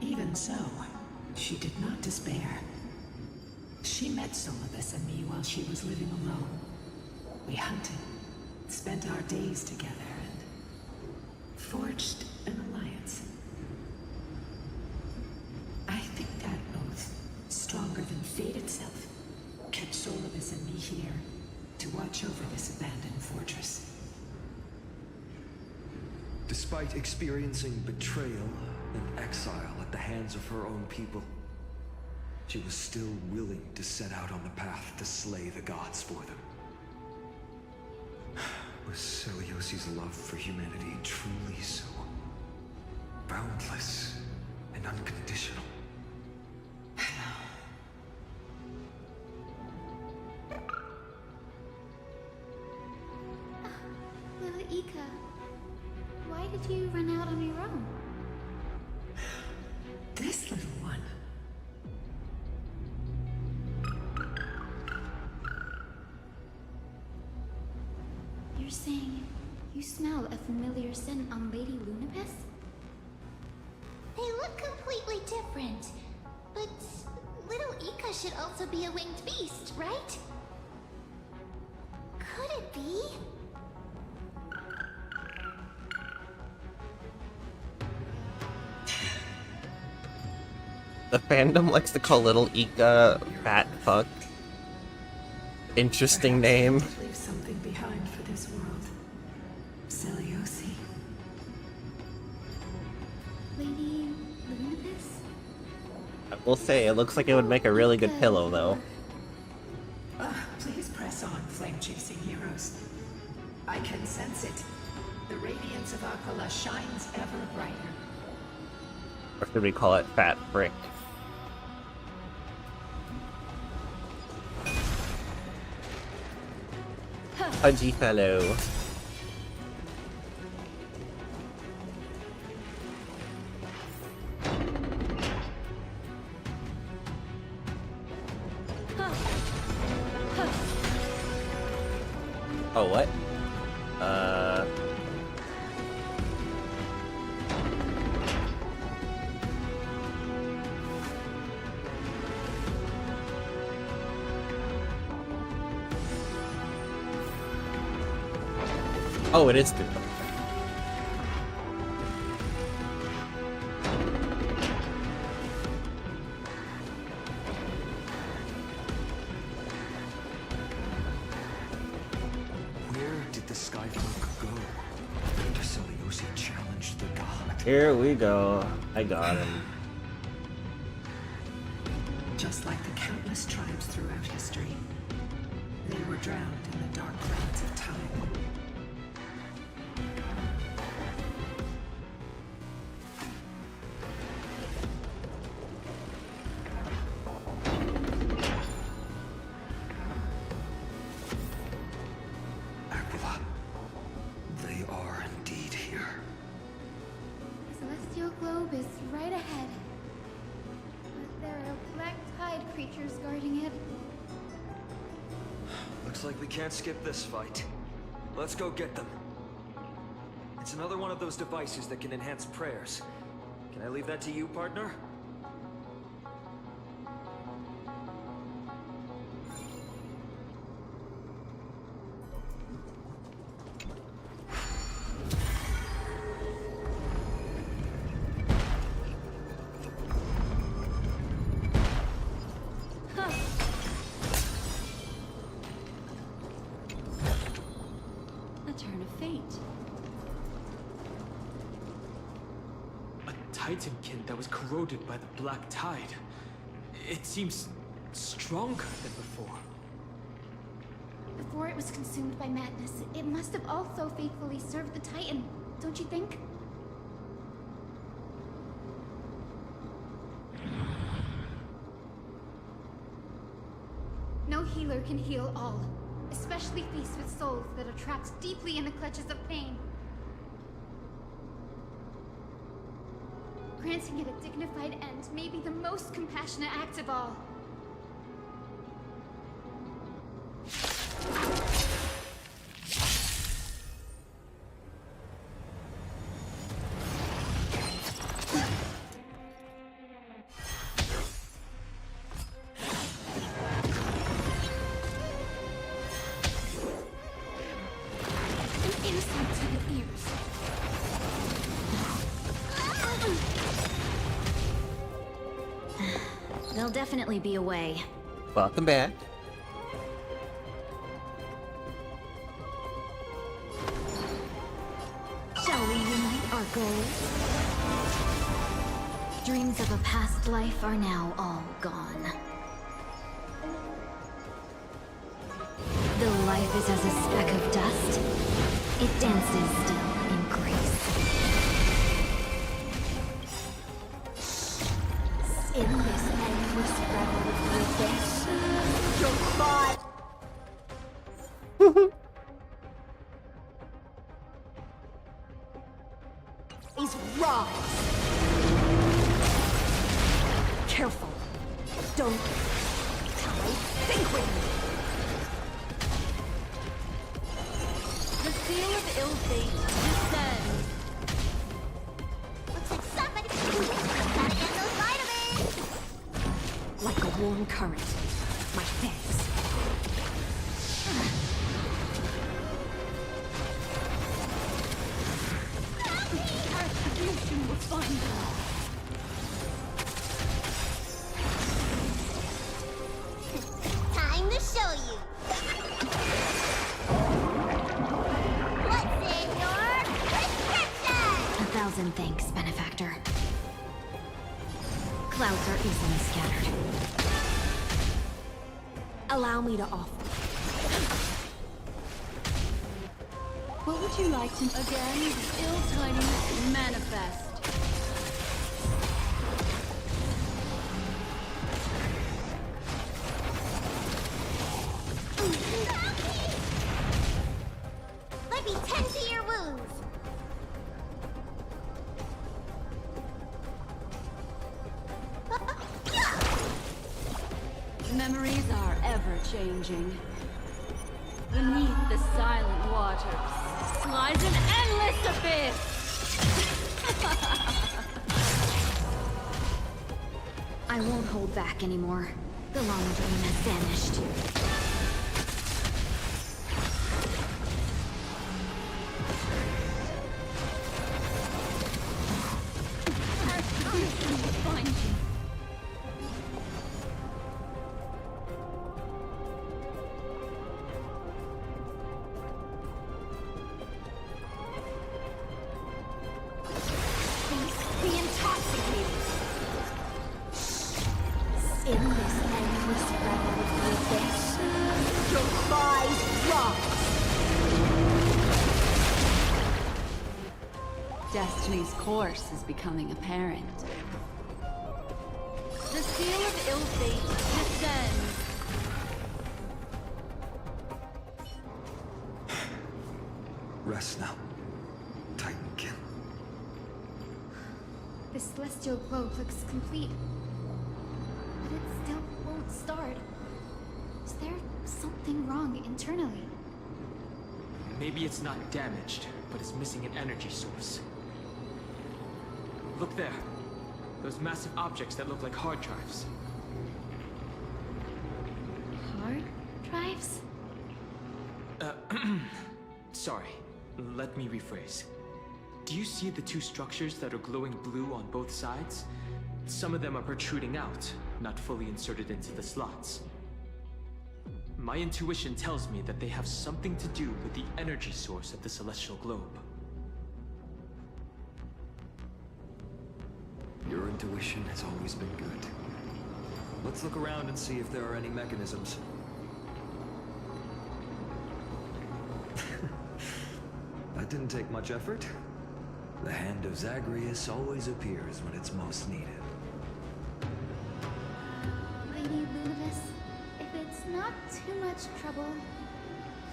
Even so, she did not despair. She met Solibus and me while she was living alone. We hunted, spent our days together, and forged an alliance. I think that oath, stronger than fate itself, kept Solibus and me here to watch over this abandoned fortress. Despite experiencing betrayal and exile at the hands of her own people, she was still willing to set out on the path to slay the gods for them. Was Celiosi's love for humanity truly so boundless and unconditional? Lila Ika, why did you run out on your own? This little one. You're saying you smell a familiar scent on Lady Lunapis? They look completely different. But little Ika should also be a winged beast, right? Could it be? The fandom likes to call little Ika fat fuck. Interesting name. Leave something behind for this world. Celiosi. Lady Lunapis? I will say, it looks like it would make a really good pillow, though. Please press on, flame-chasing heroes. I can sense it. The radiance of Aquila shines ever brighter. Or should we call it fat frick? Pudgy fellow. Oh, what? Oh, it is good. Where did the Skyfolk go? After Celiosi challenged the god. Here we go. I got him. Just like the countless tribes throughout history, they were drowned in the dark clouds of time. Aquila, they are indeed here. The celestial globe is right ahead. But there are black tide creatures guarding it. Looks like we can't skip this fight. Let's go get them. It's another one of those devices that can enhance prayers. Can I leave that to you, partner? Titankin that was corroded by the black tide. It seems stronger than before. Before it was consumed by madness, it must have also faithfully served the Titan, don't you think? No healer can heal all, especially faced with souls that are trapped deeply in the clutches of pain. Granting it a dignified end may be the most compassionate act of all. There'll definitely be a way. Welcome back. Shall we unite our goals? Dreams of a past life are now all gone. Though life is as a speck of dust, it dances still in grace. In this endless revel of the abyss, your body is rise. Careful. Don't die. Think with me. The seal of ill fate descends. Looks like somebody gotta get those vitamins! Like a warm current. My thanks. Retribution will find you. Time to show you! What's in your prescription? 1,000 thanks, benefactor. Clouds are easily scattered. Allow me to offer. What would you like to... Again, the ill tidings manifest. Let me tend to your wounds! Memories are ever-changing. Beneath the silent waters lies an endless abyss! I won't hold back anymore. The long dream has vanished. Retribution will find you. Be intoxicated. In this endless revel of the abyss, your cries rise. Destiny's course is becoming apparent. The seal of ill fate descends. Rest now, Titankin. The celestial globe looks complete, but it still won't start. Is there something wrong internally? Maybe it's not damaged, but it's missing an energy source. Look there. Those massive objects that look like hard drives. Hard drives? Sorry. Let me rephrase. Do you see the two structures that are glowing blue on both sides? Some of them are protruding out, not fully inserted into the slots. My intuition tells me that they have something to do with the energy source of the celestial globe. intuition has always been good. Let's look around and see if there are any mechanisms. That didn't take much effort. The hand of Zagreus always appears when it's most needed. Lady Lunavis, if it's not too much trouble,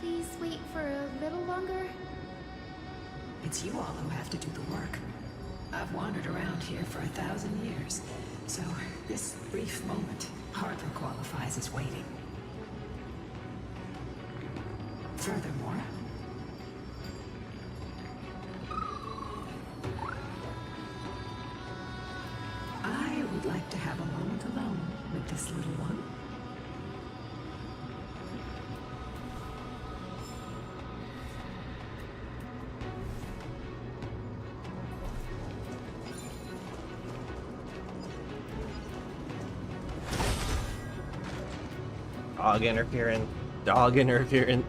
please wait for a little longer. It's you all who have to do the work. I've wandered around here for 1,000 years, so this brief moment hardly qualifies as waiting. Furthermore, I would like to have a moment alone with this little one. Dog interference. Dog interference.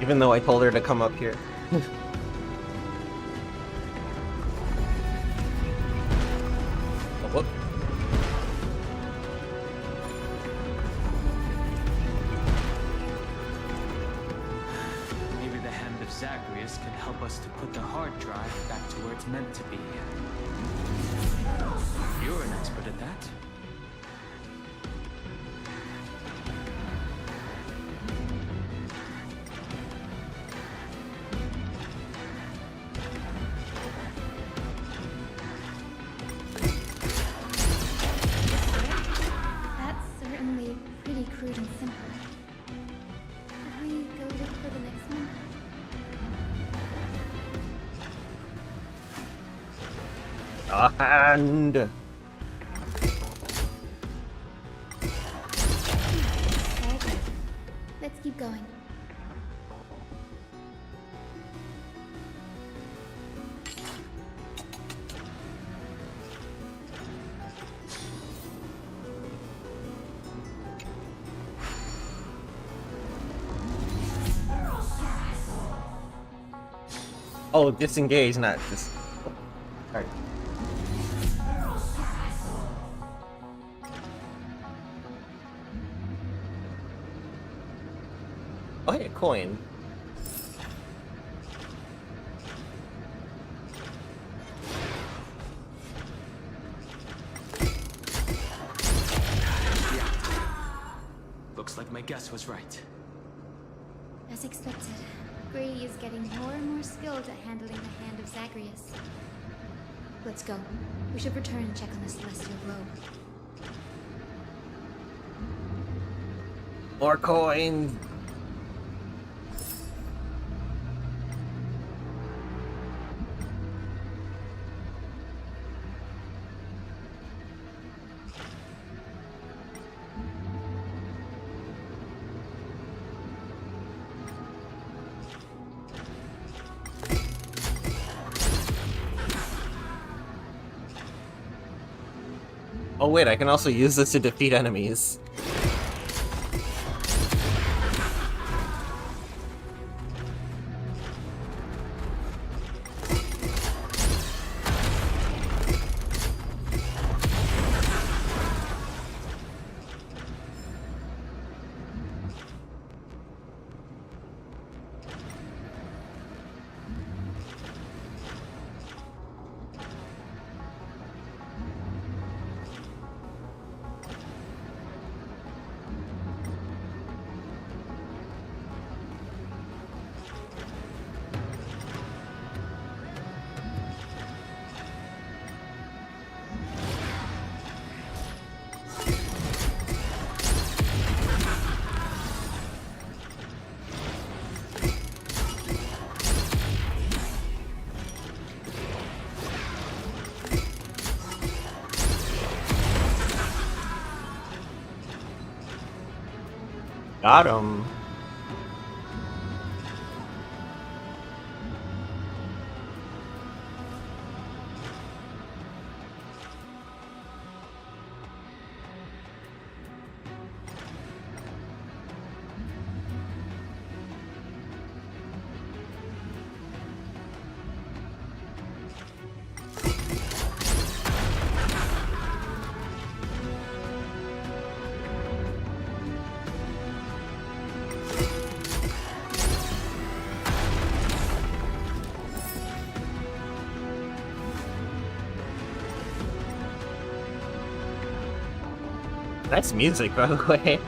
Even though I told her to come up here. Oh, whoop. Maybe the hand of Zagreus can help us to put the hard drive back to where it's meant to be. You're an expert at that. That's certainly pretty crude and simple. Should we go look for the next one? A hand. Okay, let's keep going. Oh, disengage, not just. Alright. Oh, hey, a coin. Looks like my guess was right. As expected, Grady is getting more and more skilled at handling the hand of Zagreus. Let's go. We should return and check on the celestial globe. More coins. Oh wait, I can also use this to defeat enemies. Got him. Nice music, by the way.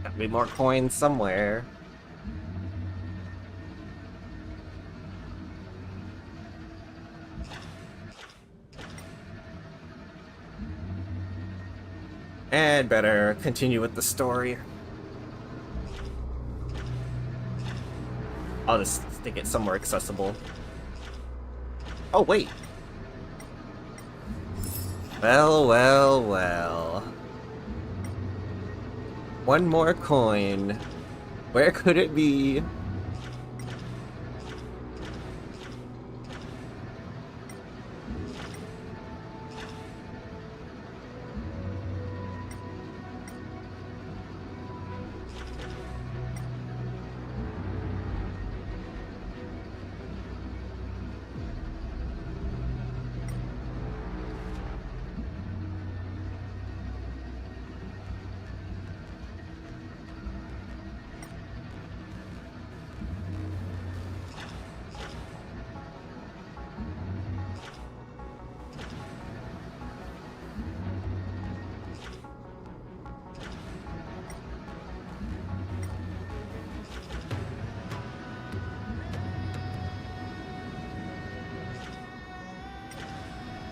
Gotta be more coins somewhere. And better continue with the story. I'll just stick it somewhere accessible. Oh, wait. Well, well, well. One more coin. Where could it be?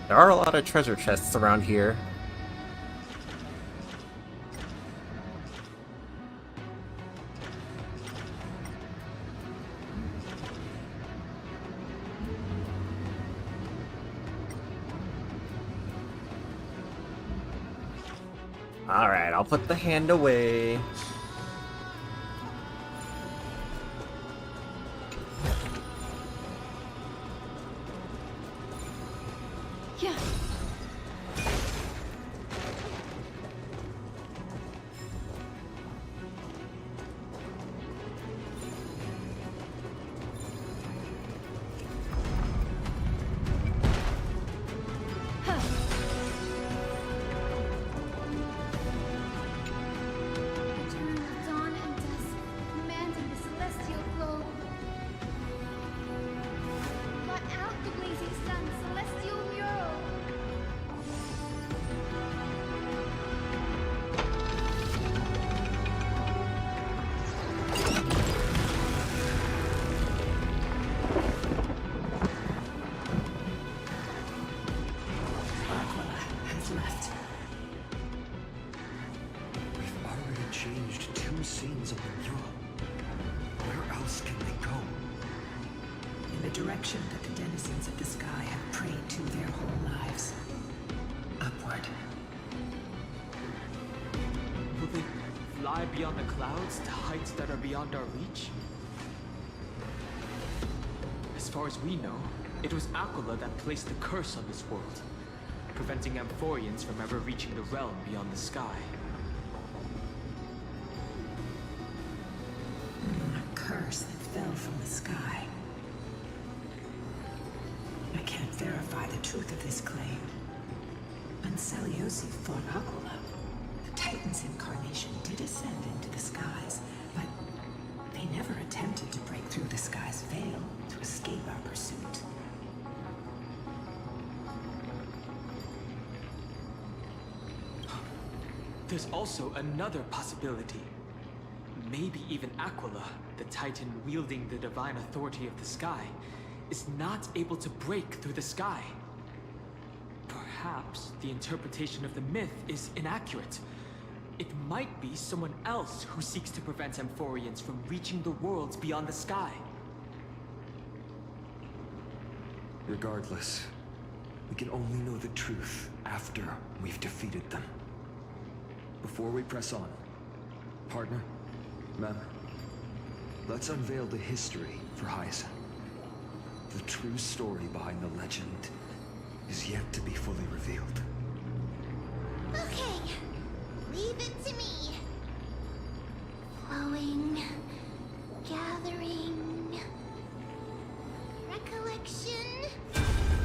There are a lot of treasure chests around here. Alright, I'll put the hand away. Yeah. Direction that the denizens of the sky have prayed to their whole lives. Upward. Will they fly beyond the clouds to heights that are beyond our reach? As far as we know, it was Aquila that placed the curse on this world, preventing Amphoreans from ever reaching the realm beyond the sky. A curse that fell from the sky. I can't verify the truth of this claim. Amphoreus fought Aquila. The Titan's incarnation did ascend into the skies, but they never attempted to break through the sky's veil to escape our pursuit. There's also another possibility. Maybe even Aquila, the Titan wielding the divine authority of the sky, is not able to break through the sky. Perhaps the interpretation of the myth is inaccurate. It might be someone else who seeks to prevent Amphoreans from reaching the worlds beyond the sky. Regardless, we can only know the truth after we've defeated them. Before we press on, partner, ma'am, let's unveil the history for Hyacine. The true story behind the legend is yet to be fully revealed. Okay, leave it to me. Flowing, gathering, recollection,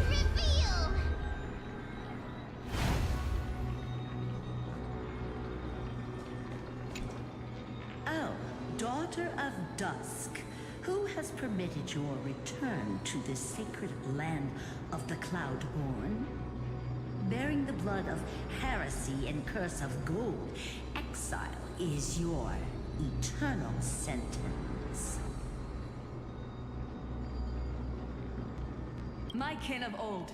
reveal! Oh, daughter of dusk. Who has permitted your return to this sacred land of the Cloudborn? Bearing the blood of heresy and curse of gold, exile is your eternal sentence. My kin of old.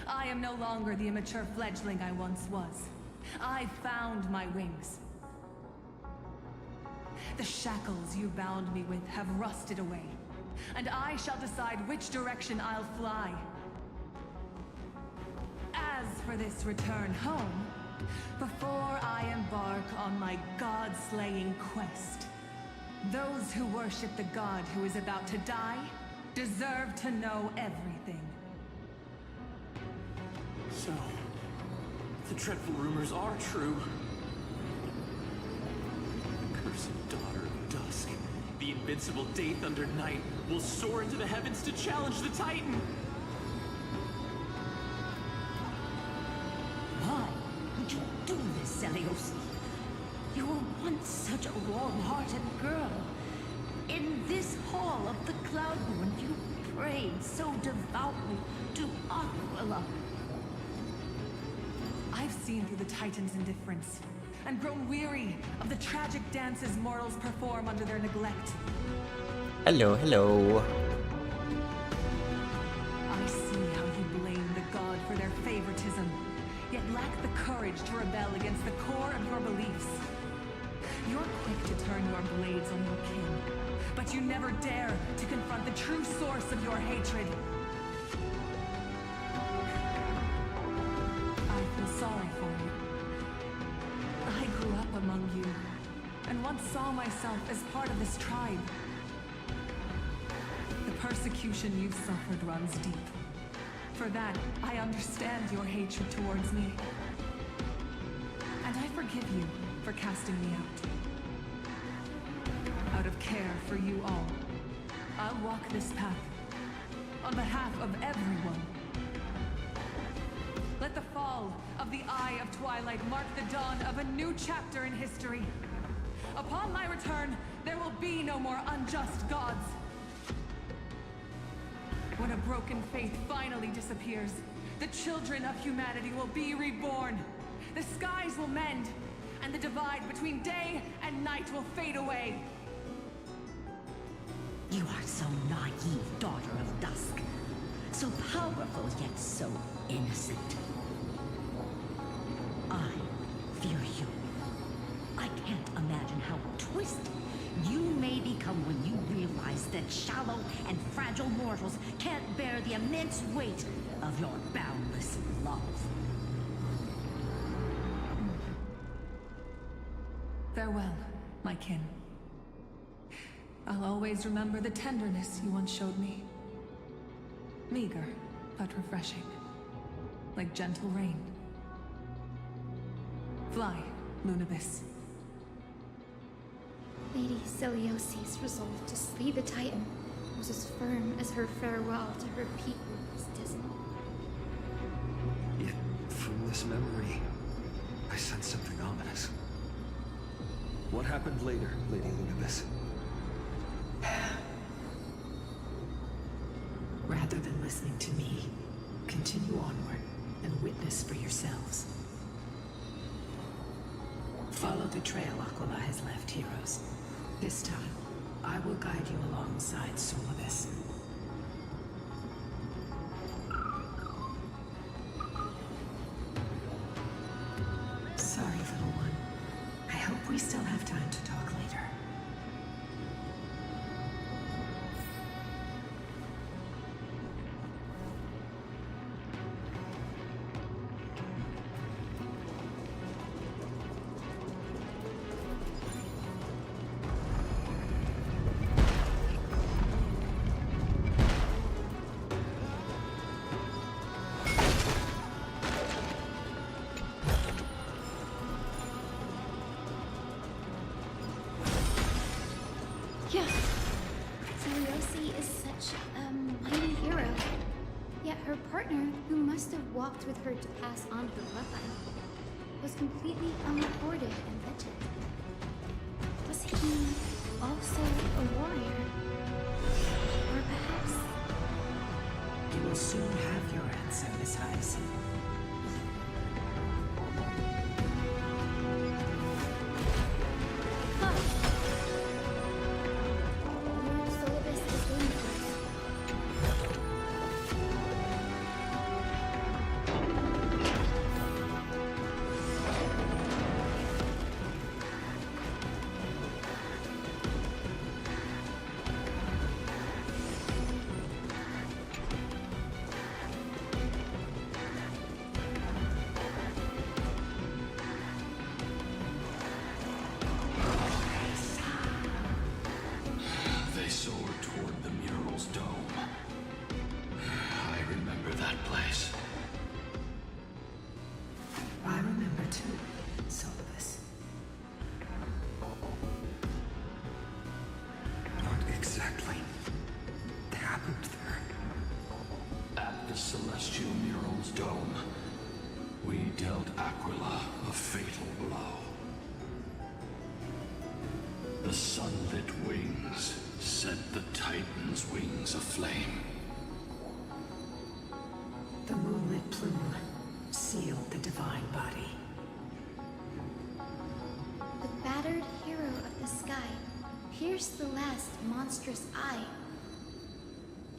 I am no longer the immature fledgling I once was. I found my wings. The shackles you bound me with have rusted away, and I shall decide which direction I'll fly. As for this return home, before I embark on my god-slaying quest, those who worship the god who is about to die deserve to know everything. So, the dreadful rumors are true. Cursed daughter of dusk, the invincible Day Thunder Knight, will soar into the heavens to challenge the Titan! Why would you do this, Celios? You were once such a warm-hearted girl. In this hall of the Cloudborn, you prayed so devoutly to Aquila. I've seen through the Titan's indifference, and grown weary of the tragic dances mortals perform under their neglect. Hello, hello. I see how you blame the god for their favoritism, yet lack the courage to rebel against the core of your beliefs. You're quick to turn your blades on your kin, but you never dare to confront the true source of your hatred. I feel sorry for you. I grew up among you, and once saw myself as part of this tribe. The persecution you've suffered runs deep. For that, I understand your hatred towards me. And I forgive you for casting me out. Out of care for you all, I'll walk this path on behalf of everyone. Let the fall of the Eye of Twilight mark the dawn of a new chapter in history. Upon my return, there will be no more unjust gods. When a broken faith finally disappears, the children of humanity will be reborn. The skies will mend, and the divide between day and night will fade away. You are so naive, daughter of dusk. So powerful, yet so innocent. I fear you. I can't imagine how twisted you may become when you realize that shallow and fragile mortals can't bear the immense weight of your boundless love. Farewell, my kin. I'll always remember the tenderness you once showed me. Meager, but refreshing. Like gentle rain. Fly, Lunibis. Lady Celiosi's resolve to slay the Titan was as firm as her farewell to her people was dismal. Yet, from this memory, I sense something ominous. What happened later, Lady Lunibis? Rather than listening to me, continue onward and witness for yourselves. Follow the trail Aquila has left, heroes. This time, I will guide you alongside Solibus. Sorry, little one. I hope we still have time to talk later. Yeah. Seliosi is such a mighty hero. Yet her partner, who must have walked with her to pass on her bloodline, was completely unrecorded in legend. Was he also a warrior? Or perhaps... You will soon have your answer, Miss Hyacine. They soared toward the mural's dome. I remember that place. I remember too, Solibus. What exactly happened there? At the celestial mural's dome, we dealt Aquila a fatal blow. The sunlit wings set the Titan's wings aflame. The moonlit plume sealed the divine body. The battered hero of the sky pierced the last monstrous eye.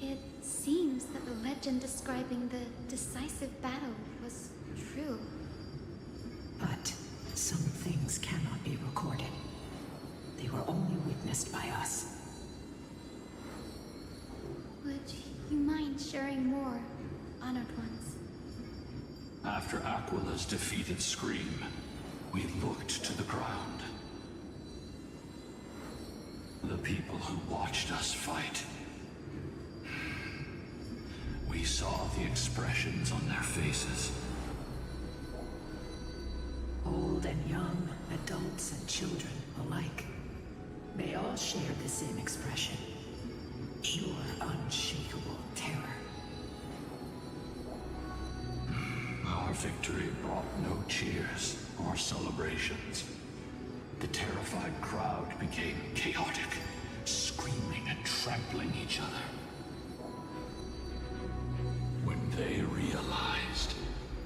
It seems that the legend describing the decisive battle was true. But some things cannot be recorded. They were only witnessed by us. Would you mind sharing more, honored ones? After Aquila's defeated scream, we looked to the ground. The people who watched us fight. We saw the expressions on their faces. Old and young, adults and children alike. They all shared the same expression. Pure, unshakable terror. Our victory brought no cheers or celebrations. The terrified crowd became chaotic, screaming and trampling each other. When they realized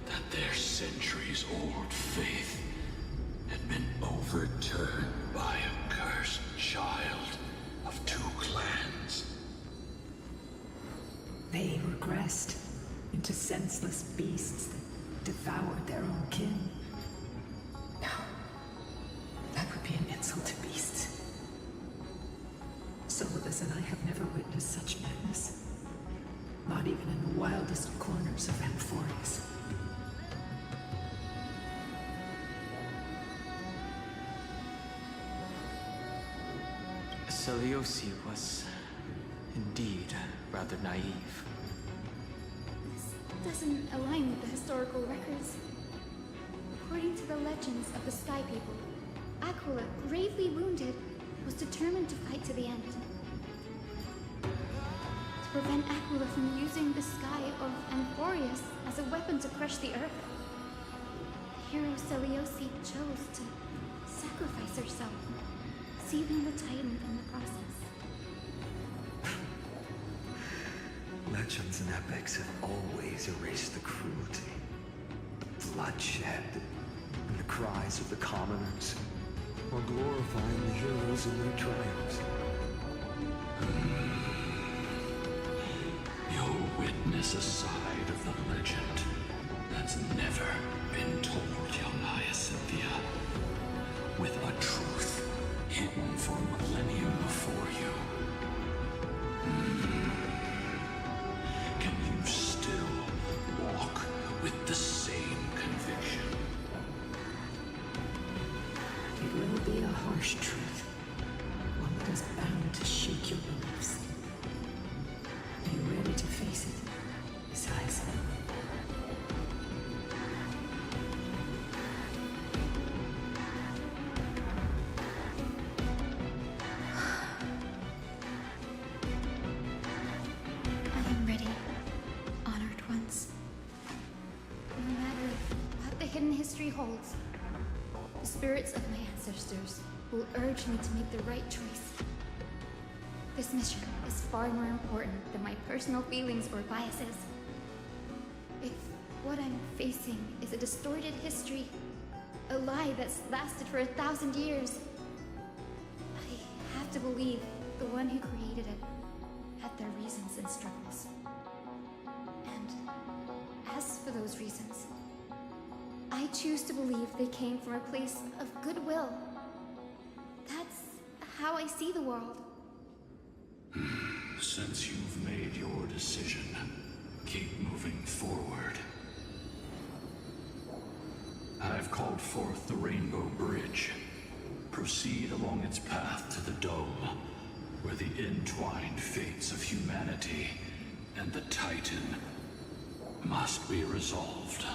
that their centuries-old faith had been overturned by a cursed child of two clans. They regressed into senseless beasts that devoured their own kin. No, that would be an insult to beasts. Solibus and I have never witnessed such madness. Not even in the wildest corners of Amphoreus. Seliosi was indeed rather naive. This doesn't align with the historical records. According to the legends of the Sky People, Aquila, gravely wounded, was determined to fight to the end. To prevent Aquila from using the sky of Amphoreus as a weapon to crush the earth, the hero Seliosi chose to sacrifice herself, sealing the Titan in the process. Legends and epics have always erased the cruelty, the bloodshed, and the cries of the commoners, or glorifying the heroes in their triumphs. You'll witness a side of the legend that's never been told, young Hyacinthia. With a truth hidden for a millennium before you. Can you still walk with the same conviction? It will be a harsh truth. One that is bound to shake your beliefs. Are you ready to face it, Miss Hyacine? I am ready, honored ones. No matter what the hidden history holds, the spirits of my ancestors will urge me to make the right choice. This mission is far more important than my personal feelings or biases. If what I'm facing is a distorted history, a lie that's lasted for 1,000 years, I have to believe the one who created it had their reasons and struggles. And as for those reasons, I choose to believe they came from a place of goodwill. That's how I see the world. Since you've made your decision, keep moving forward. I've called forth the Rainbow Bridge. Proceed along its path to the Dome, where the entwined fates of humanity and the Titan must be resolved.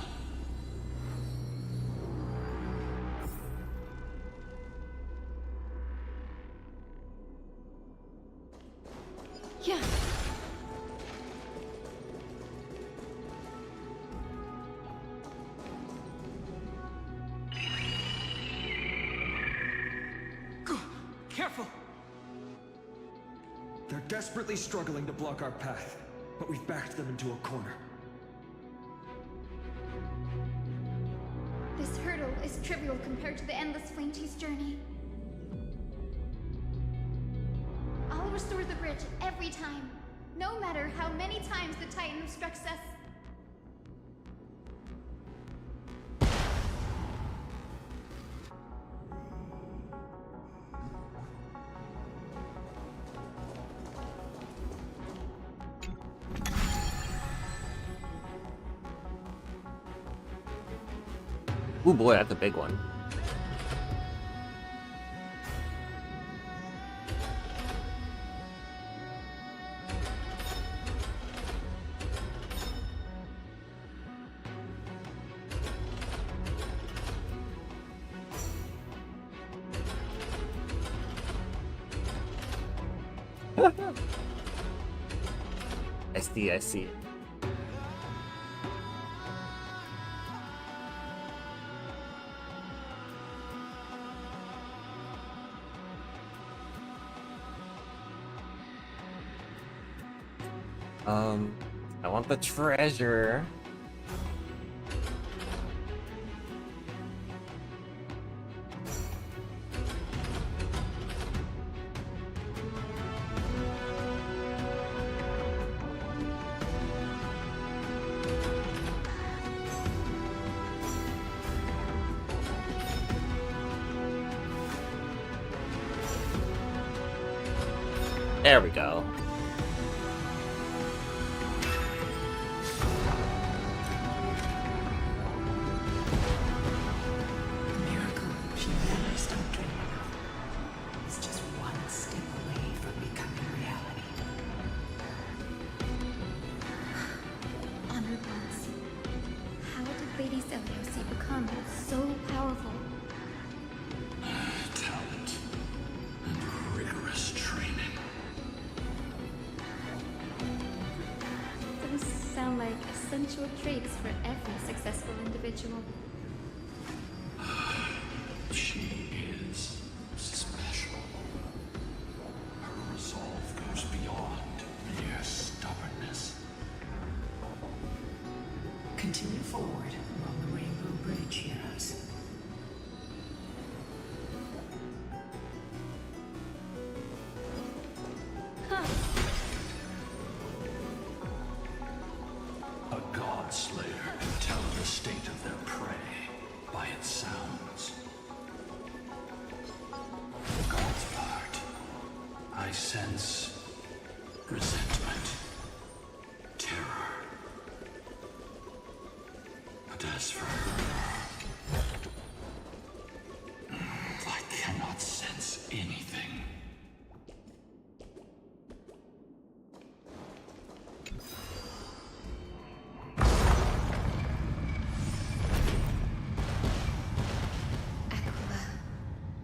Yeah. Careful! They're desperately struggling to block our path, but we've backed them into a corner. This hurdle is trivial compared to the endless flame chase journey. I'll restore the bridge every time, no matter how many times the Titan obstructs us. Ooh boy, that's a big one. I see it. I want the treasure. There we go. Talent and rigorous training. Those sound like essential traits for every successful individual. She is special. Her resolve goes beyond mere stubbornness. Continue forward along the Rainbow Bridge, heroes. A god slayer can tell the state of their prey by its sounds. The god's part, I sense resentment, terror. But as for her, I cannot sense anything.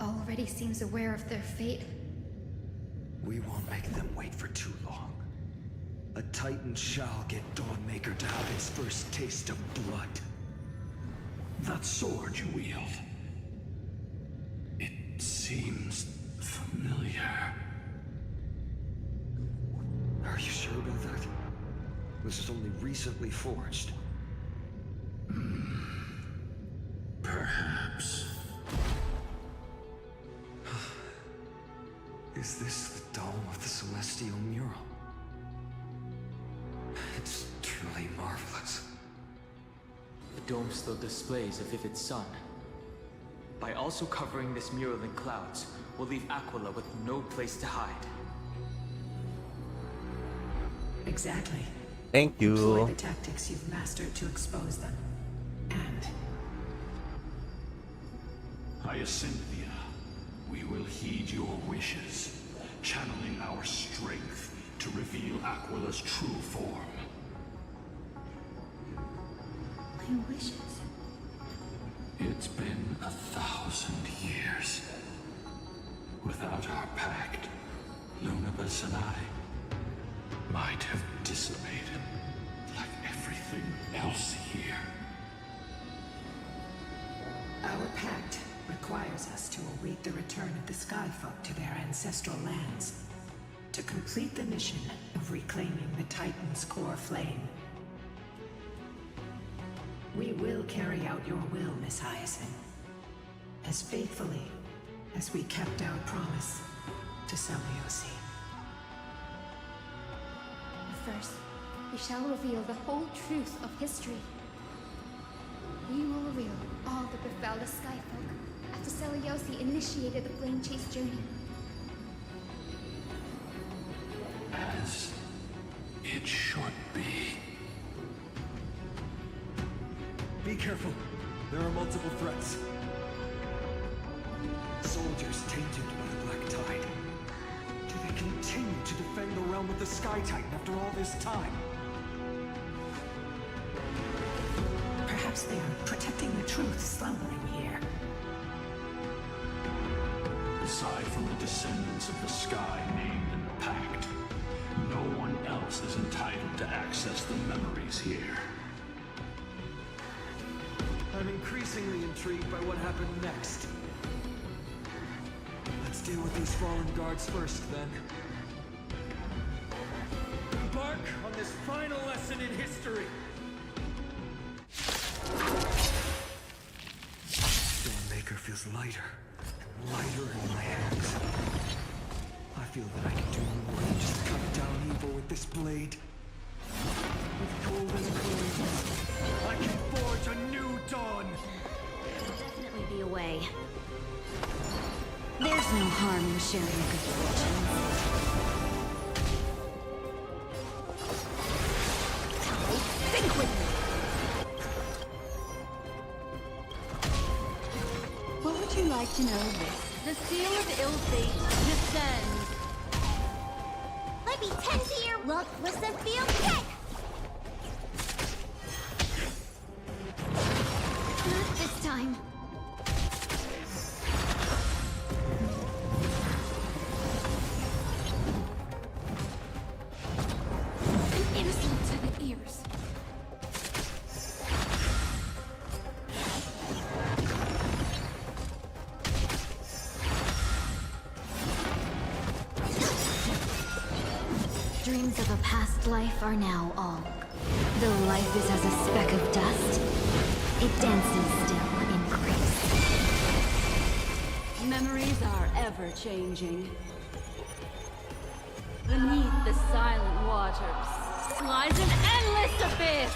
Already seems aware of their fate. We won't make them wait for too long. A Titan shall get Dawnmaker to have its first taste of blood. That sword you wield. It seems familiar. Are you sure about that? This is only recently forged. Perhaps. Is this the dome of the Celestial Mural? It's truly marvelous. The dome still displays a vivid sun. By also covering this mural in clouds, we'll leave Aquila with no place to hide. Exactly. Thank you. Employ the tactics you've mastered to expose them. And Hyacinthia, we will heed your wishes, channeling our strength to reveal Aquila's true form. My wishes. It's been 1,000 years. Without our pact, Lunabus and I might have dissipated like everything else here. our pact requires us to await the return of the Skyfolk to their ancestral lands, to complete the mission of reclaiming the Titan's core flame. We will carry out your will, Miss Hyacine, as faithfully as we kept our promise to Seleucus. First, we shall reveal the whole truth of history. We will reveal all that befell the Skyfolk after Seleucus initiated the Flame Chase journey. As it should be. Be careful. There are multiple threats. Soldiers tainted by the Black Tide. Do they continue to defend the realm of the Sky Titan after all this time? Perhaps they are protecting the truth slumbering here. Aside from the descendants of the sky named in the pact, no one else is entitled to access the memories here. I'm increasingly intrigued by what happened next. Let's deal with these fallen guards first, then. Embark on this final lesson in history! Stormmaker feels lighter and lighter in my hands. I feel that I can do more than just cut down evil with this blade. With golden flames, I can forge a new dawn! There'll definitely be a way. There's no harm in sharing good fortune. Think with me! What would you like to know this? The seal of ill fate descends. Let me tend to your look, listen, feel, kick! Not this time. An innocent to the ears. Dreams of a past life are now all. Though life is as a speck of dust, it dances still in grace. Memories are ever changing. Beneath the silent waters lies an endless abyss.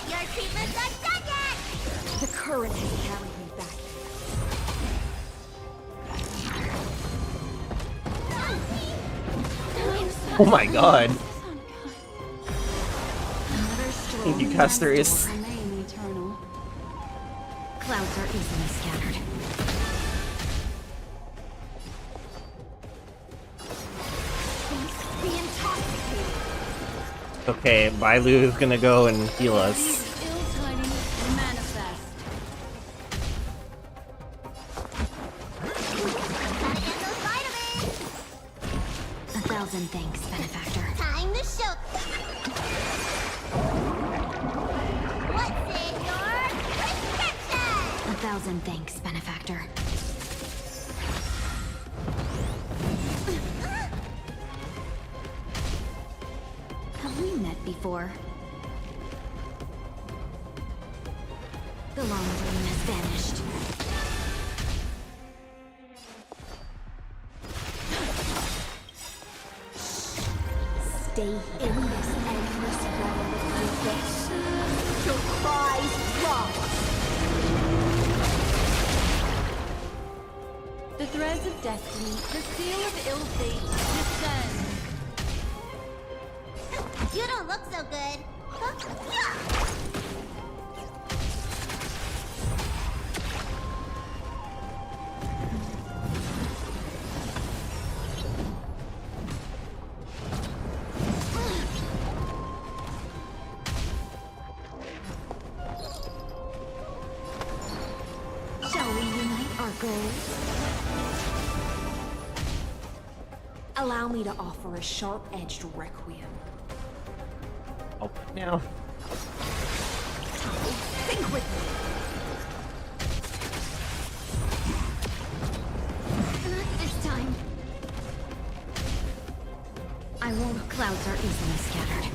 Your treatment's not done yet! The current has carried me back. Oh my god. Thank you, Casters. Remain eternal. Clouds are easily scattered. Be intoxicated. Okay, Bailu is gonna go and heal us. Manifest. 1,000 thanks, benefactor. Time to show. What's in your prescription? 1,000 thanks, benefactor. Have we met before? The long dream has vanished. Stay in this endless realm of abyss. Your cries rise. The threads of destiny, the seal of ill fate, descend. You don't look so good. Shall we unite our goals? Allow me to offer a sharp-edged requiem. Oh, now. Think with me. Not this time. I won't. Clouds are easily scattered.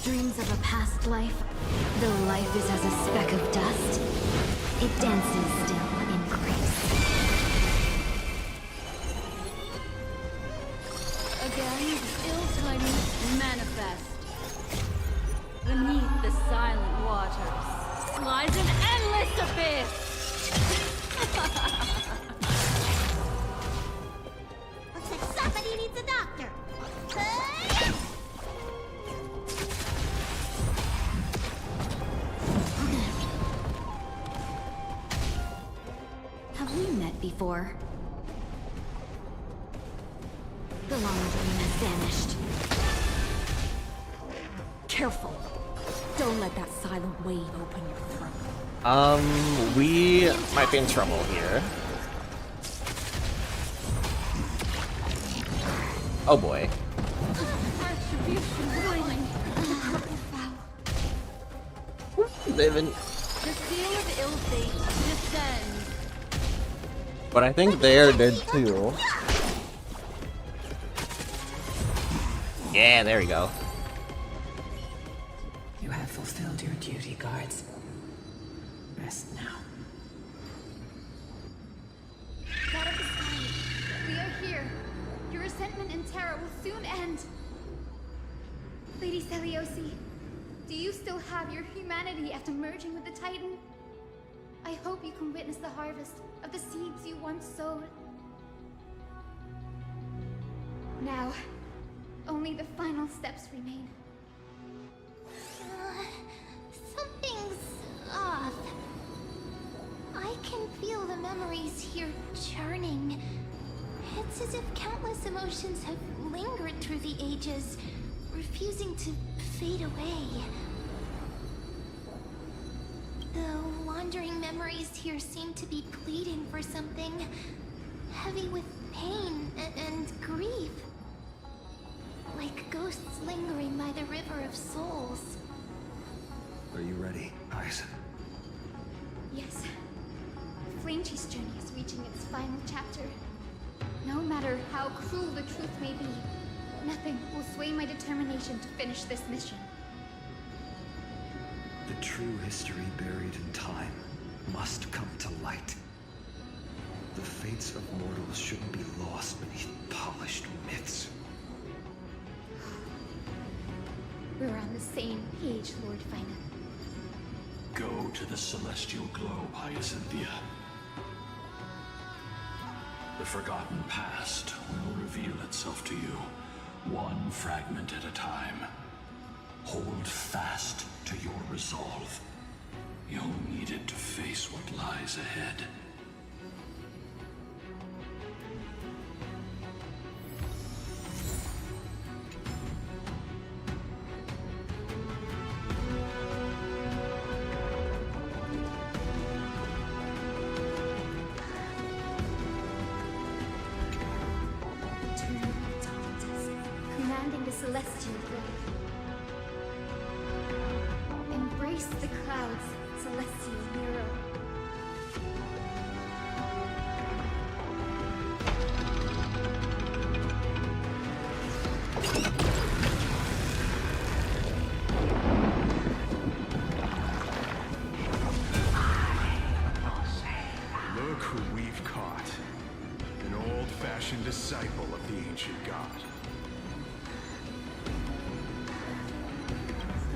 Dreams of a past life, though life is as a speck of dust, it dances still in grace. Again, ill tidings manifest. Beneath the silent waters lies an endless abyss. Looks like somebody needs a doctor. Have we met before? The long dream has vanished. Careful. Don't let that silent wave open your throat. We might be in trouble here. Oh boy. Attribution rolling. Living. The seal of ill fate descends. But I think they're dead too. Yeah, there we go. You have fulfilled your duty, guards. Rest now. God of the sky, we are here. Your resentment and terror will soon end. Lady Celiosi, do you still have your humanity after merging with the Titan? I hope you can witness the harvest of the seeds you once sowed. Now, only the final steps remain. Something's off. I can feel the memories here churning. It's as if countless emotions have lingered through the ages, refusing to fade away. The wandering memories here seem to be pleading for something, heavy with pain and grief. Like ghosts lingering by the river of souls. Are you ready, Hyacine? Yes. Flameche's journey is reaching its final chapter. No matter how cruel the truth may be, nothing will sway my determination to finish this mission. The true history buried in time must come to light. The fates of mortals shouldn't be lost beneath polished myths. We're on the same page, Lord Fina. Go to the celestial globe, Hyacinthia. The forgotten past will reveal itself to you, one fragment at a time. Hold fast to your resolve. You'll need it to face what lies ahead. Commanding the celestial globe. Embrace the clouds, celestial hero. Look who we've caught. An old-fashioned disciple of the ancient god.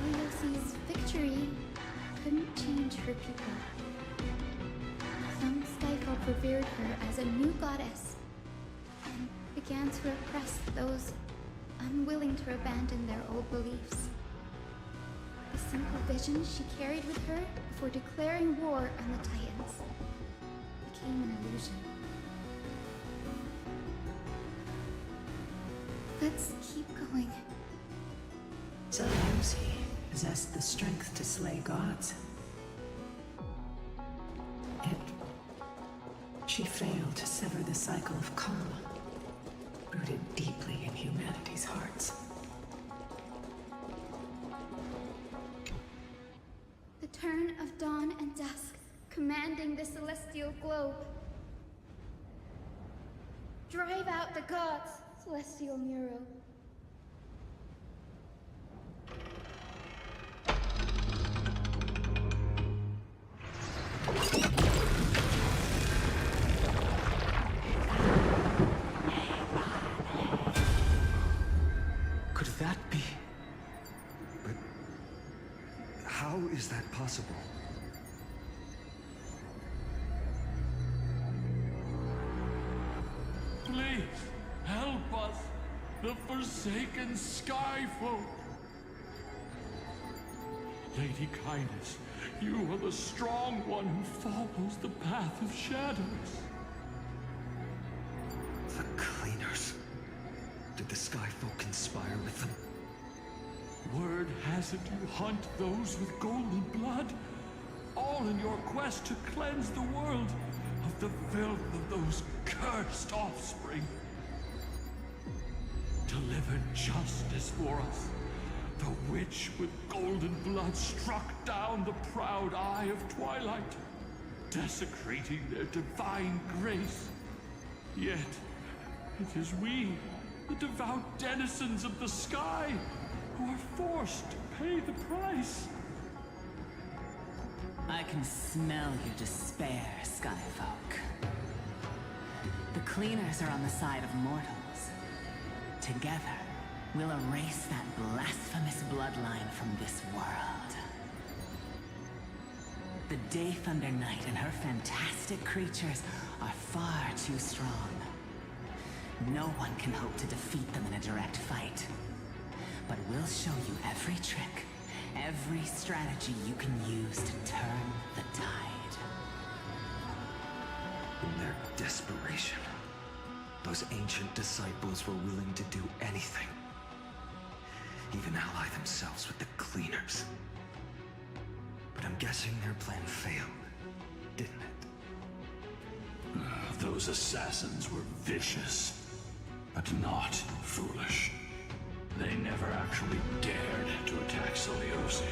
Hyocine's victory couldn't change her people. Some skyfolk revered her as a new goddess and began to oppress those unwilling to abandon their old beliefs. The simple vision she carried with her before declaring war on the Titans became an illusion. Let's keep going. Hyacine possessed the strength to slay gods. Yet, she failed to sever the cycle of karma, rooted deeply in humanity's hearts. The turn of dawn and dusk, commanding the celestial globe. Drive out the gods, celestial Muro. Could that be? But how is that possible? Please, help us, the forsaken Skyfolk. Lady Kindness, you are the strong one who follows the path of shadows. The Cleaners. Did the Skyfolk conspire with them? Word has it you hunt those with golden blood, all in your quest to cleanse the world of the filth of those cursed offspring. Deliver justice for us. The witch with golden blood struck down the proud eye of Twilight, desecrating their divine grace. Yet, it is we, the devout denizens of the sky, who are forced to pay the price. I can smell your despair, Skyfolk. The Cleaners are on the side of mortals. Together, we'll erase that blasphemous bloodline from this world. The Day Thunder Knight and her fantastic creatures are far too strong. No one can hope to defeat them in a direct fight. But we'll show you every trick, every strategy you can use to turn the tide. In their desperation, those ancient disciples were willing to do anything. Even ally themselves with the Cleaners. But I'm guessing their plan failed, didn't it? Those assassins were vicious, but not foolish. They never actually dared to attack Soliosi.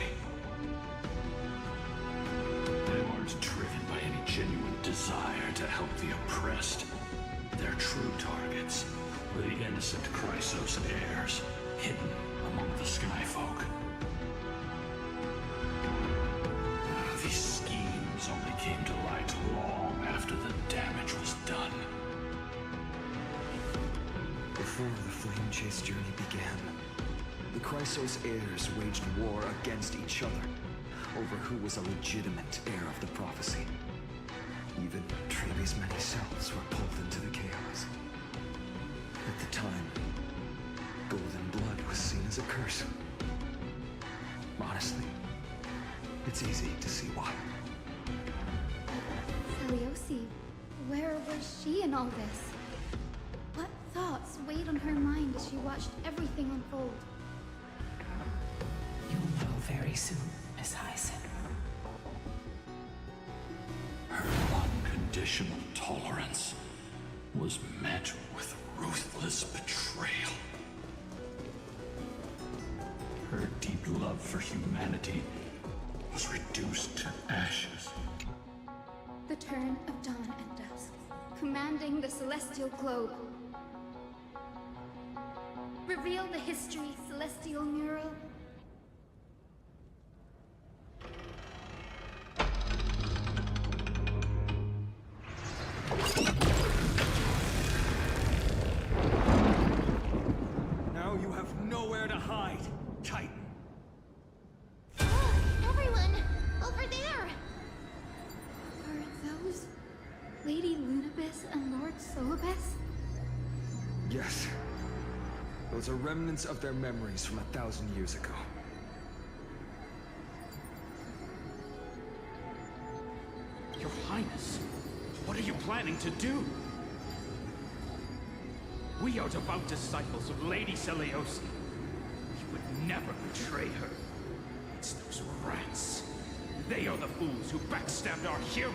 They weren't driven by any genuine desire to help the oppressed. Their true targets were the innocent Chrysos heirs, hidden among the Skyfolk. Chase journey began, the Chrysos heirs waged war against each other over who was a legitimate heir of the prophecy. Even Trebi's many selves were pulled into the chaos. At the time, golden blood was seen as a curse. Honestly, it's easy to see why. Seliosi, where was she in all this? What thoughts weighed on her mind as she watched everything unfold? You'll know very soon, Miss Hyacine. Her unconditional tolerance was met with ruthless betrayal. Her deep love for humanity was reduced to ashes. The turn of dawn and dusk, commanding the celestial globe. Reveal the history, celestial mural. Now you have nowhere to hide, Titan. Everyone! Over there! Are those Lady Lunabis and Lord Solobes? Yes. Those are remnants of their memories from 1,000 years ago. Your Highness, what are you planning to do? We are devout disciples of Lady Seliosi. We would never betray her. It's those rats. They are the fools who backstabbed our hero.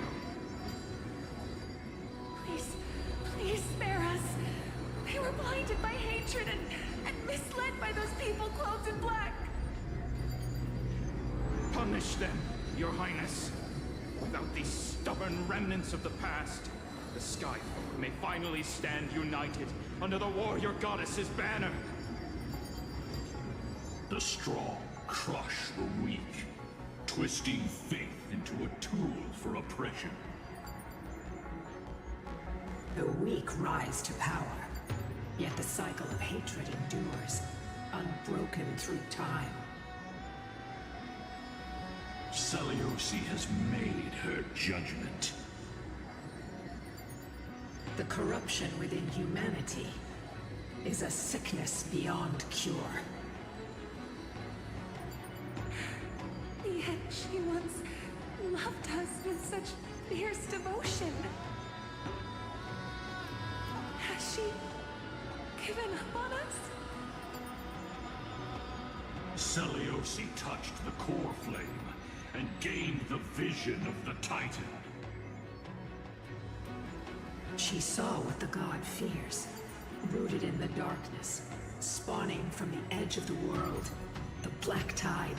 Please, please spare us. They were blinded by hatred and misled by those people clothed in black. Punish them, Your Highness. Without these stubborn remnants of the past, the Skyfolk may finally stand united under the warrior goddess's banner. The strong crush the weak, twisting faith into a tool for oppression. The weak rise to power, yet the cycle of hatred endures, unbroken through time. Seliosi has made her judgment. The corruption within humanity is a sickness beyond cure. Yet she once loved us with such fierce devotion. Has she given up on us? Seliosi touched the core flame and gained the vision of the Titan. She saw what the god fears, rooted in the darkness, spawning from the edge of the world. The black tide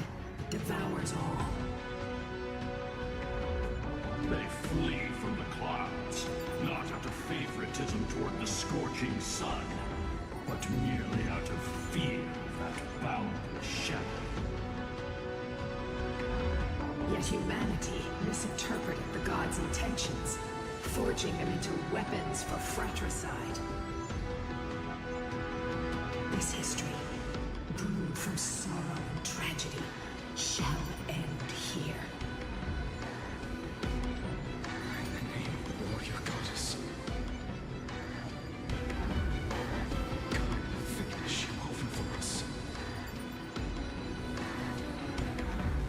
devours all. They flee from the clouds, not out of favoritism toward the scorching sun, but merely out of fear of that boundless shadow. Yet humanity misinterpreted the god's intentions, forging them into weapons for fratricide. This history, brewed from sorrow and tragedy, shall end here. In the name of the warrior goddess. God, finish you woven for us.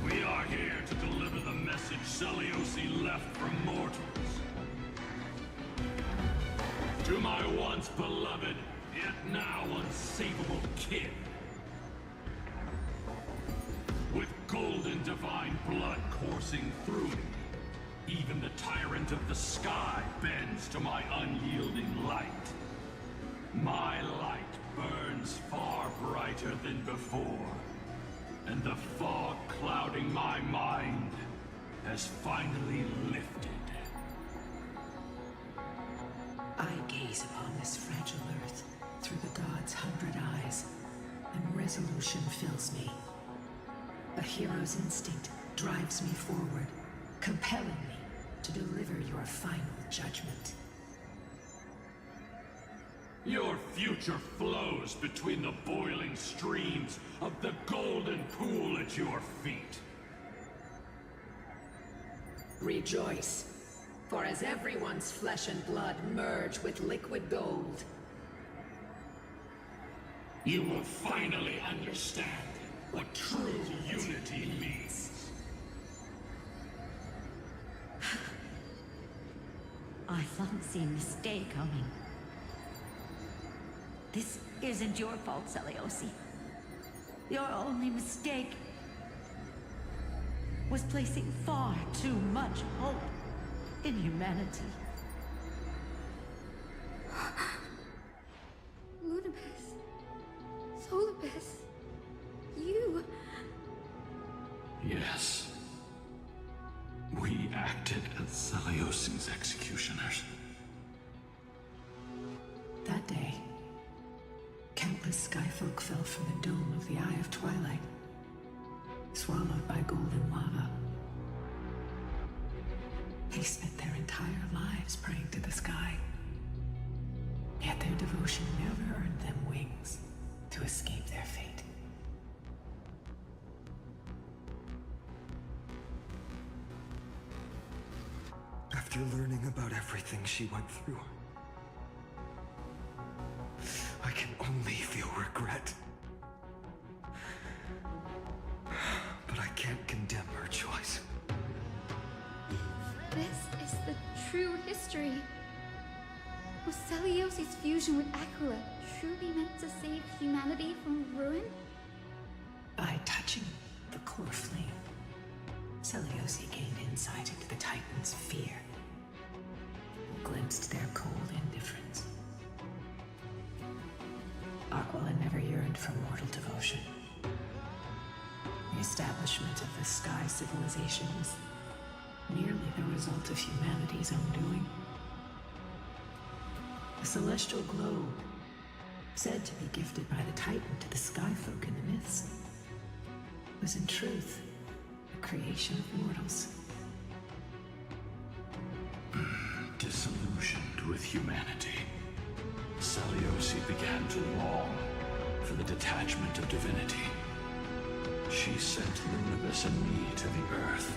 We are here to deliver the message Seliosi left for mortals. To my once beloved, yet now unsavable kin. With golden divine blood coursing through me, even the tyrant of the sky bends to my unyielding light. My light burns far brighter than before, and the fog clouding my mind has finally lifted. I gaze upon this fragile earth through the god's 100 eyes, and resolution fills me. A hero's instinct drives me forward, compelling me to deliver your final judgment. Your future flows between the boiling streams of the golden pool at your feet. Rejoice, for as everyone's flesh and blood merge with liquid gold, You will finally understand what true unity means. I thought see mistake coming. This isn't your fault, Seliosi. Your only mistake was placing far too much hope in humanity. Lunibus. Solibus. You. Yes. We acted as Seliosi's executioners. that day, countless skyfolk fell from the dome of the Eye of Twilight, swallowed by golden lava. They spent their entire lives praying to the sky, yet their devotion never earned them wings to escape their fate. After learning about everything she went through, I can only feel regret. But I can't condemn her choice. This is the true history. Was Celiosi's fusion with Aquila truly meant to save humanity from ruin? By touching the core flame, Seliosi gained insight into the Titans' fear, glimpsed their cold indifference. Aquila never yearned for mortal devotion. The establishment of the Sky Civilization was merely the result of humanity's own doing. The celestial globe, said to be gifted by the Titan to the Skyfolk in the myths, was in truth a creation of mortals. Disillusioned with humanity, Seliosi began to long for the detachment of divinity. She sent Lunibus and me to the Earth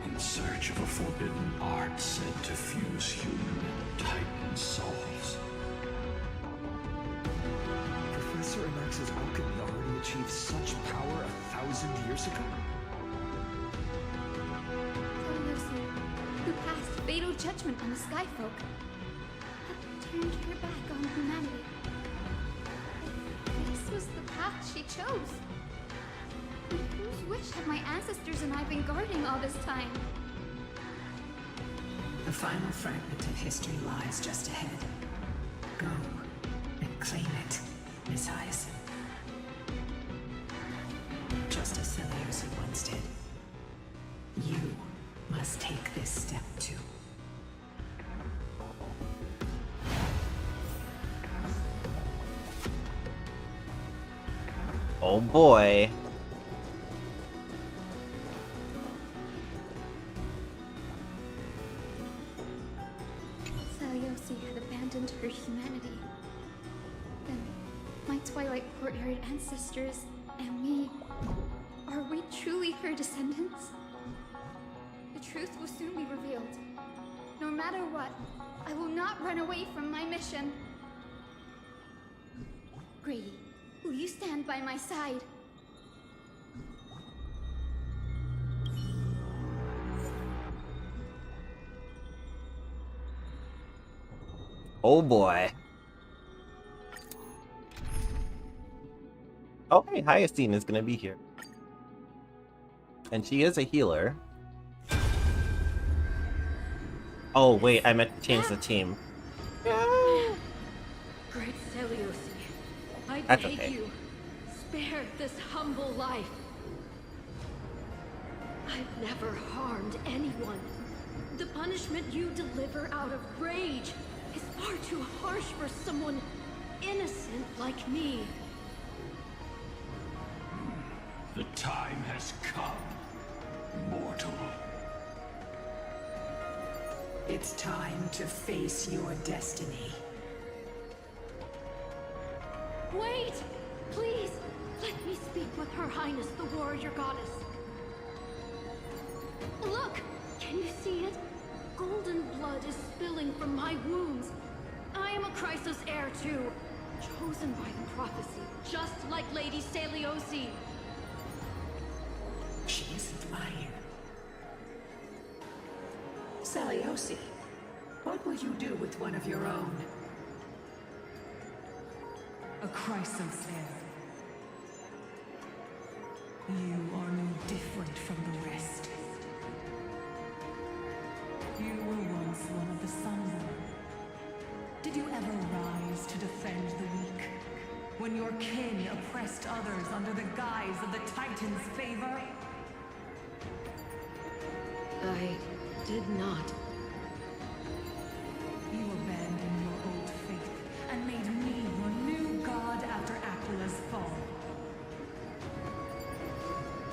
in search of a forbidden art said to fuse human and Titan souls. Professor Anax's alchemy already achieved such power 1,000 years ago? Seliosi, who passed fatal judgment on the Skyfolk, had turned her back on humanity. This was the path she chose. And whose wish have my ancestors and I been guarding all this time? The final fragment of history lies just ahead. Go and claim it, Miss Hyacine. Just as Seliosi once did, you must take this step too. Oh boy. Seliosi had abandoned her humanity. Then, my Twilight Courtyard ancestors and me, are we truly her descendants? The truth will soon be revealed. No matter what, I will not run away from my mission. Grady, will you stand by my side? Oh boy. Oh hey, Hyacine is gonna be here. And she is a healer. Oh wait, I meant to change the team. Great Seliosi, I That's beg okay. you, spare this humble life. I've never harmed anyone. The punishment you deliver out of rage is far too harsh for someone innocent like me. The time has come, mortal. It's time to face your destiny. blood is spilling from my wounds. I am a Chrysos heir too, chosen by the prophecy, just like Lady Stelios. She isn't lying. Stelios, what will you do with one of your own? A Chrysos heir. You are no different from the rest. You were once one of the Sunborn. Did you ever rise to defend the weak? When your kin oppressed others under the guise of the Titan's favor? I did not. You abandoned your old faith and made me your new god after Aquila's fall.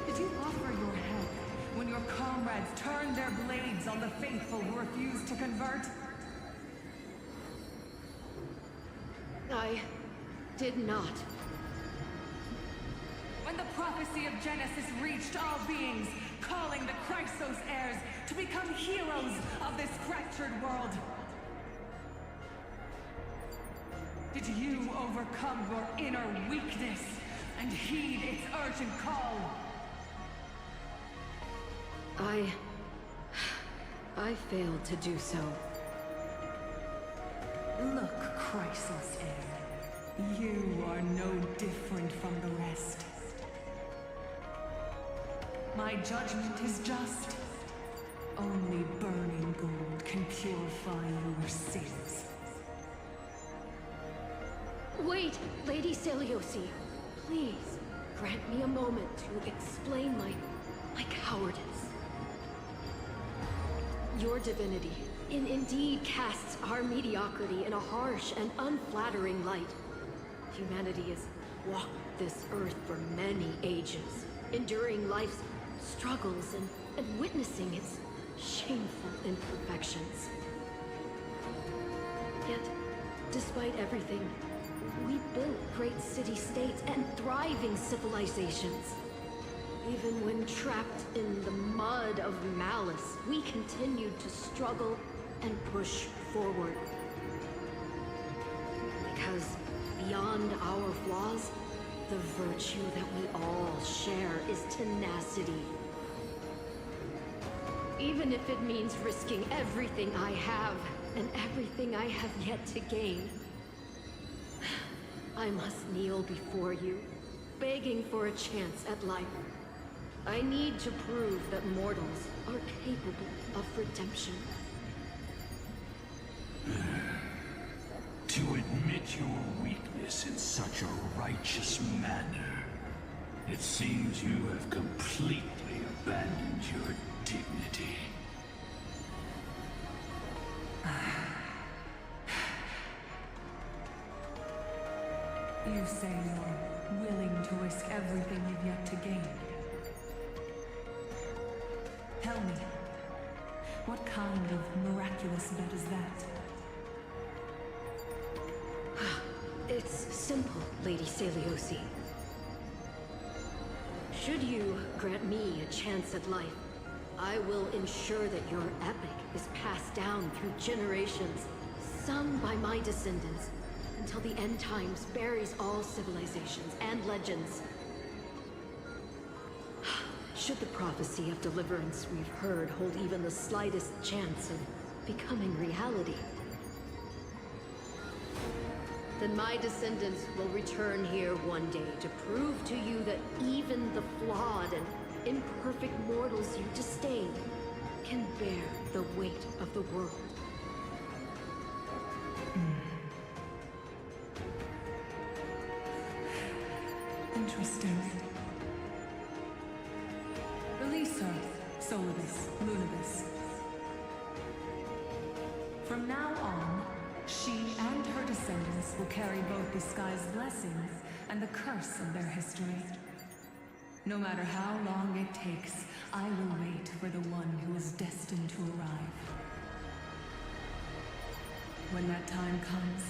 Did you offer your help when your comrades turned their blades on the faithful who refused to convert? I did not. When the prophecy of Genesis reached all beings, calling the Chrysos heirs to become heroes of this fractured world, did you overcome your inner weakness and heed its urgent call? I failed to do so. Look, Chrysos heir, you are no different from the rest. My judgment is just. Only burning gold can purify your sins. Wait, Lady Stelios, please grant me a moment to explain my cowardice. Your divinity indeed casts our mediocrity in a harsh and unflattering light. Humanity has walked this earth for many ages, enduring life's struggles and witnessing its shameful imperfections. Yet, despite everything, we built great city-states and thriving civilizations. Even when trapped in the mud of malice, we continued to struggle and push forward. Because beyond our flaws, the virtue that we all share is tenacity. Even if it means risking everything I have and everything I have yet to gain. I must kneel before you, begging for a chance at life. I need to prove that mortals are capable of redemption. To admit your weakness in such a righteous manner, it seems you have completely abandoned your dignity. You say you're willing to risk everything you've yet to gain. Tell me, what kind of miraculous bet is that? It's simple, Lady Stelios. Should you grant me a chance at life, I will ensure that your epic is passed down through generations, sung by my descendants, until the end times buries all civilizations and legends. Should the prophecy of deliverance we've heard hold even the slightest chance of becoming reality, then my descendants will return here one day to prove to you that even the flawed and imperfect mortals you disdain can bear the weight of the world. Interesting. Release her, Solibus, Lunibus. From now on, she and her descendants will carry both the sky's blessings and the curse of their history. No matter how long it takes, I will wait for the one who is destined to arrive. When that time comes,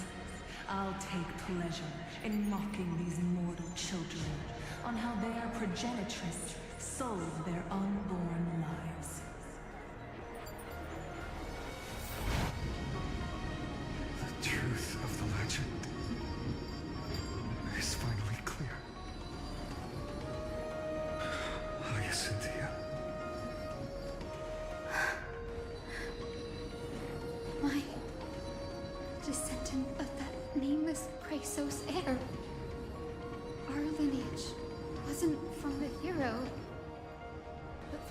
I'll take pleasure in mocking these mortal children on how their progenitress sold their unborn lives.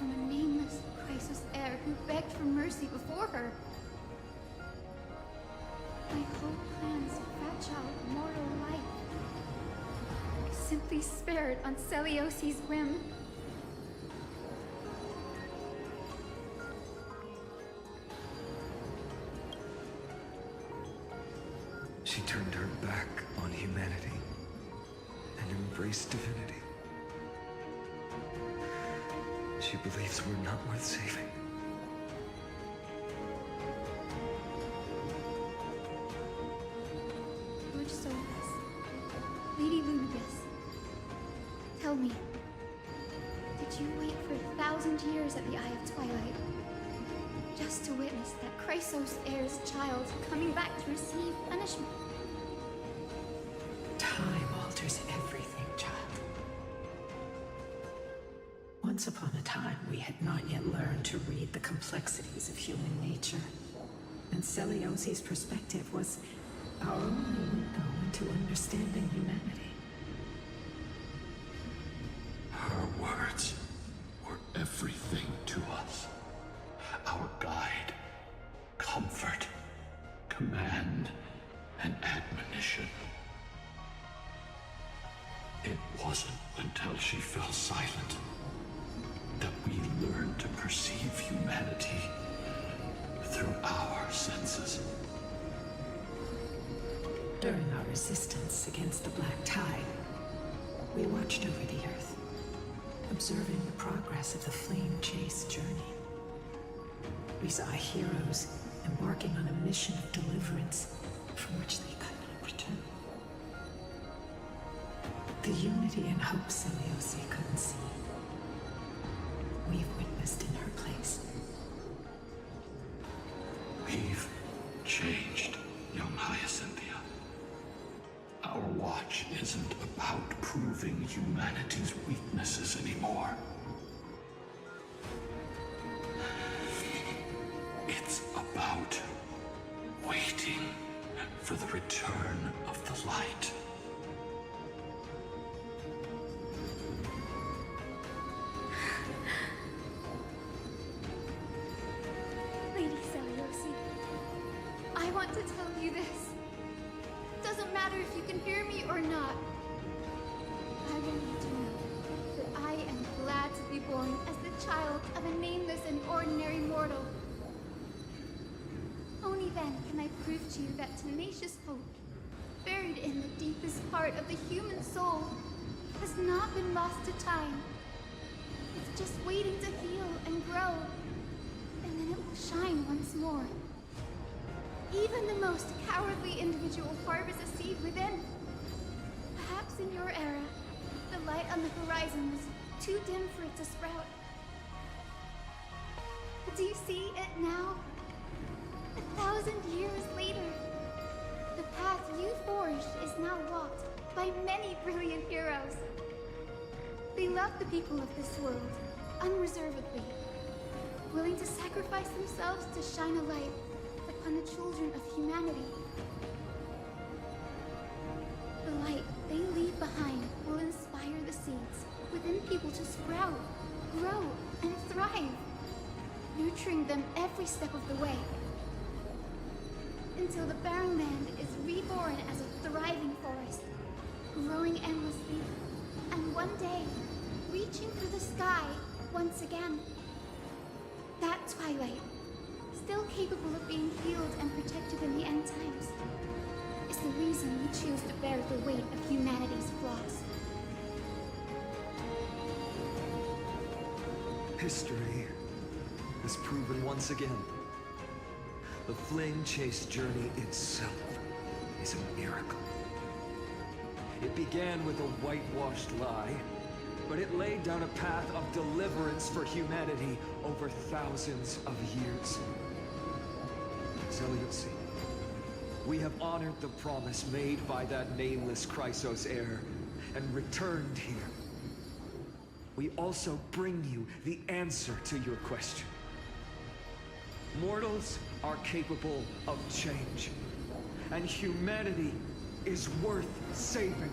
from a nameless, Chrysos heir who begged for mercy before her. My whole plan's fragile, mortal life simply spared on Celiosi's whim. She turned her back on humanity and embraced divinity. She believes we're not worth saving. Lord Solas, Lady Lunibus, tell me, did you wait for 1,000 years at the Eye of Twilight just to witness that Chrysos heir's child coming back to receive punishment? Time alters everything, child. Once upon a time, we had not yet learned to read the complexities of human nature. And Celiosi's perspective was our only window into understanding humanity. Her words were everything to us. Our guide, comfort, command, and admonition. It wasn't until she fell silent that we learned to perceive humanity through our senses. During our resistance against the Black Tide, we watched over the Earth, observing the progress of the Flame Chase journey. We saw heroes embarking on a mission of deliverance from which they could not return. The unity and hope Celiosi couldn't see, we've witnessed in her place. We've changed, young Hyacinthia. Our watch isn't about proving humanity's weaknesses anymore. It's about waiting for the return of the light. Lady Celiosi, I want to tell you this. Doesn't matter if you can hear me or not. I want you to know that I am glad to be born as the child of a nameless and ordinary mortal. Only then can I prove to you that tenacious hope, buried in the deepest part of the human soul, has not been lost to time. It's just waiting to heal and grow, and then it will shine once more. Even the most cowardly individual harbors a seed within. Perhaps in your era, the light on the horizon was too dim for it to sprout. But do you see it now? 1,000 years later, the path you forged is now walked by many brilliant heroes. They love the people of this world, unreservedly, willing to sacrifice themselves to shine a light upon the children of humanity. The light they leave behind will inspire the seeds within people to sprout, grow, and thrive, nurturing them every step of the way, until the barren land is reborn as a thriving forest, growing endlessly, and one day, reaching for the sky once again. That twilight, still capable of being healed and protected in the end times, is the reason we choose to bear the weight of humanity's flaws. History has proven once again, the Flame Chase journey itself is a miracle. It began with a whitewashed lie, but it laid down a path of deliverance for humanity over thousands of years. Celiosi, we have honored the promise made by that nameless Chrysos heir and returned here. We also bring you the answer to your question. Mortals are capable of change, and humanity is worth saving.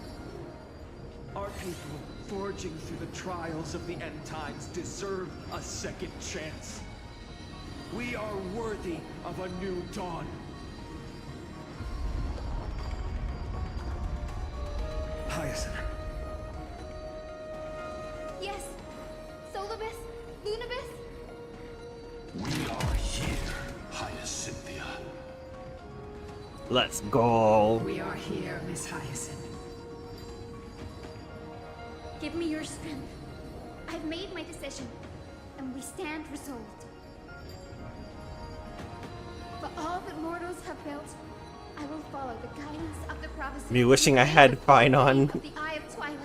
Our people, forging through the trials of the end times, deserve a second chance. We are worthy of a new dawn. Hyacine. Yes! Solibus? Lunibus? We are here, Hyacinthia. Let's go. We are here, Miss Hyacin. Give me your strength. I've made my decision, and we stand resolved. For all that mortals have built, I will follow the guidance of the prophecy. Me wishing I had Fine on. Of the Eye of Twilight.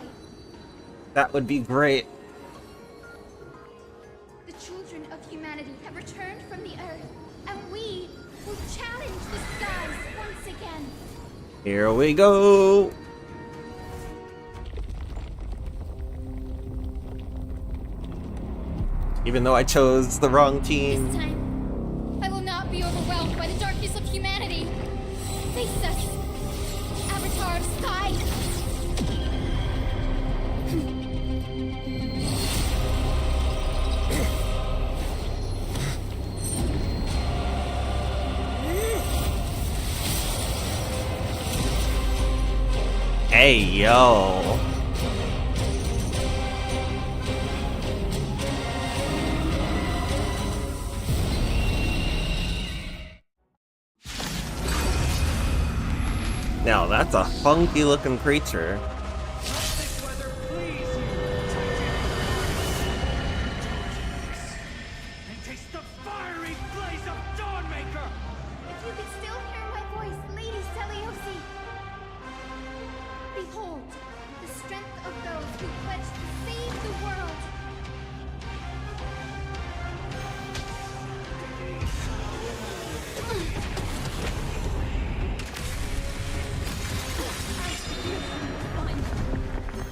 That would be great. The children of humanity have returned from the earth, and we will challenge the skies once again. Here we go. Even though I chose the wrong team. This time, I will not be overwhelmed by the darkness of humanity. Face us, Avatar of Sky. Hey, yo. Now that's a funky looking creature. And taste the fiery blaze of Dawnmaker! If you could still hear my voice, Lady Seliosi. Behold, the strength of those who pledge to save the world.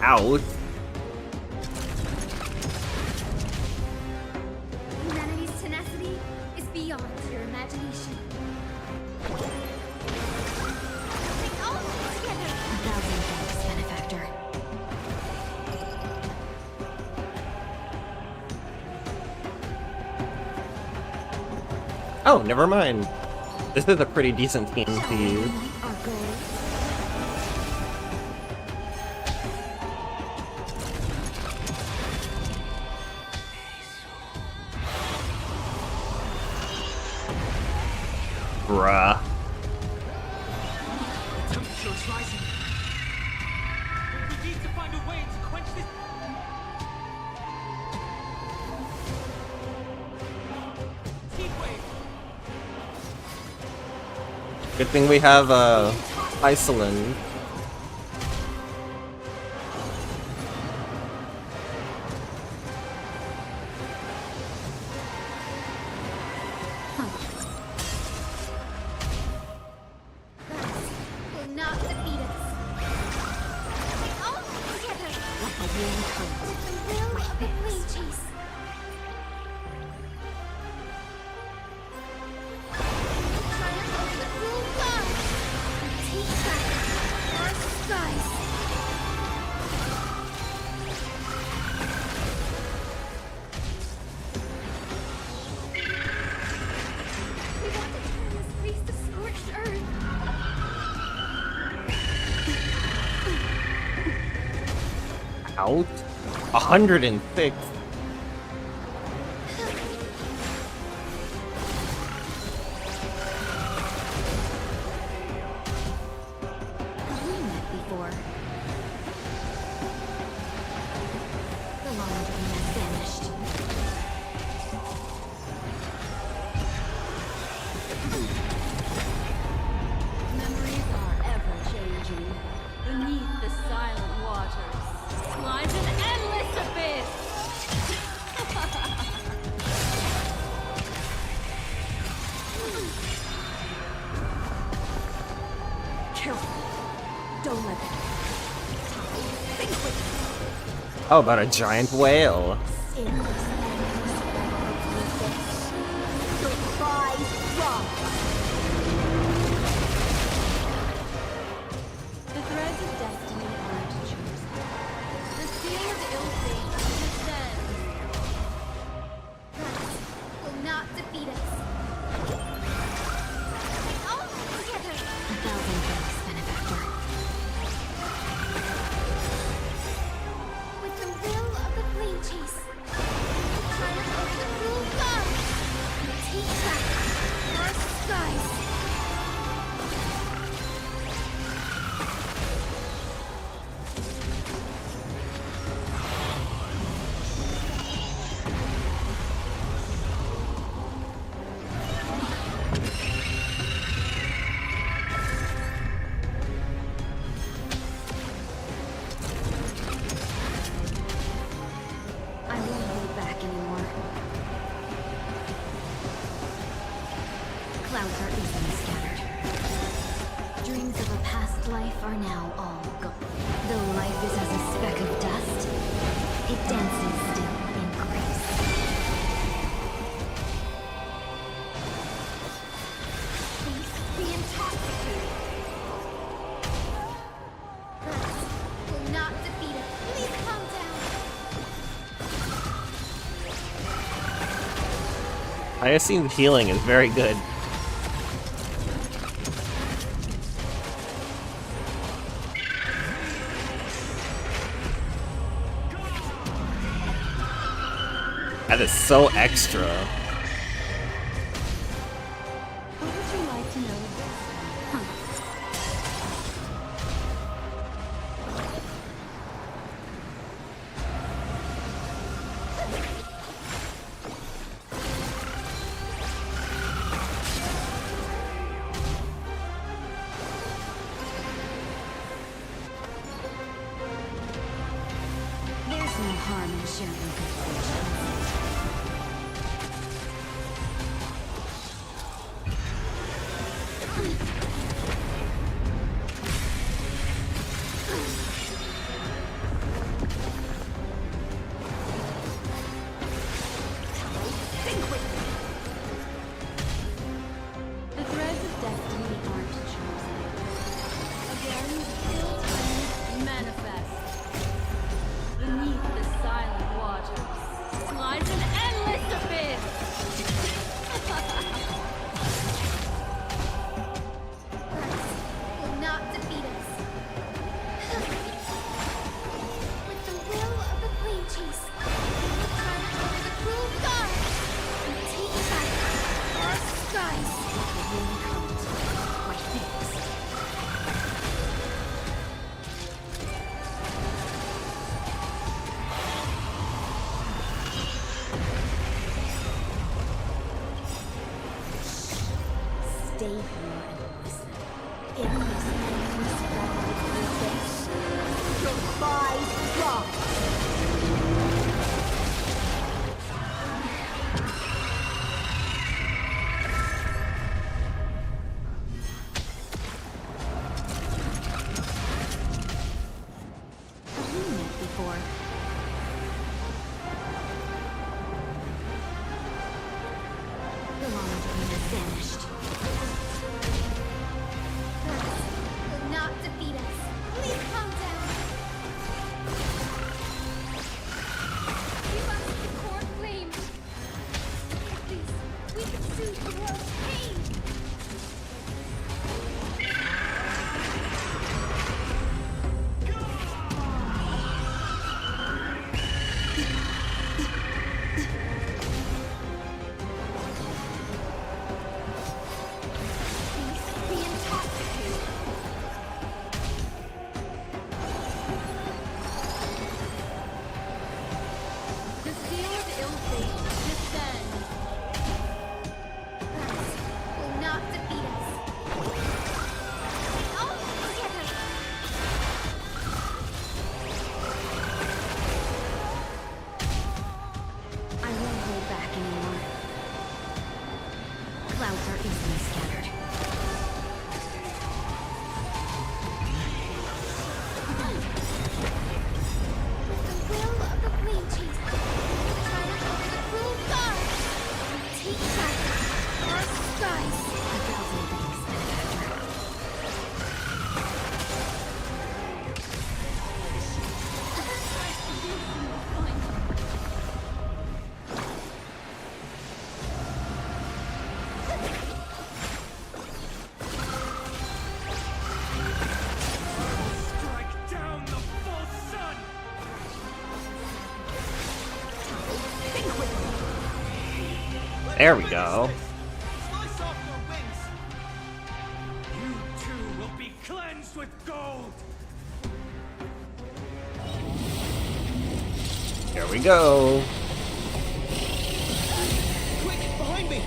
Ouch. Humanity's tenacity is beyond your imagination. Take all of it together. 1,000 thanks, benefactor. Oh, never mind. This is a pretty decent team to use. Our goal. Bruh. Temperature's rising. We need to find a way to quench this. Heat wave. Good thing we have Hyacine. Will not defeat us. Take all of it together. Let the wind come. With the will of the flame chase. Triumph of the cruel gods. Take back our skies. We want to turn this place to scorched earth. Out. 106. Have we met before? The long dream has vanished. Memories are ever changing. Beneath the silent waters lies an endless abyss. Careful. Don't let them. Think with How about a giant whale? in this endless abyss. Goodbye, rock. The threads of destiny aren't chosen. I won't hold back anymore. Clouds are easily scattered. Dreams of a past life are now all gone. Though life is as a speck of dust, it dances still in grace. Please be intoxicated. Earth will not defeat us. Please calm down. Hyacine's healing is very good. That is so extra. What would you like to know? There's no harm in sharing good fortune. The threads of destiny aren't chosen. Again, guilt manifest. Beneath the silent waters lies an endless abyss. Will not defeat us. With the will of the flame chase, we will triumph over the cruel gods and take back our skies. The wind comes, my thanks. Stay here and listen. In this endless battle with your spies drop. Have we met before? The long dream has vanished. Will not defeat us. Please calm down. Give us the core flame. Please, we can soothe the world's pain. Please be intoxicated. The seal of ill fate descends. Earth will not defeat us. All together. I won't hold back anymore. Clouds are easily scattered. With the will of the flame chase, we will triumph over the cruel gods and take back our skies. A thousand thanks, benefactor. Strike down the full sun! There we go. Slice off your wings! You too will be cleansed with gold! Here we go. Quick, behind me!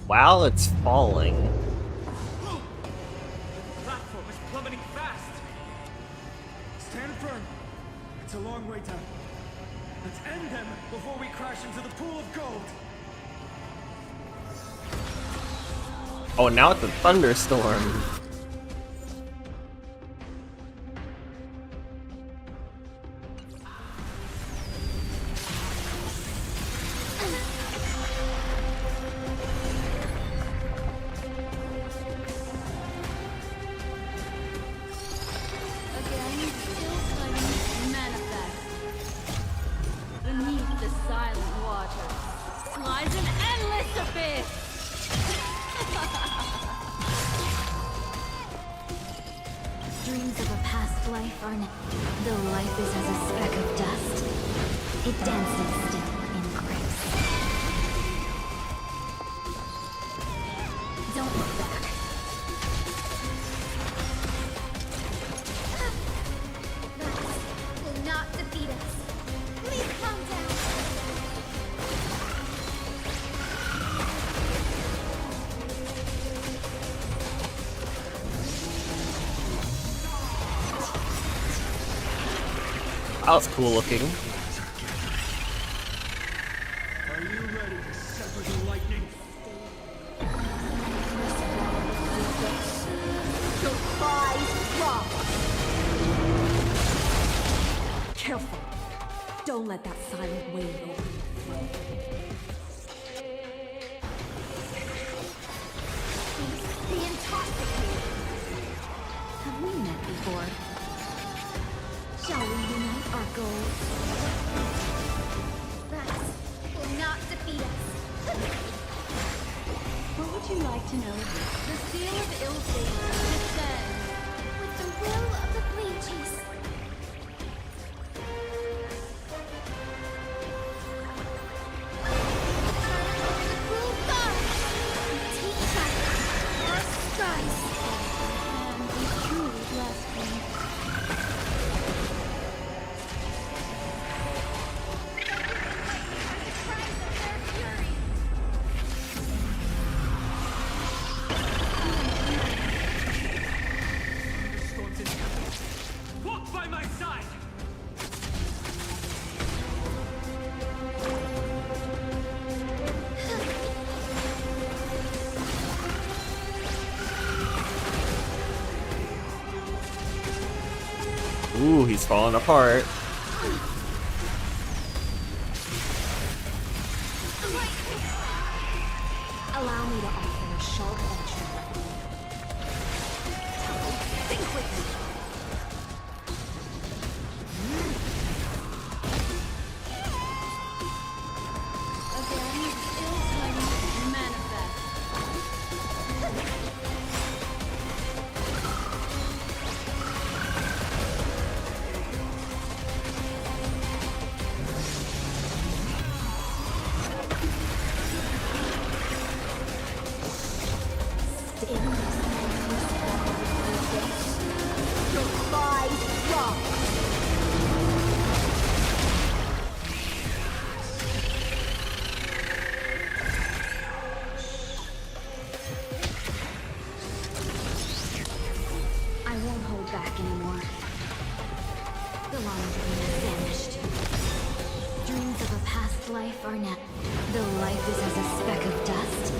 while it's falling. The platform is plummeting fast. Stand firm. It's a long way down. Let's end them before we crash into the pool of gold. Oh, now it's a thunderstorm. Again, still suddenly manifest. Beneath the silent waters lies an endless abyss! Dreams of a past life are now. Though life is as a speck of dust, it dances still in grace. Don't look back. That will not defeat us. Please calm down. That was cool looking. Are you ready to sever the lightning? Defies rock. Careful. Don't let that silent wave open your throat. Be intoxicated. Have we met before? Shall we unite our goals? That will not defeat us. What would you like to know? The seal of ill fate descends with the will of the Bleaches. The cruel gods teach us our skies, and we truly bless them. Storms is coming. Walk by my side. Ooh, he's falling apart. Allow me to offer a sharp entry weapon. Think quickly. Again, ill timing manifest. Defies rock. I won't hold back anymore. The long dream has vanished. Dreams of a past life are now. Though life is as a speck of dust,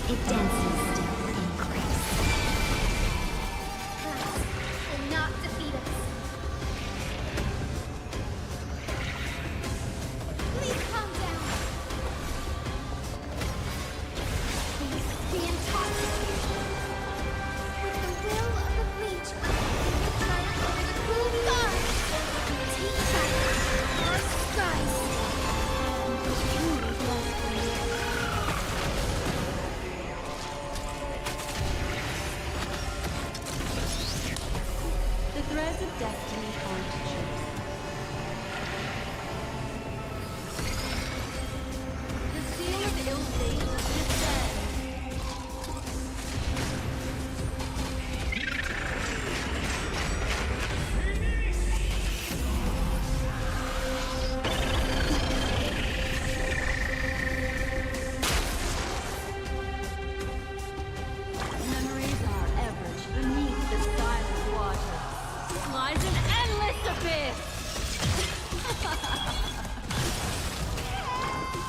it dances still in grace. That will not defeat us. Please calm down. Please be intoxicated with the will of the Bleach. Triumph over the cruel gods. Teach us our skies. And we truly bless them. The threads of destiny aren't chosen. The seal of ill fate descends.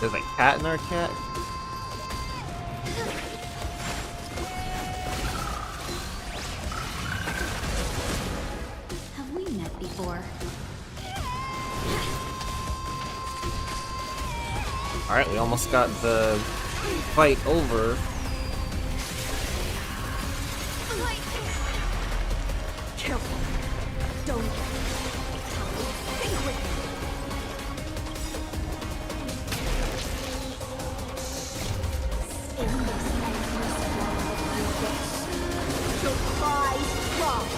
There's a cat in our chat? Have we met before? Alright, we almost got the fight over. Careful. Don't think with me. In this endless world of your prize wrong.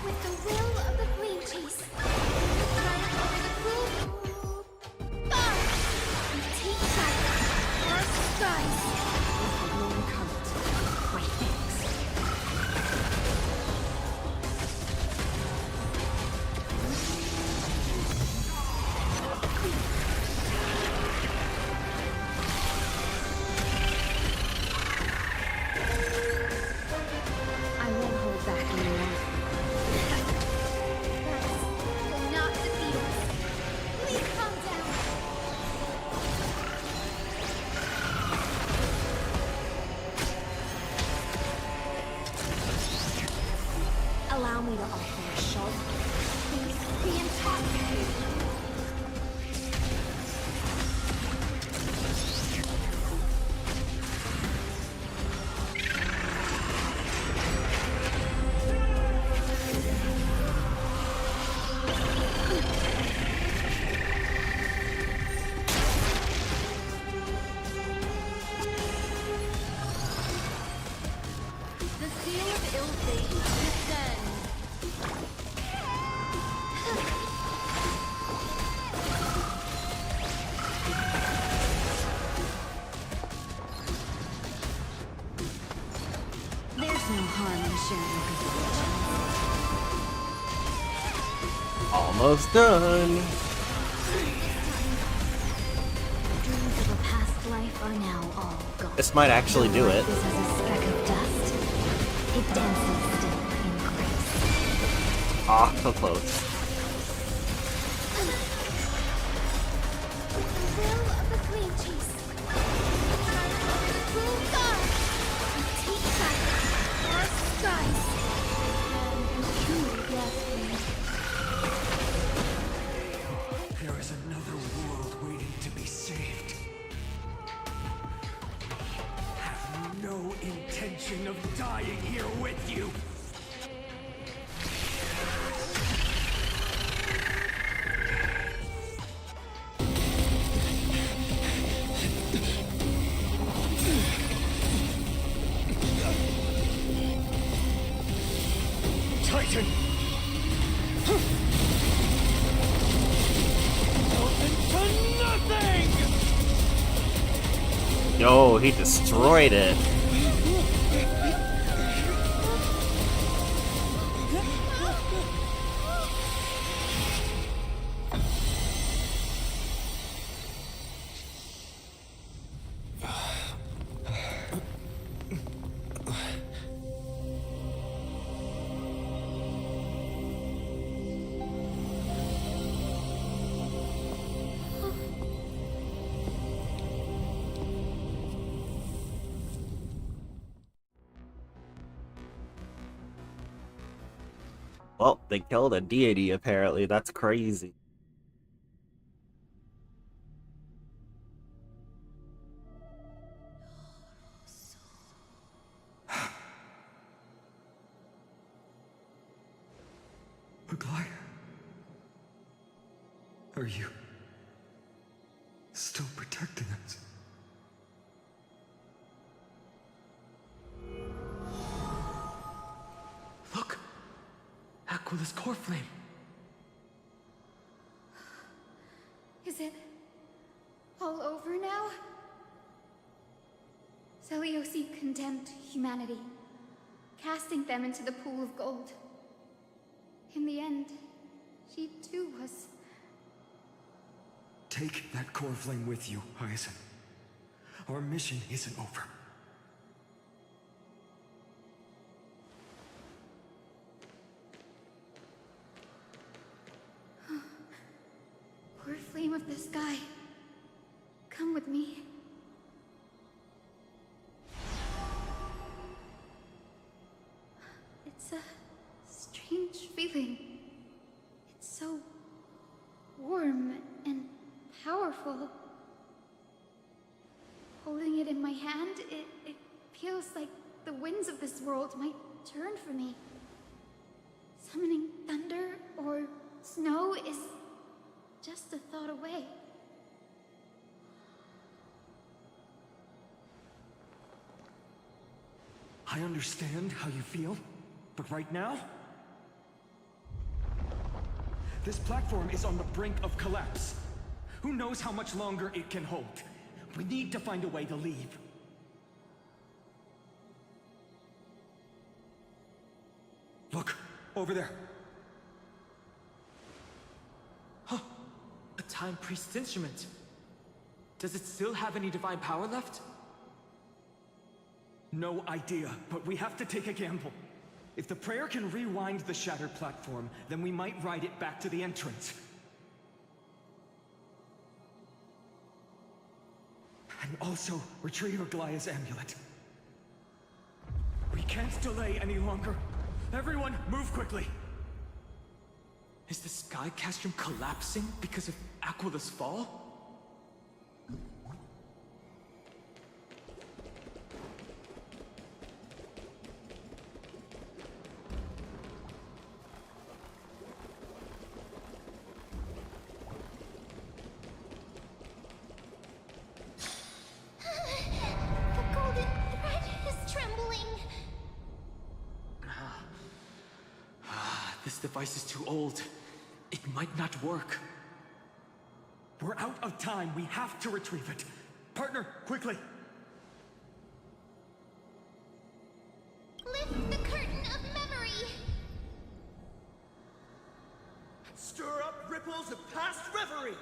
With the will of the flame chase, triumph over the cruel God, and take back our skies. Great thanks. I won't hold back anymore. Will not defeat us. Please calm down. Allow me to offer a short peace be intoxicated. The seal of ill fate descends. There's no harm in sharing good fortune. Almost done. Dreams of a past life are now all gone. This might actually do it. This is a speck of dust. It dances still in grace. Ah, so close. With the will of the flame chase, triumph over the cruel God, and take back our skies. And truly bless me. There is another world waiting to be saved. We have no intention of dying here with you. Titan! Nothing! Yo, he destroyed it. Well, they killed a deity apparently. That's crazy. Aglaia? Are you still protecting us? Look! Aquila's core flame! Is it all over now? Seleucid condemned humanity, casting them into the pool of gold. In the end, she too was Take that core flame with you, Hyacine. Our mission isn't over. Poor flame of the sky. Come with me. It's a strange feeling. It's so warm and powerful. Holding it in my hand, it feels like the winds of this world might turn for me. Summoning thunder or snow is just a thought away. I understand how you feel, but right now, this platform is on the brink of collapse. Who knows how much longer it can hold? We need to find a way to leave. Look, over there. Huh. A Time Priest's instrument. Does it still have any divine power left? No idea, but we have to take a gamble. If the prayer can rewind the shattered platform, then we might ride it back to the entrance. And also retrieve Aglaya's amulet. We can't delay any longer. Everyone, move quickly! Is the sky castrum collapsing because of Aquila's fall? The golden thread is trembling. This device is too old. It might not work. We're out of time. We have to retrieve it. Partner, quickly! Lift the curtain of memory. Stir up ripples of past reverie.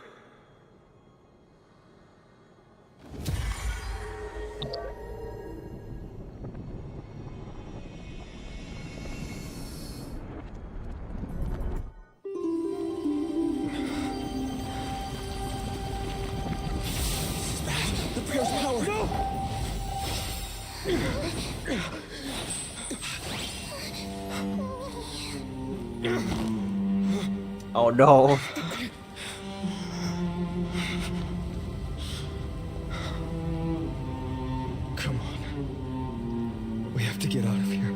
The prayer's power! No! Oh no. Come on. We have to get out of here.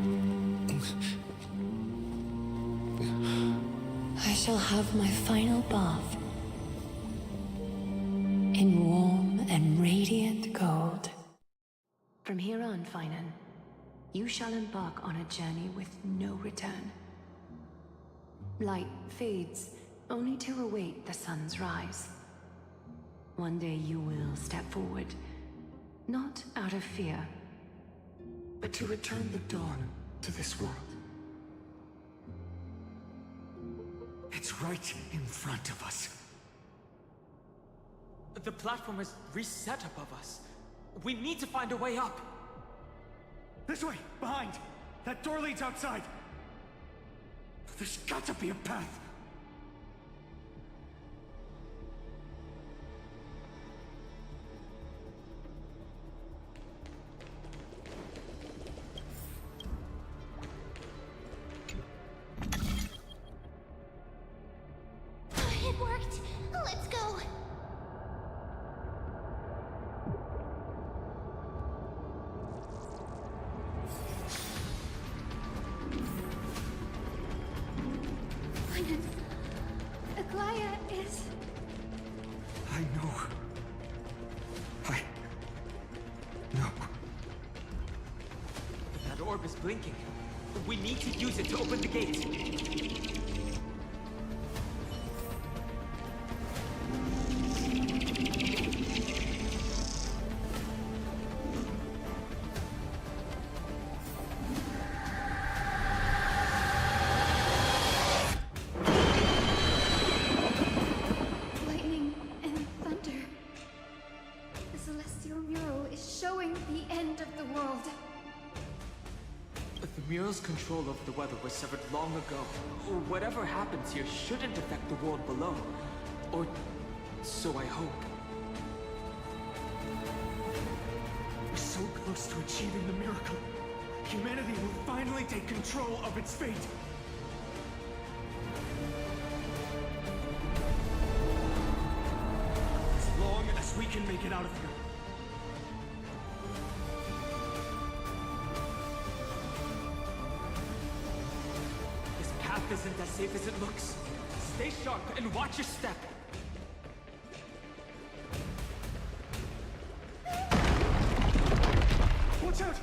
I shall have my final bath in warm and radiant gold. From here on, Finan, you shall embark on a journey with no return. Light fades, only to await the sun's rise. One day you will step forward, not out of fear, but to return the dawn to this world. It's right in front of us. The platform is reset above us. We need to find a way up. This way, behind. That door leads outside. There's got to be a path. It worked. Let's go. Aglaya is... I know. No. That orb is blinking. We need to use it to open the gate. lightning and thunder. The mural's control over the weather was severed long ago. Whatever happens here shouldn't affect the world below. Or so I hope. We're so close to achieving the miracle. Humanity will finally take control of its fate. As long as we can make it out of here. This path isn't as safe as it looks. Stay sharp and watch your step. Watch out!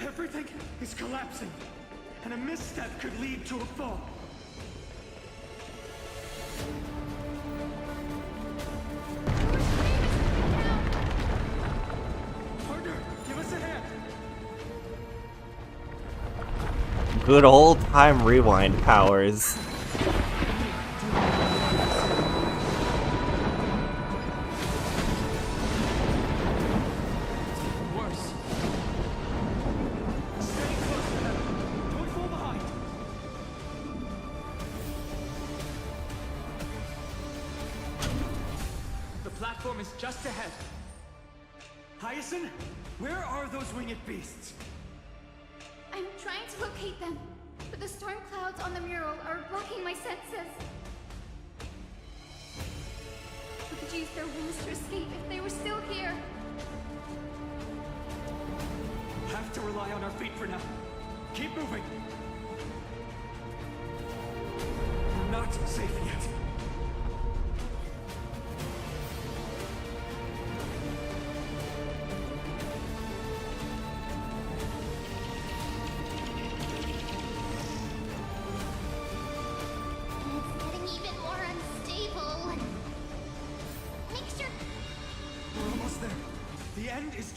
Everything is collapsing, and a misstep could lead to a fall. Partner, give us a hand. Good old time rewind powers. Is just ahead. Hyacine, where are those winged beasts? I'm trying to locate them, but the storm clouds on the mural are blocking my senses. We could use their wings to escape if they were still here. Have to rely on our feet for now. Keep moving. We're not safe yet.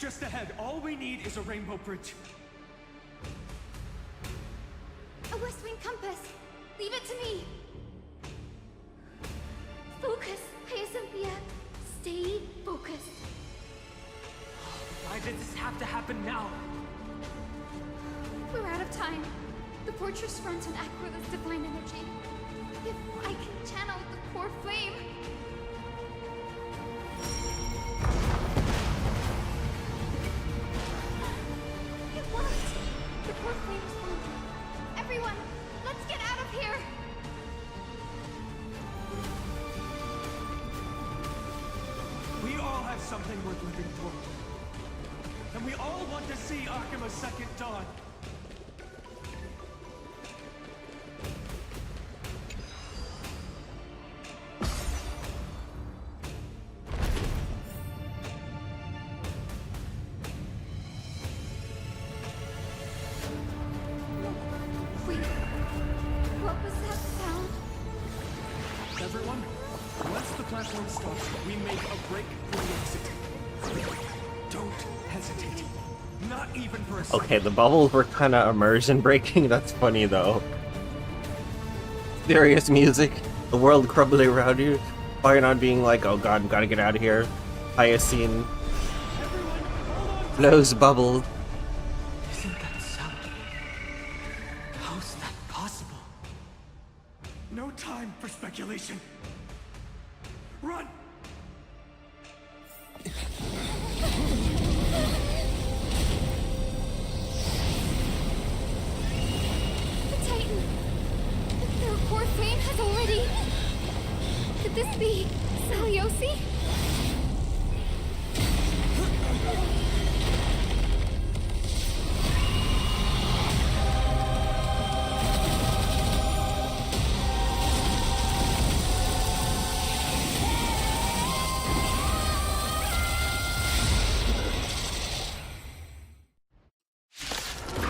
Just ahead. All we need is a rainbow bridge. A West Wing compass. Leave it to me. Focus, Hyacinthia. Stay focused. Why did this have to happen now? We're out of time. The fortress runs on Aquila's divine energy. If I can channel the core flame... Everyone, let's get out of here! We all have something worth living for. And we all want to see Akima's second dawn. We make a break for the exit. Don't hesitate. Not even for a second. Okay, the bubbles were kind of immersion breaking. That's funny though. Serious music, the world crumbling around you, fire on being like, oh god, gotta get out of here. Hyacine. Nose bubbled. Isn't that sound? How's that possible? No time for speculation. Run! The Titan! Their core flame has already... Could this be Saliosi?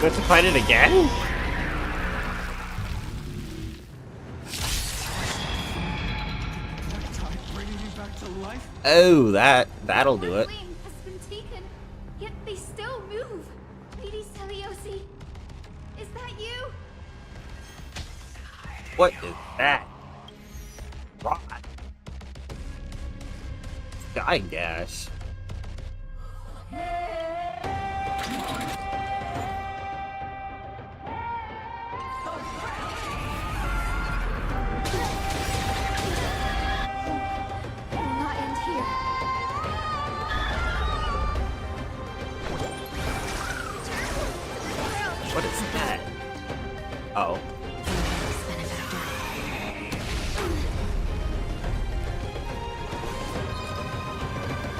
We have to fight it again? Oh, that'll do it. Flame has been taken, yet they still move. Lady Saliosi, is that you? What is that? Rot. Sky Dash. What is that? Oh.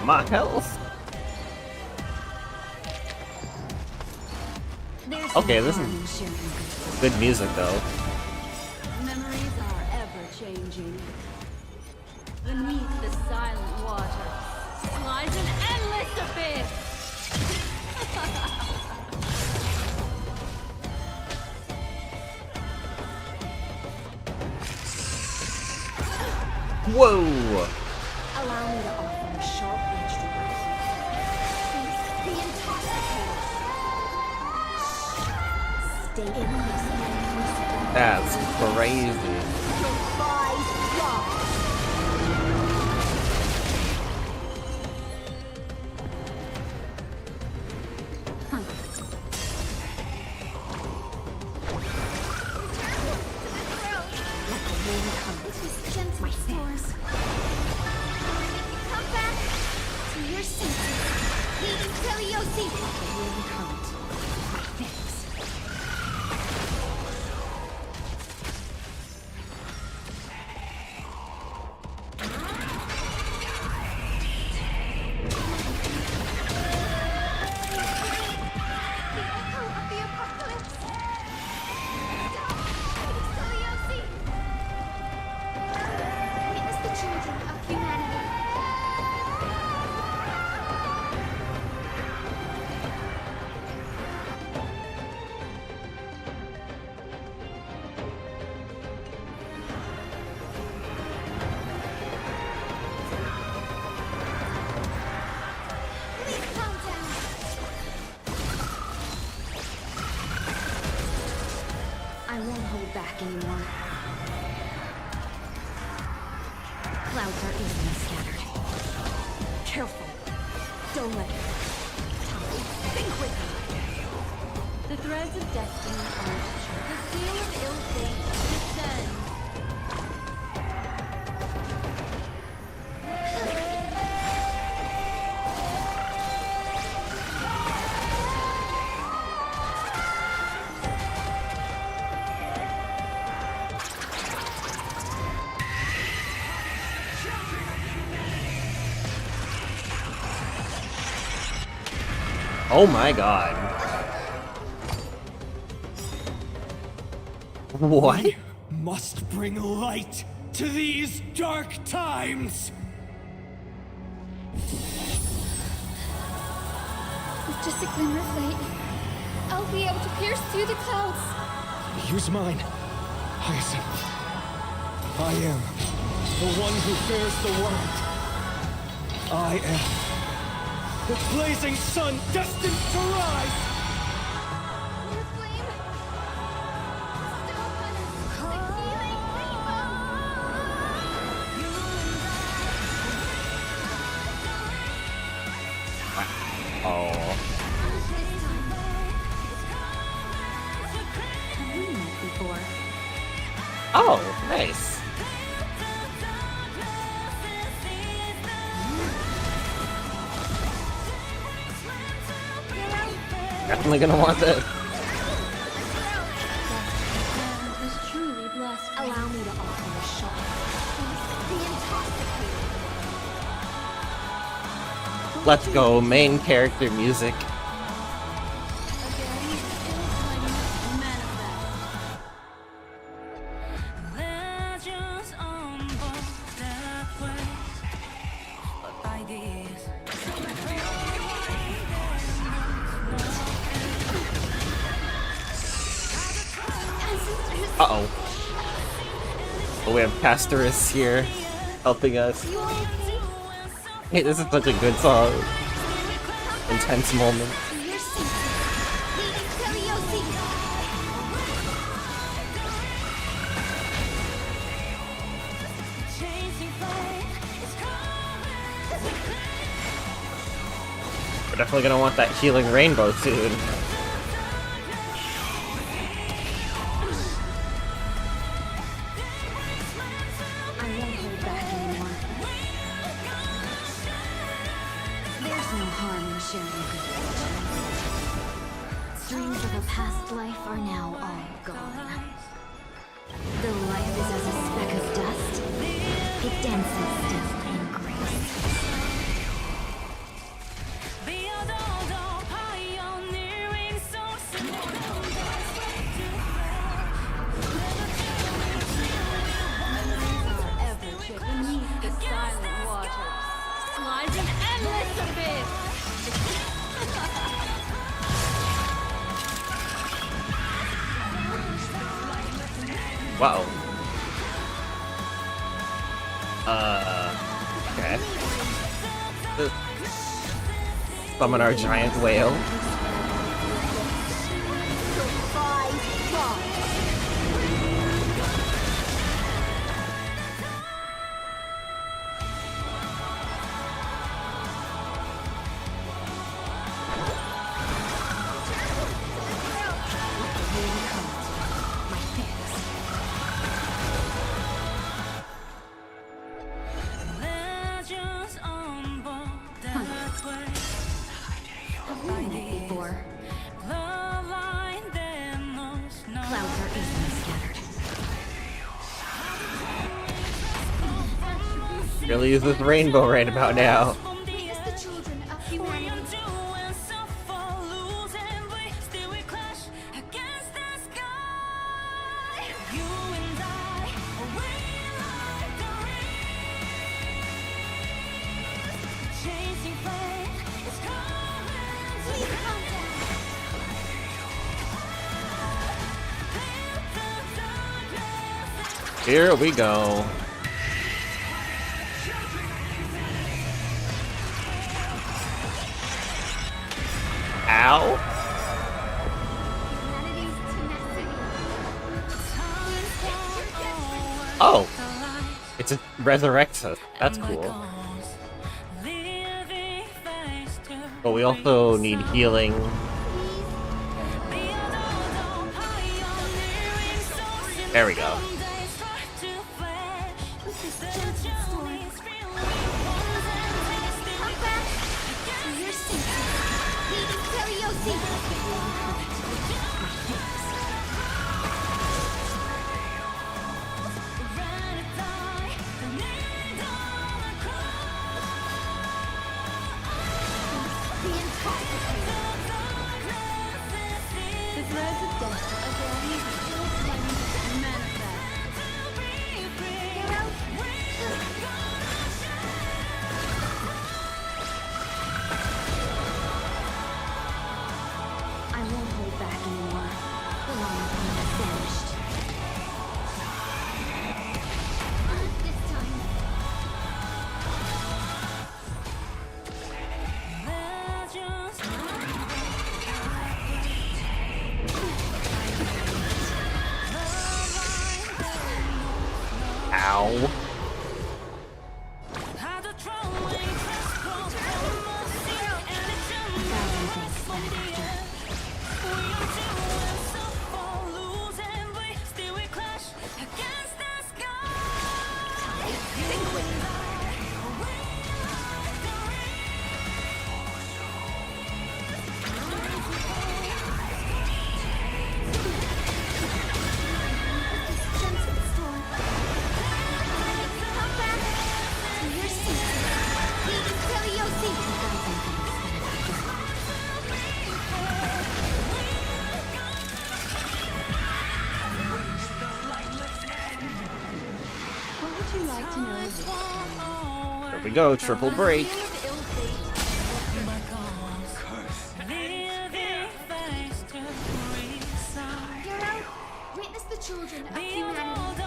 My health. Okay, this is good music though. Memories are ever changing. Beneath the silent water lies an endless abyss. Whoa! Allow me to offer a sharp-edged weapon. Be intoxicated. Stay in this endless dark. That's crazy. Defies God. My force. Come back to your senses. Leading Teliosi. I won't hold back anymore. Clouds are easily scattered. Careful. Don't let it. Think with me. The threads of destiny are the seal of ill fate descends. Oh my god. What? We must bring light to these dark times. With just a glimmer of light, I'll be able to pierce through the clouds. Use mine, Hyacine. I am the one who bears the world. I am the blazing sun destined to rise! Your flame. Still upon us. The healing Oh. We met before. Oh, nice. Definitely gonna want this. Was truly blessed. Allow me to offer a shot. Be intoxicated. Let's go, main character music. Uh-oh. Oh, we have Pastorus here helping us. Hey, this is such a good song. Intense moment. We're definitely gonna want that healing rainbow soon. past life are now all gone. The life is as a speck of dust. It dances still in grace. Beneath the silent waters lies an endless abyss. Wow. Okay. Summon our giant whale. Clouds are easily scattered. Really use this rainbow right about now. Witness the children of humanity. Here we go. Ow. Oh, it's a resurrects us. That's cool. But we also need healing. There we go. The threads of death again still flame manifest. I won't hold back anymore. The long time has vanished. This time. Ow. There we go, triple break. Witness the children of humanity.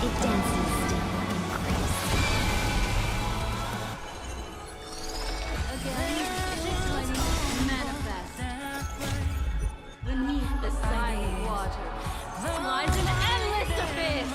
It dances still in grace. Manifest. Beneath the silent water lies an endless abyss.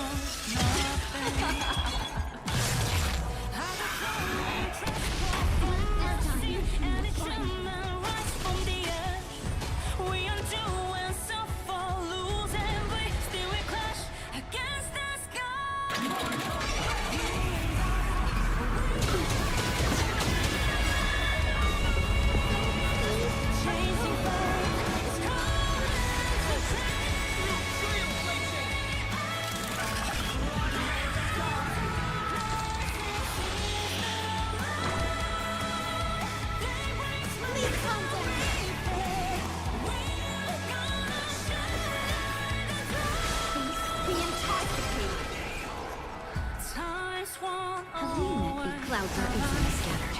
Clouds are easily scattered.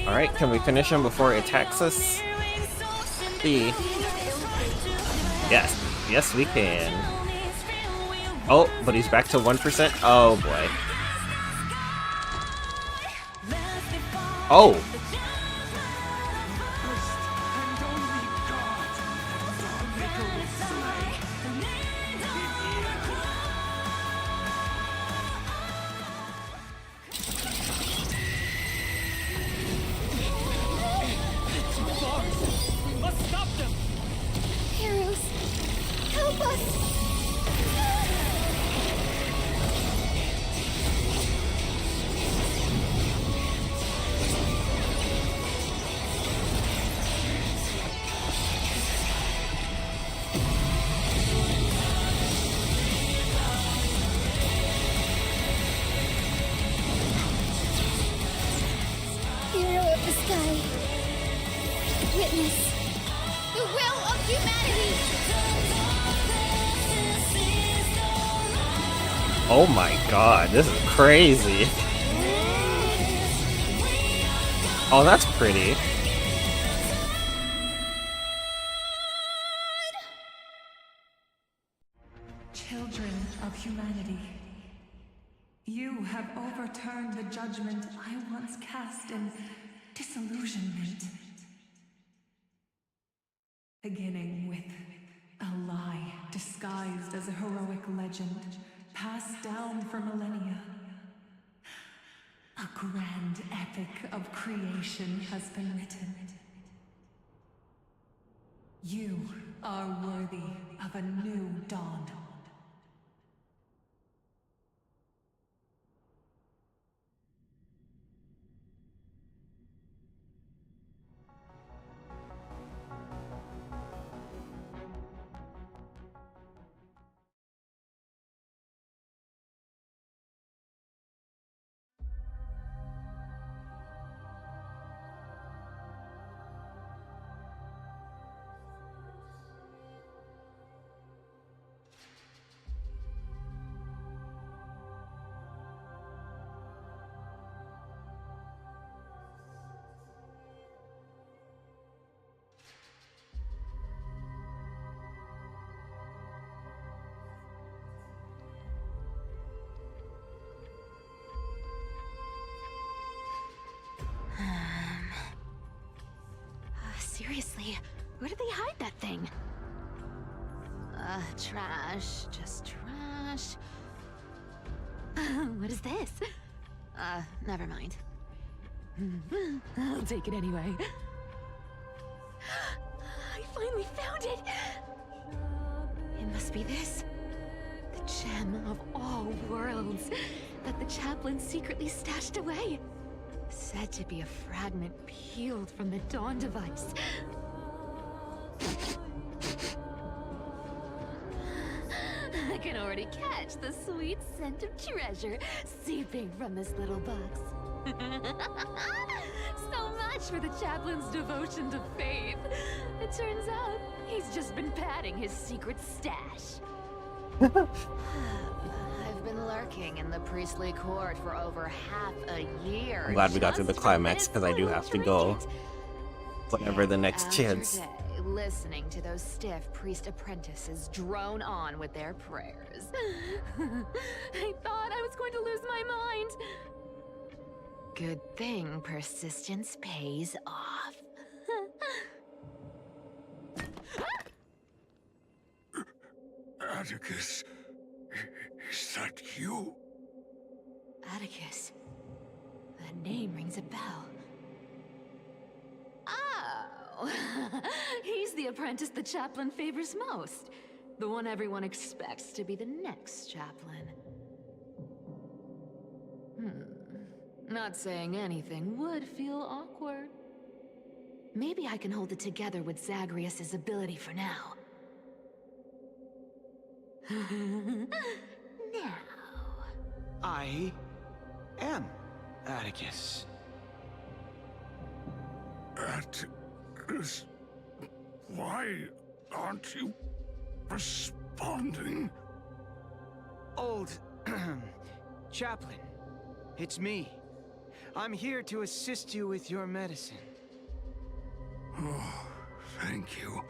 Alright, can we finish him before it attacks us? See. Yes. Yes, we can. Oh, but he's back to 1%? Oh, boy. Oh! Heroes, help us! Hero of the sky, witness the will of humanity! Oh my god, this is crazy. Oh, that's pretty. Children of humanity, you have overturned the judgment I once cast in disillusionment. Beginning with a lie disguised as a heroic legend, passed down for millennia. A grand epic of creation has been written. You are worthy of a new dawn. Seriously, where did they hide that thing? Trash. Just trash. What is this? Never mind. I'll take it anyway. I finally found it! It must be this. The gem of all worlds that the chaplain secretly stashed away. Said to be a fragment peeled from the Dawn device. I can already catch the sweet scent of treasure seeping from this little box. So much for the chaplain's devotion to faith. It turns out he's just been padding his secret stash. I've been lurking in the priestly court for over half a year. I'm glad we got to the climax because I do have to go. whenever the next after chance. day, listening to those stiff priest apprentices drone on with their prayers. I thought I was going to lose my mind. Good thing persistence pays off. Atticus, is that you? Atticus. That name rings a bell. Oh! He's the apprentice the chaplain favors most. The one everyone expects to be the next chaplain. Not saying anything would feel awkward. Maybe I can hold it together with Zagreus' ability for now. Now. I am Atticus. Atticus, why aren't you responding? Old chaplain, it's me. I'm here to assist you with your medicine. Oh, thank you.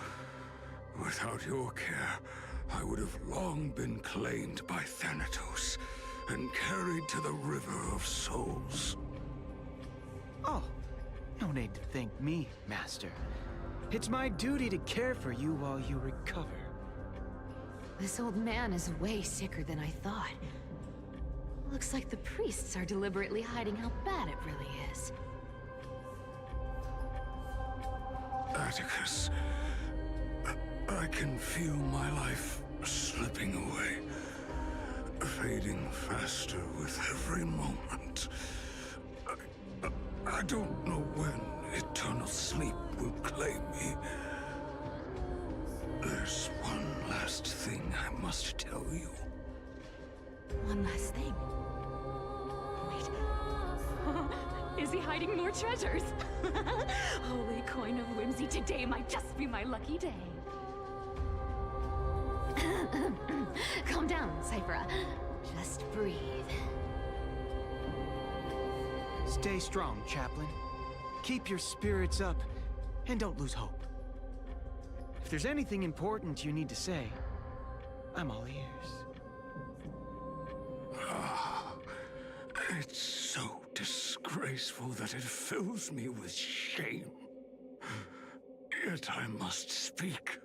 Without your care, I would have long been claimed by Thanatos and carried to the River of Souls. Oh, no need to thank me, Master. It's my duty to care for you while you recover. This old man is way sicker than I thought. Looks like the priests are deliberately hiding how bad it really is. Atticus, I can feel my life slipping away, fading faster with every moment. I don't know when eternal sleep will claim me. There's one last thing I must tell you. One last thing. Wait. Is he hiding more treasures? Holy coin of whimsy, today might just be my lucky day. Calm down, Cyphera. Just breathe. Stay strong, chaplain. Keep your spirits up, and don't lose hope. If there's anything important you need to say, I'm all ears. It's so disgraceful that it fills me with shame. Yet I must speak,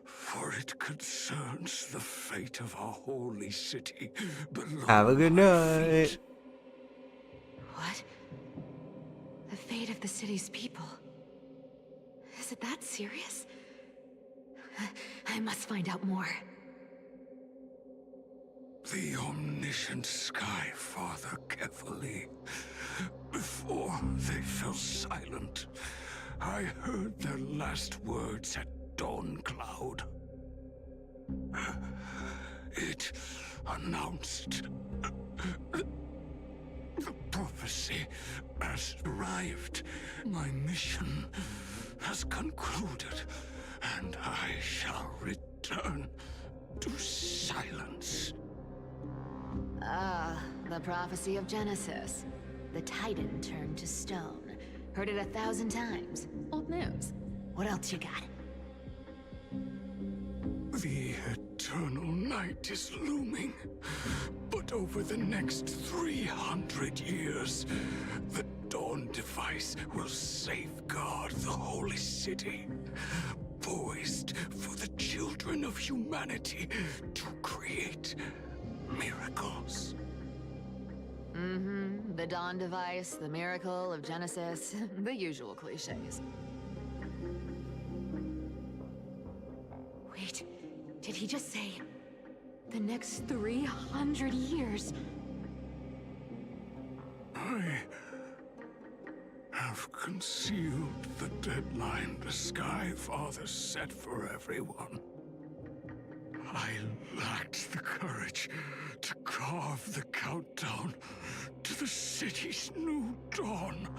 for it concerns the fate of our holy city below. Have a good night. What? The fate of the city's people. Is it that serious? I must find out more. The omniscient Sky Father Kefali. Before they fell silent, I heard their last words at Dawn Cloud. It announced the prophecy has arrived. My mission has concluded, and I shall return to silence. Ah, the prophecy of Genesis. The Titan turned to stone. Heard it 1,000 times. Old news. What else you got? The eternal night is looming, but over the next 300 years, the Dawn device will safeguard the holy city, poised for the children of humanity to create miracles. The Dawn device, the miracle of Genesis, the usual cliches. Wait, did he just say the next 300 years? I have concealed the deadline the Sky Father set for everyone. I lacked the courage to carve the countdown to the city's new dawn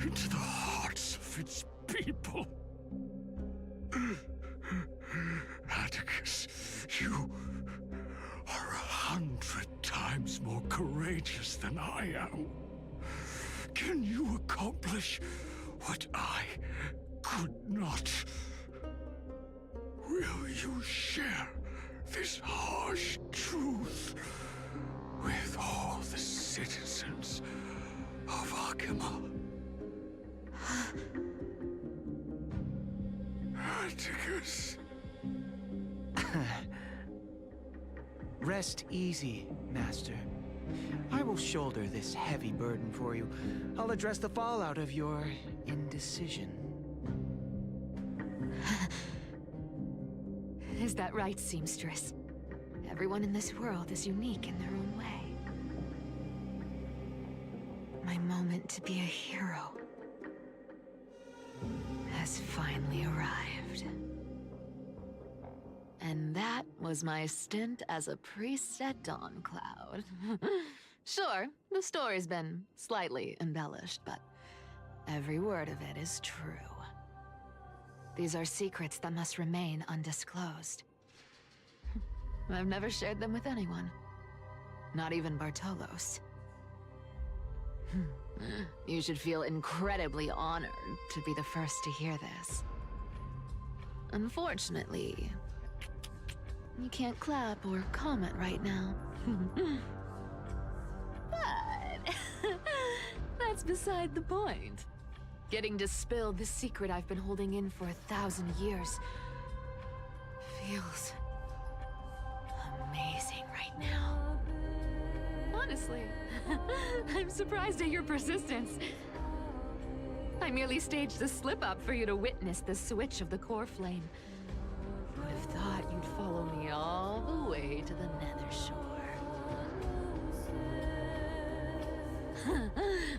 into the hearts of its people. Atticus, you are 100 times more courageous than I am. Can you accomplish what I could not. Will you share this harsh truth with all the citizens of Akima? Atticus. Rest easy, Master. I will shoulder this heavy burden for you. I'll address the fallout of your indecision. Is that right, seamstress? Everyone in this world is unique in their own way. My moment to be a hero has finally arrived. And that was my stint as a priest at Dawncloud. Sure, the story's been slightly embellished, but every word of it is true. These are secrets that must remain undisclosed. I've never shared them with anyone. Not even Bartolos. You should feel incredibly honored to be the first to hear this. Unfortunately, you can't clap or comment right now. But that's beside the point. Getting to spill the secret I've been holding in for 1,000 years feels amazing right now. Honestly, I'm surprised at your persistence. I merely staged the slip-up for you to witness the switch of the core flame. Would have thought you'd follow me all the way to the Nether Shore.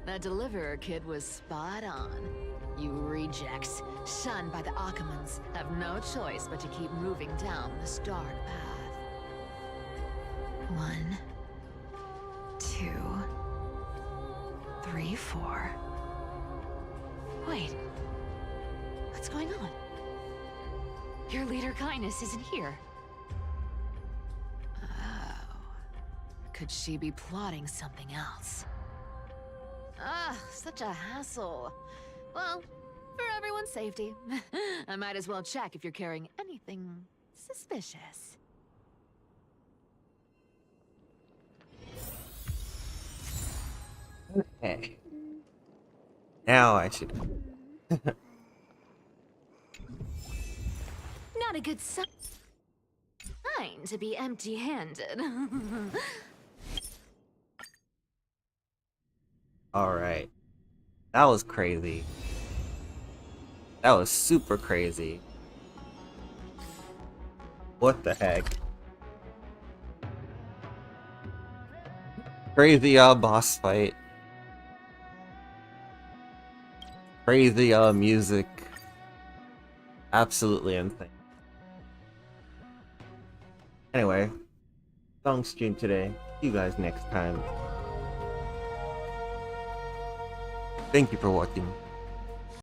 That deliverer kid was spot on. You rejects, shunned by the Akamans, have no choice but to keep moving down this dark path. 1, 2, 3, 4. Wait. What's going on? Your leader Kindness isn't here. Oh. Could she be plotting something else? Ah, such a hassle. Well, for everyone's safety, I might as well check if you're carrying anything suspicious. Okay. Now I should. Not a good sign to be empty-handed. Alright. That was crazy. That was super crazy. What the heck? Crazy boss fight. Crazy music. Absolutely insane. Anyway, long stream today. See you guys next time. Thank you for watching.